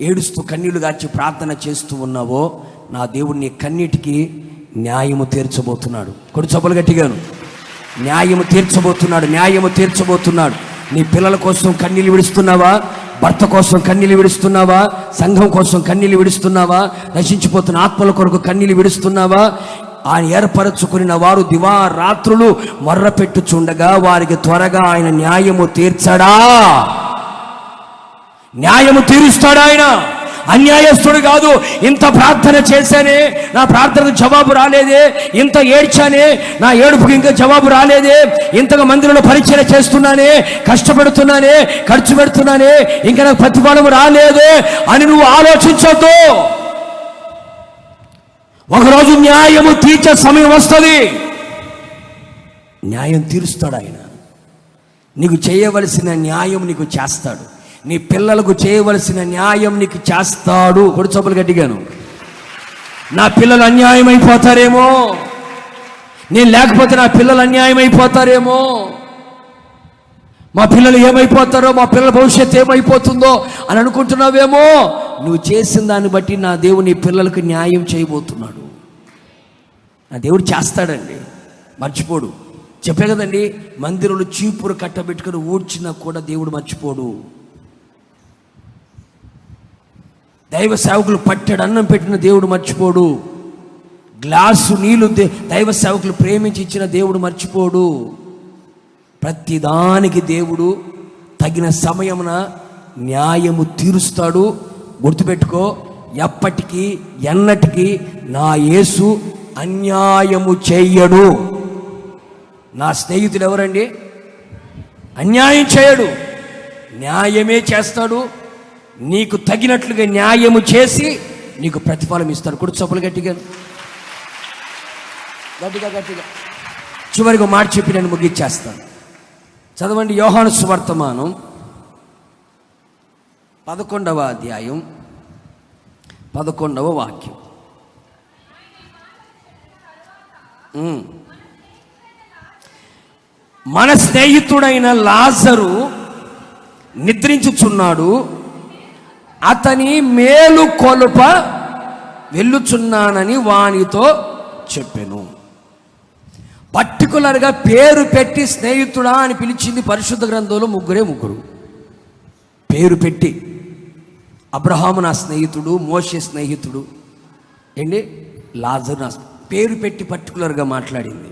ఏడుస్తూ కన్నీళ్లు గార్చి ప్రార్థన చేస్తూ ఉన్నావో, నా దేవుడు నీ కన్నీటికి న్యాయము తీర్చబోతున్నాడు. కొడు చొప్పలు గట్టిగాను. న్యాయము తీర్చబోతున్నాడు, న్యాయము తీర్చబోతున్నాడు. నీ పిల్లల కోసం కన్నీళ్ళు విడుస్తున్నావా? భర్త కోసం కన్నీళ్ళు విడుస్తున్నావా? సంఘం కోసం కన్నీళ్ళు విడుస్తున్నావా? నశించిపోతున్న ఆత్మల కొరకు కన్నీళ్ళు విడుస్తున్నావా? ఆయన ఏర్పరచుకున్న వారు దివారాత్రులు మొర్రపెట్టుచుండగా వారికి త్వరగా ఆయన న్యాయము తీర్చడా? న్యాయము తీరుస్తాడు ఆయన. అన్యాయస్తుడు కాదు. ఇంత ప్రార్థన చేశానే, నా ప్రార్థనకు జవాబు రాలేదే, ఇంత ఏడ్చానే, నా ఏడుపుకి ఇంకా జవాబు రాలేదే, ఇంతగా మందిరంలో పరిచయం చేస్తున్నానే, కష్టపడుతున్నానే, ఖర్చు పెడుతున్నానే, ఇంకా నాకు ప్రతిఫలం రాలేదే అని నువ్వు ఆలోచించొద్దు. ఒకరోజు న్యాయము తీర్చే సమయం వస్తుంది. న్యాయం తీరుస్తాడు ఆయన. నీకు చేయవలసిన న్యాయం నీకు చేస్తాడు. నీ పిల్లలకు చేయవలసిన న్యాయం నీకు చేస్తాడు. కొడు చొప్పులు గట్టిగాను. నా పిల్లలు అన్యాయం అయిపోతారేమో, నేను లేకపోతే నా పిల్లలు అన్యాయం అయిపోతారేమో, మా పిల్లలు ఏమైపోతారో, మా పిల్లల భవిష్యత్తు ఏమైపోతుందో అని అనుకుంటున్నావేమో. నువ్వు చేసిన దాన్ని బట్టి నా దేవుడు నీ పిల్లలకు న్యాయం చేయబోతున్నాడు. నా దేవుడు చేస్తాడండి, మర్చిపోడు. చెప్పే కదండి, మందిరంలో చీపురు కట్టబెట్టుకుని ఊడ్చినా కూడా దేవుడు మర్చిపోడు. దైవ సేవకులు పట్టెడు అన్నం పెట్టిన దేవుడు మర్చిపోడు. గ్లాసు నీళ్లు దైవ సేవకులు ప్రేమించి ఇచ్చిన దేవుడు మర్చిపోడు. ప్రతిదానికి దేవుడు తగిన సమయమున న్యాయము తీరుస్తాడు. గుర్తుపెట్టుకో, ఎప్పటికీ ఎన్నటికీ నా యేసు అన్యాయము చేయడు. నా స్నేహితుడు ఎవరండి? అన్యాయం చేయడు, న్యాయమే చేస్తాడు. నీకు తగినట్లుగా న్యాయము చేసి నీకు ప్రతిఫలం ఇస్తాడు. కూడా చొప్పులు గట్టిగా గట్టిగా గట్టిగా. చివరికి మాట చెప్పి నేను ముగిచ్చేస్తాను. చదవండి యోహాను సువార్తమానం 11వ అధ్యాయం 11వ వాక్యం. మన స్నేహితుడైన లాజరు నిద్రించుచున్నాడు, అతని మేలు కొలుప వెళ్ళుచున్నానని వానితో చెప్పెను. పర్టికులర్గా పేరు పెట్టి స్నేహితుడా అని పిలిచింది పరిశుద్ధ గ్రంథంలో ముగ్గురు. పేరు పెట్టి, అబ్రహాము నా స్నేహితుడు, మోషే స్నేహితుడు, ఏంటి లాజరు నా పేరు పెట్టి పర్టికులర్గా మాట్లాడింది.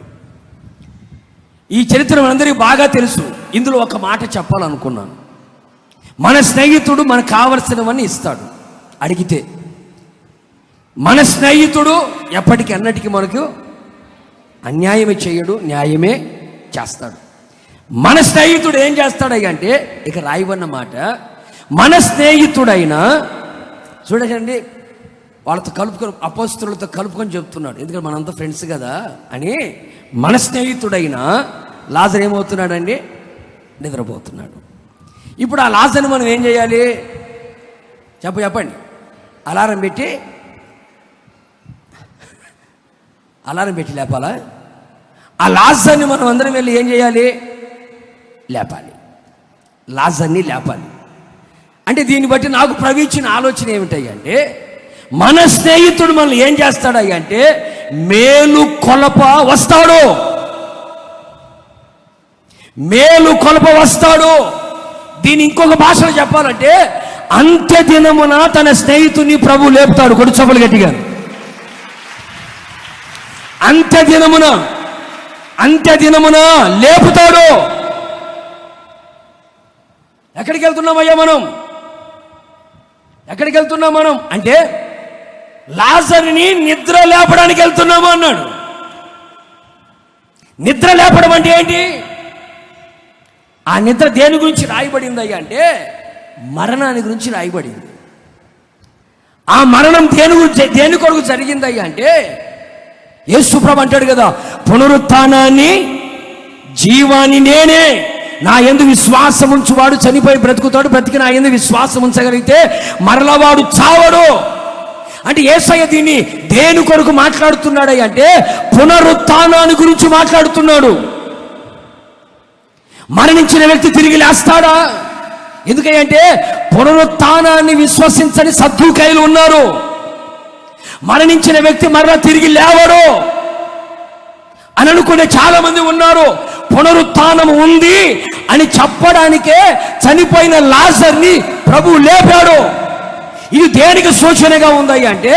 ఈ చరిత్ర మనందరికీ బాగా తెలుసు. ఇందులో ఒక మాట చెప్పాలనుకున్నాను. మన స్నేహితుడు మనకు కావలసినవన్నీ ఇస్తాడు అడిగితే. మన స్నేహితుడు ఎప్పటికీ అన్నటికీ మనకు అన్యాయమే చేయడు, న్యాయమే చేస్తాడు. మన స్నేహితుడు ఏం చేస్తాడయ్యా అంటే, ఇక రాయవన్న మాట, మన స్నేహితుడైనా చూడండి, వాళ్ళతో కలుపుకొని, అపోస్తలులతో కలుపుకొని చెప్తున్నాడు. ఎందుకంటే మనంతా ఫ్రెండ్స్ కదా అని. మన స్నేహితుడైనా లాజరు ఏమవుతున్నాడండి? నిద్రపోతున్నాడు. ఇప్పుడు ఆ లాజర్ని మనం ఏం చేయాలి? చెప్పండి. అలారం పెట్టి లేపాలా? ఆ లాజర్ని మనం అందరం వెళ్ళి ఏం చేయాలి? లేపాలి. లాజర్ని లేపాలి. అంటే దీన్ని బట్టి నాకు ప్రవచించిన ఆలోచన ఏమిటయ్యా అంటే, మన స్నేహితుడు మనల్ని ఏం చేస్తాడయ్యా అంటే మేలు కొలప వస్తాడు. మేలు కొలప వస్తాడు. దీని ఇంకొక భాషలో చెప్పాలంటే, అంత్య దినమున తన స్నేహితుని ప్రభు లేపుతాడు. కొడు చొప్పులు గట్టిగా. అంత్య దినమున లేపుతాడు. ఎక్కడికి వెళ్తున్నామయ్యా మనం? ఎక్కడికి వెళ్తున్నాం మనం అంటే, లాజరుని నిద్ర లేపడానికి వెళ్తున్నాము అన్నాడు. నిద్ర లేపడం అంటే ఏంటి? ఆ నిద్ర దేని గురించి రాయబడింది అయ్యా అంటే, మరణాన్ని గురించి రాయబడింది. ఆ మరణం దేని కొరకు జరిగిందయ్యా అంటే, యేసు ప్రభు అంటాడు కదా, పునరుత్థానాన్ని జీవాన్ని నేనే, నా యందు విశ్వాసం ఉంచువాడు చనిపోయి బ్రతుకుతాడు, బ్రతికి నా యందు విశ్వాసం ఉంచగలిగితే మరలా వాడు చావడు. అంటే యేసయ్య దీన్ని దేని కొరకు మాట్లాడుతున్నాడు అంటే, పునరుత్థానాన్ని గురించి మాట్లాడుతున్నాడు. మరణించిన వ్యక్తి తిరిగి లేస్తాడా? ఎందుకంటే పునరుత్థానాన్ని విశ్వసించని సద్దూకయ్యులు ఉన్నారు. మరణించిన వ్యక్తి మరలా తిరిగి లేవడు అని అనుకునే చాలా మంది ఉన్నారు. పునరుత్థానం ఉంది అని చెప్పడానికే చనిపోయిన లాజర్ని ప్రభువు లేపాడు. ఇది దేనికి సూచనగా ఉంది అంటే,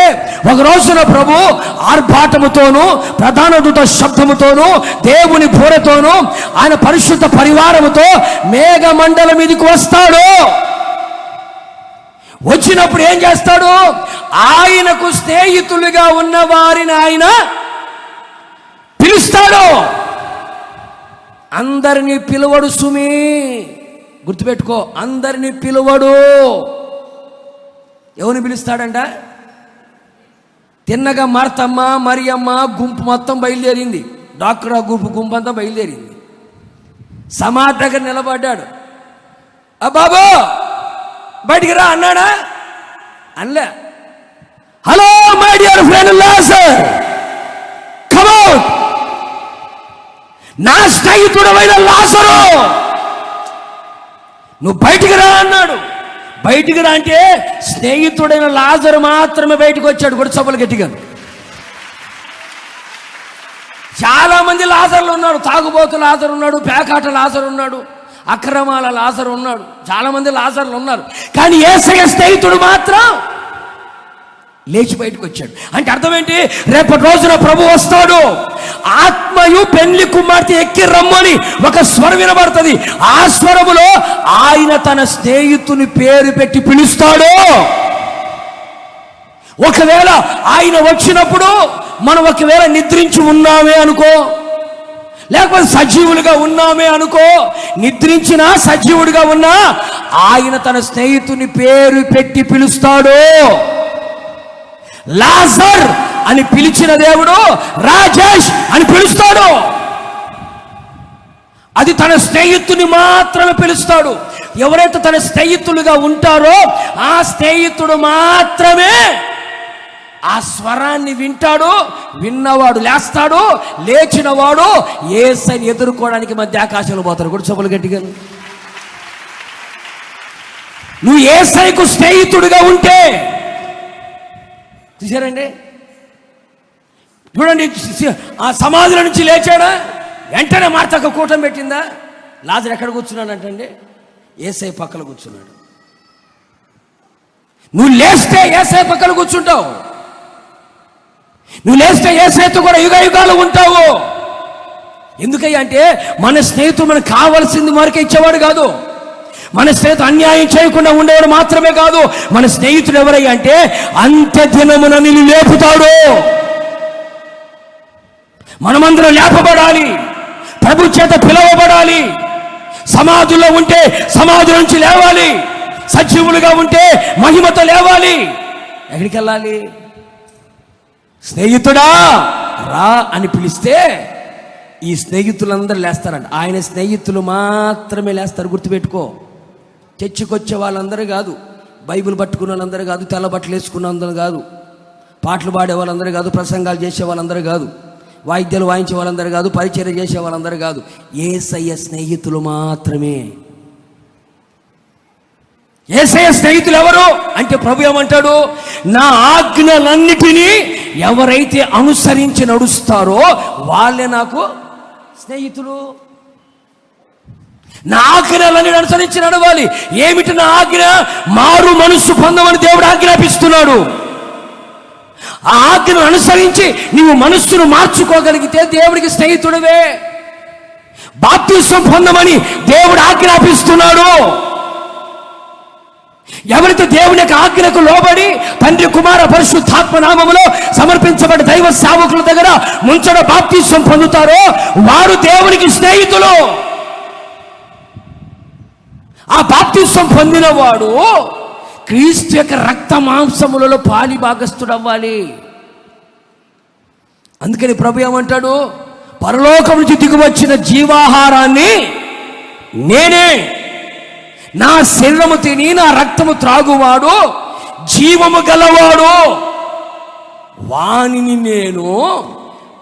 ఒక రోజున ప్రభు ఆర్భాటముతోనూ ప్రధాన దూత శబ్దముతోనూ దేవుని బూరతోనూ ఆయన పరిశుద్ధ పరివారముతో మేఘమండలం మీదకి వస్తాడు. వచ్చినప్పుడు ఏం చేస్తాడు? ఆయనకు స్నేహితులుగా ఉన్న వారిని ఆయన పిలుస్తాడు. అందరినీ పిలువడు సుమి, గుర్తుపెట్టుకో, అందరినీ పిలువడు. ఎవరిని పిలుస్తాడంట? తిన్నగా మార్తమ్మ మరియమ్మ గుంపు మొత్తం బయలుదేరింది. డాక్టర్ గుంపు అంతా బయలుదేరింది. సమాధి దగ్గర నిలబడ్డాడు. బాబు బయటికి రా అన్నాడా? అనలే. Hello my dear friend Lazar, come out. నా స్నేహితుడైన లాజరు, నువ్వు బయటికి రా అన్నాడు. బయటికి రా అంటే స్నేహితుడైన లాజరు మాత్రమే బయటకు వచ్చాడు. కూడా చప్పలు గట్టిగా. చాలా మంది లాజర్లు ఉన్నారు. తాగుబోతు లాజరు ఉన్నాడు, పేకాట లాజరు ఉన్నాడు, అక్రమాల లాజరు ఉన్నాడు, చాలా మంది లాజర్లు ఉన్నారు. కానీ యేసయ్య స్నేహితుడు మాత్రం లేచి బయటకు వచ్చాడు. అంటే అర్థం ఏంటి? రేపటి రోజున ప్రభు వస్తాడు. ఆత్మయు పెండ్లి కుమార్తె ఎక్కి రమ్మని ఒక స్వరం వినబడుతుంది. ఆ స్వరములో ఆయన తన స్నేహితుని పేరు పెట్టి పిలుస్తాడు. ఒకవేళ ఆయన వచ్చినప్పుడు మనం ఒకవేళ నిద్రించి ఉన్నామే అనుకో, లేకపోతే సజీవులుగా ఉన్నామే అనుకో, నిద్రించినా సజీవుడిగా ఉన్నా ఆయన తన స్నేహితుని పేరు పెట్టి పిలుస్తాడు. లాజర్ అని పిలిచిన దేవుడు రాజేష్ అని పిలుస్తాడు. అది తన స్నేహితుని మాత్రమే పిలుస్తాడు. ఎవరైతే తన స్నేహితులుగా ఉంటారో ఆ స్నేహితుడు మాత్రమే ఆ స్వరాన్ని వింటాడు. విన్నవాడు లేస్తాడు, లేచినవాడు యేసయ్యని ఎదుర్కోవడానికి మధ్య ఆకాశంలో పోతాడు. కూడా చెప్పులు గట్టిగా. నువ్వు యేసయ్యకు స్నేహితుడిగా ఉంటే, చూసారండి, చూడండి, ఆ సమాధుల నుంచి లేచాడా, వెంటనే మార్తకు కూటం పెట్టిందా? లాజరు ఎక్కడ కూర్చున్నాడు అంటండి? యేసయ్య పక్కన కూర్చున్నాడు. నువ్వు లేస్తే యేసయ్య పక్కన కూర్చుంటావు. నువ్వు లేస్తే యేసయ్యతో కూడా యుగ యుగాలు ఉంటావు. ఎందుకయ్యా అంటే మన స్నేహితుడు మనకు కావాల్సింది మనకే ఇచ్చేవాడు కాదు. మన స్నేహితుడు అన్యాయం చేయకుండా ఉండేవాడు మాత్రమే కాదు. మన స్నేహితుడు ఎవరయ్యా అంటే అంత్య దినమున నిన్ను లేపుతాడు. మనమందరం లేపబడాలి, ప్రభు చేత పిలవబడాలి. సమాధుల్లో ఉంటే సమాధుల నుంచి లేవాలి, సజీవులుగా ఉంటే మహిమతో లేవాలి. ఎక్కడికి వెళ్ళాలి? స్నేహితుడా రా అని పిలిస్తే ఈ స్నేహితులందరూ లేస్తారంట. ఆయన స్నేహితులు మాత్రమే లేస్తారు. గుర్తుపెట్టుకో. చర్చికొచ్చే వాళ్ళందరూ కాదు, బైబిల్ పట్టుకున్న వాళ్ళందరూ కాదు, తెల్ల బట్టలు వేసుకున్న అందరూ కాదు, పాటలు పాడే వాళ్ళందరూ కాదు, ప్రసంగాలు చేసే వాళ్ళందరూ కాదు, వాయిద్యాలు వాయించే వాళ్ళందరూ కాదు, పరిచర్య చేసే వాళ్ళందరూ కాదు. యేసయ్య స్నేహితులు మాత్రమే. యేసయ్య స్నేహితులు ఎవరు అంటే ప్రభు ఏమంటాడు? నా ఆజ్ఞలన్నిటినీ ఎవరైతే అనుసరించి నడుస్తారో వాళ్ళే నాకు స్నేహితులు. నా ఆజ్ఞలన్నీ అనుసరించి నడవాలి. ఏమిటి నా ఆజ్ఞ? మారు మనస్సు పొందమని దేవుడు ఆజ్ఞాపిస్తున్నాడు. ఆ ఆజ్ఞను అనుసరించి నీవు మనస్సును మార్చుకోగలిగితే దేవుడికి స్నేహితుడివే. బాప్తిసం పొందమని దేవుడు ఆజ్ఞాపిస్తున్నాడు. ఎవరైతే దేవుని యొక్క ఆజ్ఞకు లోబడి తండ్రి కుమార పరిశుద్ధాత్మ నామములో సమర్పించబడ్డ దైవ సేవకుల దగ్గర ముంచడ బాప్తిసం పొందుతారో వారు దేవునికి స్నేహితులు. ఆ బాప్తిసం పొందిన వాడు క్రీస్తు యొక్క రక్త మాంసములలో పాలి భాగస్థుడు అవ్వాలి. అందుకని ప్రభు ఏమంటాడు? పరలోకం నుంచి దిగువచ్చిన జీవాహారాన్ని నేనే, నా శరీరము తిని నా రక్తము త్రాగువాడు జీవము గలవాడు, వానిని నేను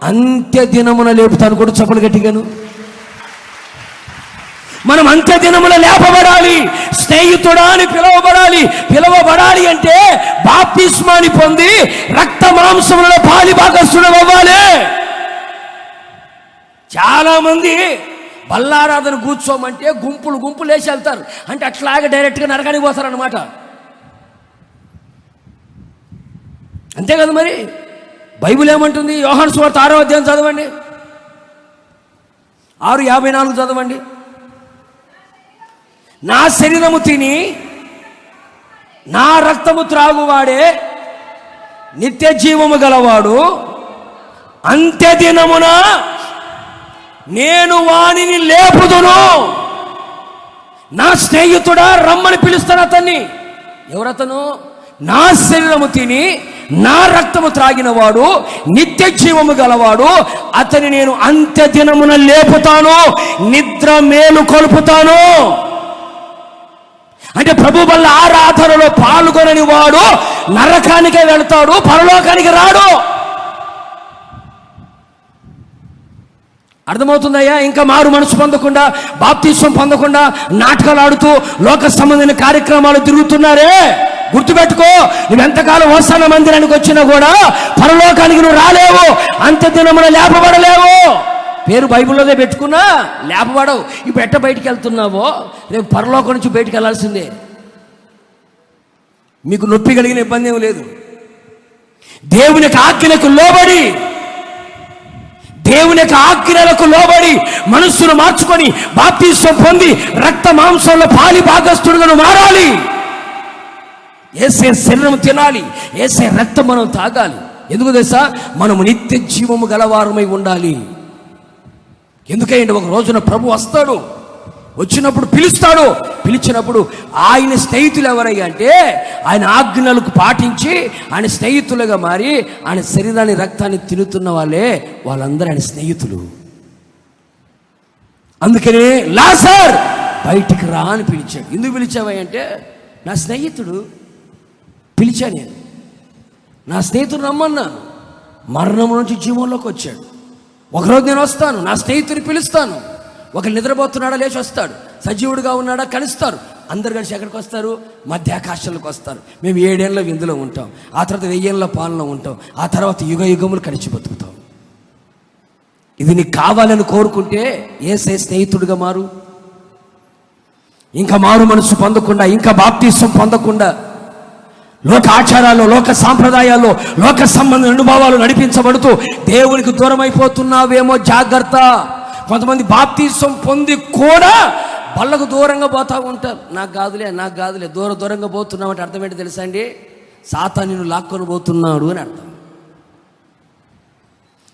అంత్య దినమున లేపుతాను. కూడా చప్పలు గట్టిగాను. మనం అంత్య దినములో లేపబడాలి, స్నేహితుడా అని పిలవబడాలి అంటే బాప్తిస్మాని పొంది రక్త మాంసములలో పాలి భాగస్థుడు అవ్వాలి. చాలా మంది బల్లారాధన కూర్చోమంటే గుంపులు వేసి వెళ్తారు. అంటే అట్లాగే డైరెక్ట్గా నరకానికి పోతారు అన్నమాట. అంతే కదా మరి. బైబిల్ ఏమంటుంది? యోహాను సువార్త 6వ అధ్యాయం చదవండి, 6:54 చదవండి. నా శరీరము తిని నా రక్తము త్రాగువాడే నిత్య జీవము గలవాడు, అంత్య దినమున నేను వానిని లేపుదును. నా స్నేహితుడా రమ్మని పిలుస్తాను అతన్ని. ఎవరతను? నా శరీరము తిని నా రక్తము త్రాగిన వాడు నిత్య జీవము గలవాడు, అతని నేను అంత్య దినమున లేపుతాను, నిద్ర మేలు కొలుపుతాను. అంటే ప్రభు వల్ల ఆరాధనలో పాల్గొనని వాడు నరకానికే వెళ్తాడు, పరలోకానికి రాడు. అర్థమవుతుందయ్యా? ఇంకా మారు మనసు పొందకుండా, బాప్తిస్వం పొందకుండా నాటకాలు ఆడుతూ లోక సంబంధమైన కార్యక్రమాలు తిరుగుతున్నారే, గుర్తుపెట్టుకో, నువ్వెంతకాలం హోసన్న మందిరానికి వచ్చినా కూడా పరలోకానికి నువ్వు రాలేవు, అంత్య దినమున లేపబడలేవు. పేరు బైబిల్లోనే పెట్టుకున్నా లేపబడవు. ఇప్పుడు ఎట్ట బయటికి వెళ్తున్నావో రేపు పరలోకం నుంచి బయటికి వెళ్ళాల్సిందే. మీకు నొప్పి కలిగిన ఇబ్బంది ఏమీ లేదు. దేవుని ఆజ్ఞలకు లోబడి, దేవుని యొక్క ఆజ్ఞలకు లోబడి మనస్సును మార్చుకొని బాప్తిస్వం పొంది రక్త మాంసంలో పాలి భాగస్థుడుగా మారాలి. యేసే శరీరం తినాలి, యేసే రక్తం మనం తాగాలి. ఎందుకు తెలుసా? మనము నిత్య జీవము గలవారమై ఉండాలి. ఎందుకంటే ఒక రోజున ప్రభు వస్తాడు, వచ్చినప్పుడు పిలుస్తాడు. పిలిచినప్పుడు ఆయన స్నేహితులు ఎవరయ్యా అంటే ఆయన ఆజ్ఞలకు పాటించి ఆయన స్నేహితులుగా మారి ఆయన శరీరాన్ని రక్తాన్ని తినుతున్న వాళ్ళందరూ ఆయన స్నేహితులు. అందుకనే లాజర్ బయటికి రా అని పిలిచాడు. ఎందుకు పిలిచావయ్య అంటే నా స్నేహితుడు పిలిచా, నేను నా స్నేహితుడు రమ్మన్నాను, మరణం నుంచి జీవంలోకి వచ్చాడు. ఒకరోజు నేను వస్తాను, నా స్నేహితుడిని పిలుస్తాను. ఒకరు నిద్రపోతున్నాడా లేచి వస్తాడు, సజీవుడిగా ఉన్నాడా కలుస్తారు. అందరు కలిసి ఎక్కడికి వస్తారు? మధ్యాకాశాలకు వస్తారు. మేము 7 ఏళ్ళ విందులో ఉంటాం, ఆ తర్వాత 1000 ఏళ్ళ పాలనలో ఉంటాం, ఆ తర్వాత యుగ యుగములు కలిసి బతుకుతాం. ఇది నీకు కావాలని కోరుకుంటే యేసే స్నేహితుడిగా మారు. ఇంకా మారు మనసు పొందకుండా, ఇంకా బాప్తిస్వం పొందకుండా, లోక ఆచారాల్లో, లోక సాంప్రదాయాల్లో, లోక సంబంధ అనుభవాలు నడిపించబడుతూ దేవునికి దూరం అయిపోతున్నావేమో జాగ్రత్త. కొంతమంది బాప్తిస్వం పొంది కూడా బళ్ళకు దూరంగా పోతా ఉంటారు. నాకు కాదులే దూరంగా పోతున్నావు అంటే అర్థం ఏంటి తెలుసా అండి? సాతాను నిన్ను లాక్కొని పోతున్నాడు అని అర్థం.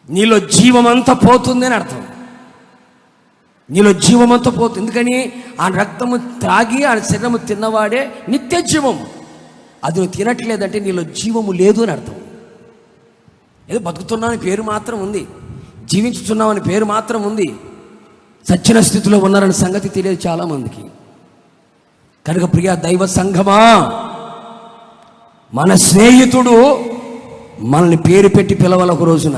నీలో జీవమంతా పోతుంది అని అర్థం. నీలో జీవమంతా పోతుంది. ఎందుకని? ఆ రక్తము త్రాగి ఆ శరీరము తిన్నవాడే నిత్య జీవం. అది నువ్వు తినట్లేదంటే నీలో జీవము లేదు అని అర్థం. ఏదో బతుకుతున్నామని పేరు మాత్రం ఉంది, జీవించుతున్నామని పేరు మాత్రం ఉంది, సచ్చిన స్థితిలో ఉన్నారని సంగతి తెలియదు చాలామందికి. కనుక ప్రియ దైవ సంఘమా, మన స్నేహితుడు మనల్ని పేరు పెట్టి పిలవాలి. ఒక రోజున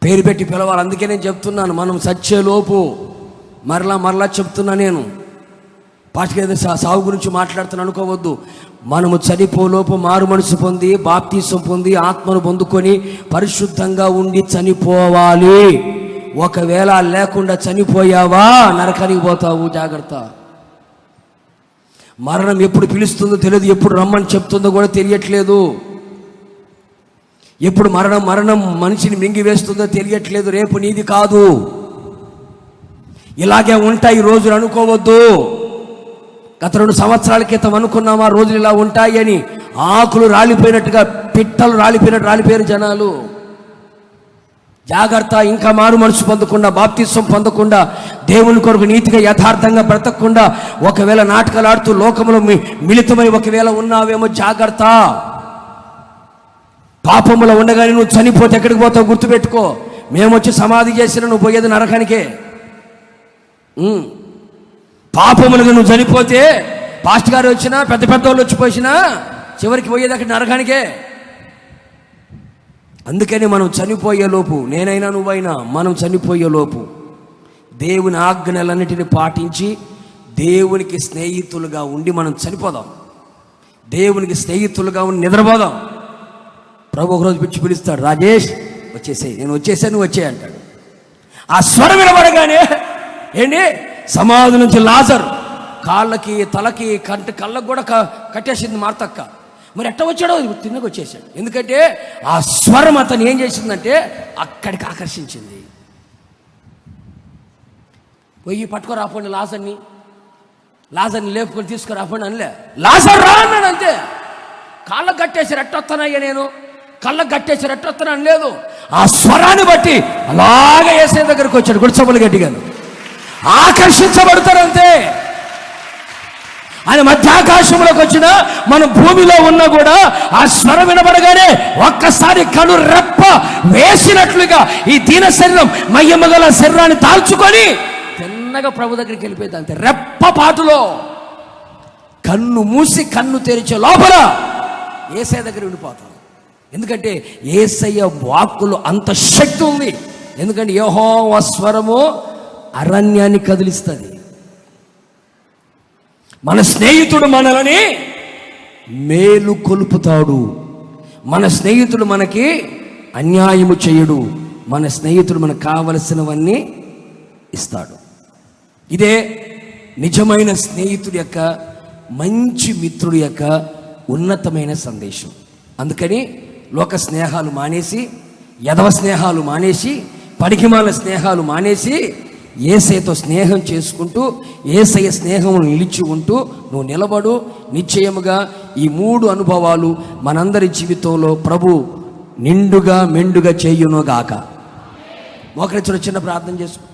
పేరు పెట్టి పిలవాలి. అందుకే నేను చెప్తున్నాను, మనం సచ్చేలోపు మరలా చెప్తున్నా నేను, పాటికేదో సాగు గురించి మాట్లాడుతున్నా అనుకోవద్దు. మనము చనిపోలోపు మారు మనసు పొంది బాప్తిస్వం పొంది ఆత్మను పొందుకొని పరిశుద్ధంగా ఉండి చనిపోవాలి. ఒకవేళ లేకుండా చనిపోయావా నరకానికి పోతావు. జాగ్రత్త. మరణం ఎప్పుడు పిలుస్తుందో తెలియదు, ఎప్పుడు రమ్మని చెప్తుందో కూడా తెలియట్లేదు. ఎప్పుడు మరణం మనిషిని మింగివేస్తుందో తెలియట్లేదు. రేపు నీది కాదు. ఇలాగే ఉంటాయి రోజులు అనుకోవద్దు. గత 2 సంవత్సరాల క్రితం అనుకున్నామా రోజులు ఇలా ఉంటాయి అని? ఆకులు రాలిపోయినట్టుగా, పిట్టలు రాలిపోయారు జనాలు. జాగ్రత్త. ఇంకా మారు మనసు పొందకుండా, బాప్తిస్వం పొందకుండా, దేవుని కొరకు నీతిగా యథార్థంగా బ్రతకకుండా, ఒకవేళ నాటకాలు ఆడుతూ లోకంలో మిళితమై ఒకవేళ ఉన్నావేమో జాగ్రత్త. పాపములో ఉండగానే నువ్వు చనిపోతే ఎక్కడికి పోతావు గుర్తుపెట్టుకో. మేమొచ్చి సమాధి చేసినా నువ్వు పోయేది నరకానికే. పాపములుగా నువ్వు చనిపోతే పాస్టర్ గారు వచ్చినా పెద్ద వాళ్ళు వచ్చిపోసినా చివరికి పోయేది అక్కడ నరకానికే. అందుకని మనం చనిపోయేలోపు, నేనైనా నువ్వైనా, మనం చనిపోయేలోపు దేవుని ఆజ్ఞలన్నిటిని పాటించి దేవునికి స్నేహితులుగా ఉండి మనం చనిపోదాం. దేవునికి స్నేహితులుగా ఉండి నిద్రపోదాం. ప్రభు ఒకరోజు పిలుస్తాడు, రాజేష్ వచ్చేసేయి, నేను వచ్చేసాను, నువ్వు వచ్చేయి అంటాడు. ఆ స్వరం వినబడగానే ఏంటి, సమాధి నుంచి లాజరు కాళ్ళకి తలకి కళ్ళకు కూడా కట్టేసింది మార్తక్క. మరి ఎట్ట వచ్చాడో తిన్నగా వచ్చేసాడు. ఎందుకంటే ఆ స్వరం అతను ఏం చేసిందంటే అక్కడికి ఆకర్షించింది. పోయి పట్టుకోరాపండి లాజర్ని లేపుకొని తీసుకురాపండి అనలే, లాజర్ రా అన్నాడు అంతే. కాళ్ళకు కట్టేసి రెట్టొస్తానయ్యా, నేను కళ్ళకు కట్టేసి రెట్టొస్తాను అని లేదు. ఆ స్వరాన్ని బట్టి అలాగే యేసయ్య దగ్గరికి వచ్చాడు. గుడిచబులు గట్టిగా ఆకర్షించబడతారు అంతే. ఆయన మధ్యాకాశంలోకి వచ్చిన మన భూమిలో ఉన్నా కూడా ఆ స్వరం వినబడగానే ఒక్కసారి కను రెప్ప వేసినట్లుగా ఈ దీన శరీరం మయ్యమగల శరీరాన్ని దాల్చుకొని తిన్నగా ప్రభు దగ్గరికి వెళ్ళిపోయింది అంతే. రెప్ప పాటులో కన్ను మూసి కన్ను తెరిచే లోపల యేసయ్య దగ్గర ఉండిపోతాం. ఎందుకంటే యేసయ్య వాక్కులో అంత శక్తి ఉంది. ఎందుకంటే యెహోవా స్వరము అరణ్యాన్ని కదిలిస్తుంది. మన స్నేహితుడు మనల్ని మేలు కొలుపుతాడు. మన స్నేహితుడు మనకి అన్యాయము చేయడు. మన స్నేహితుడు మనకు కావలసినవన్నీ ఇస్తాడు. ఇదే నిజమైన స్నేహితుడి యొక్క, మంచి మిత్రుడి యొక్క ఉన్నతమైన సందేశం. అందుకని లోక స్నేహాలు మానేసి, యదవ స్నేహాలు మానేసి, పడికిమాల స్నేహాలు మానేసి యేసయ్యతో స్నేహం చేసుకుంటూ యేసయ్య స్నేహమును నిలిచి ఉంటూ నువ్వు నిలబడు. నిశ్చయముగా ఈ 3 అనుభవాలు మనందరి జీవితంలో ప్రభు నిండుగా మెండుగా చేయునుగాక. ఒకరి చిన్న ప్రార్థన చేసుకో.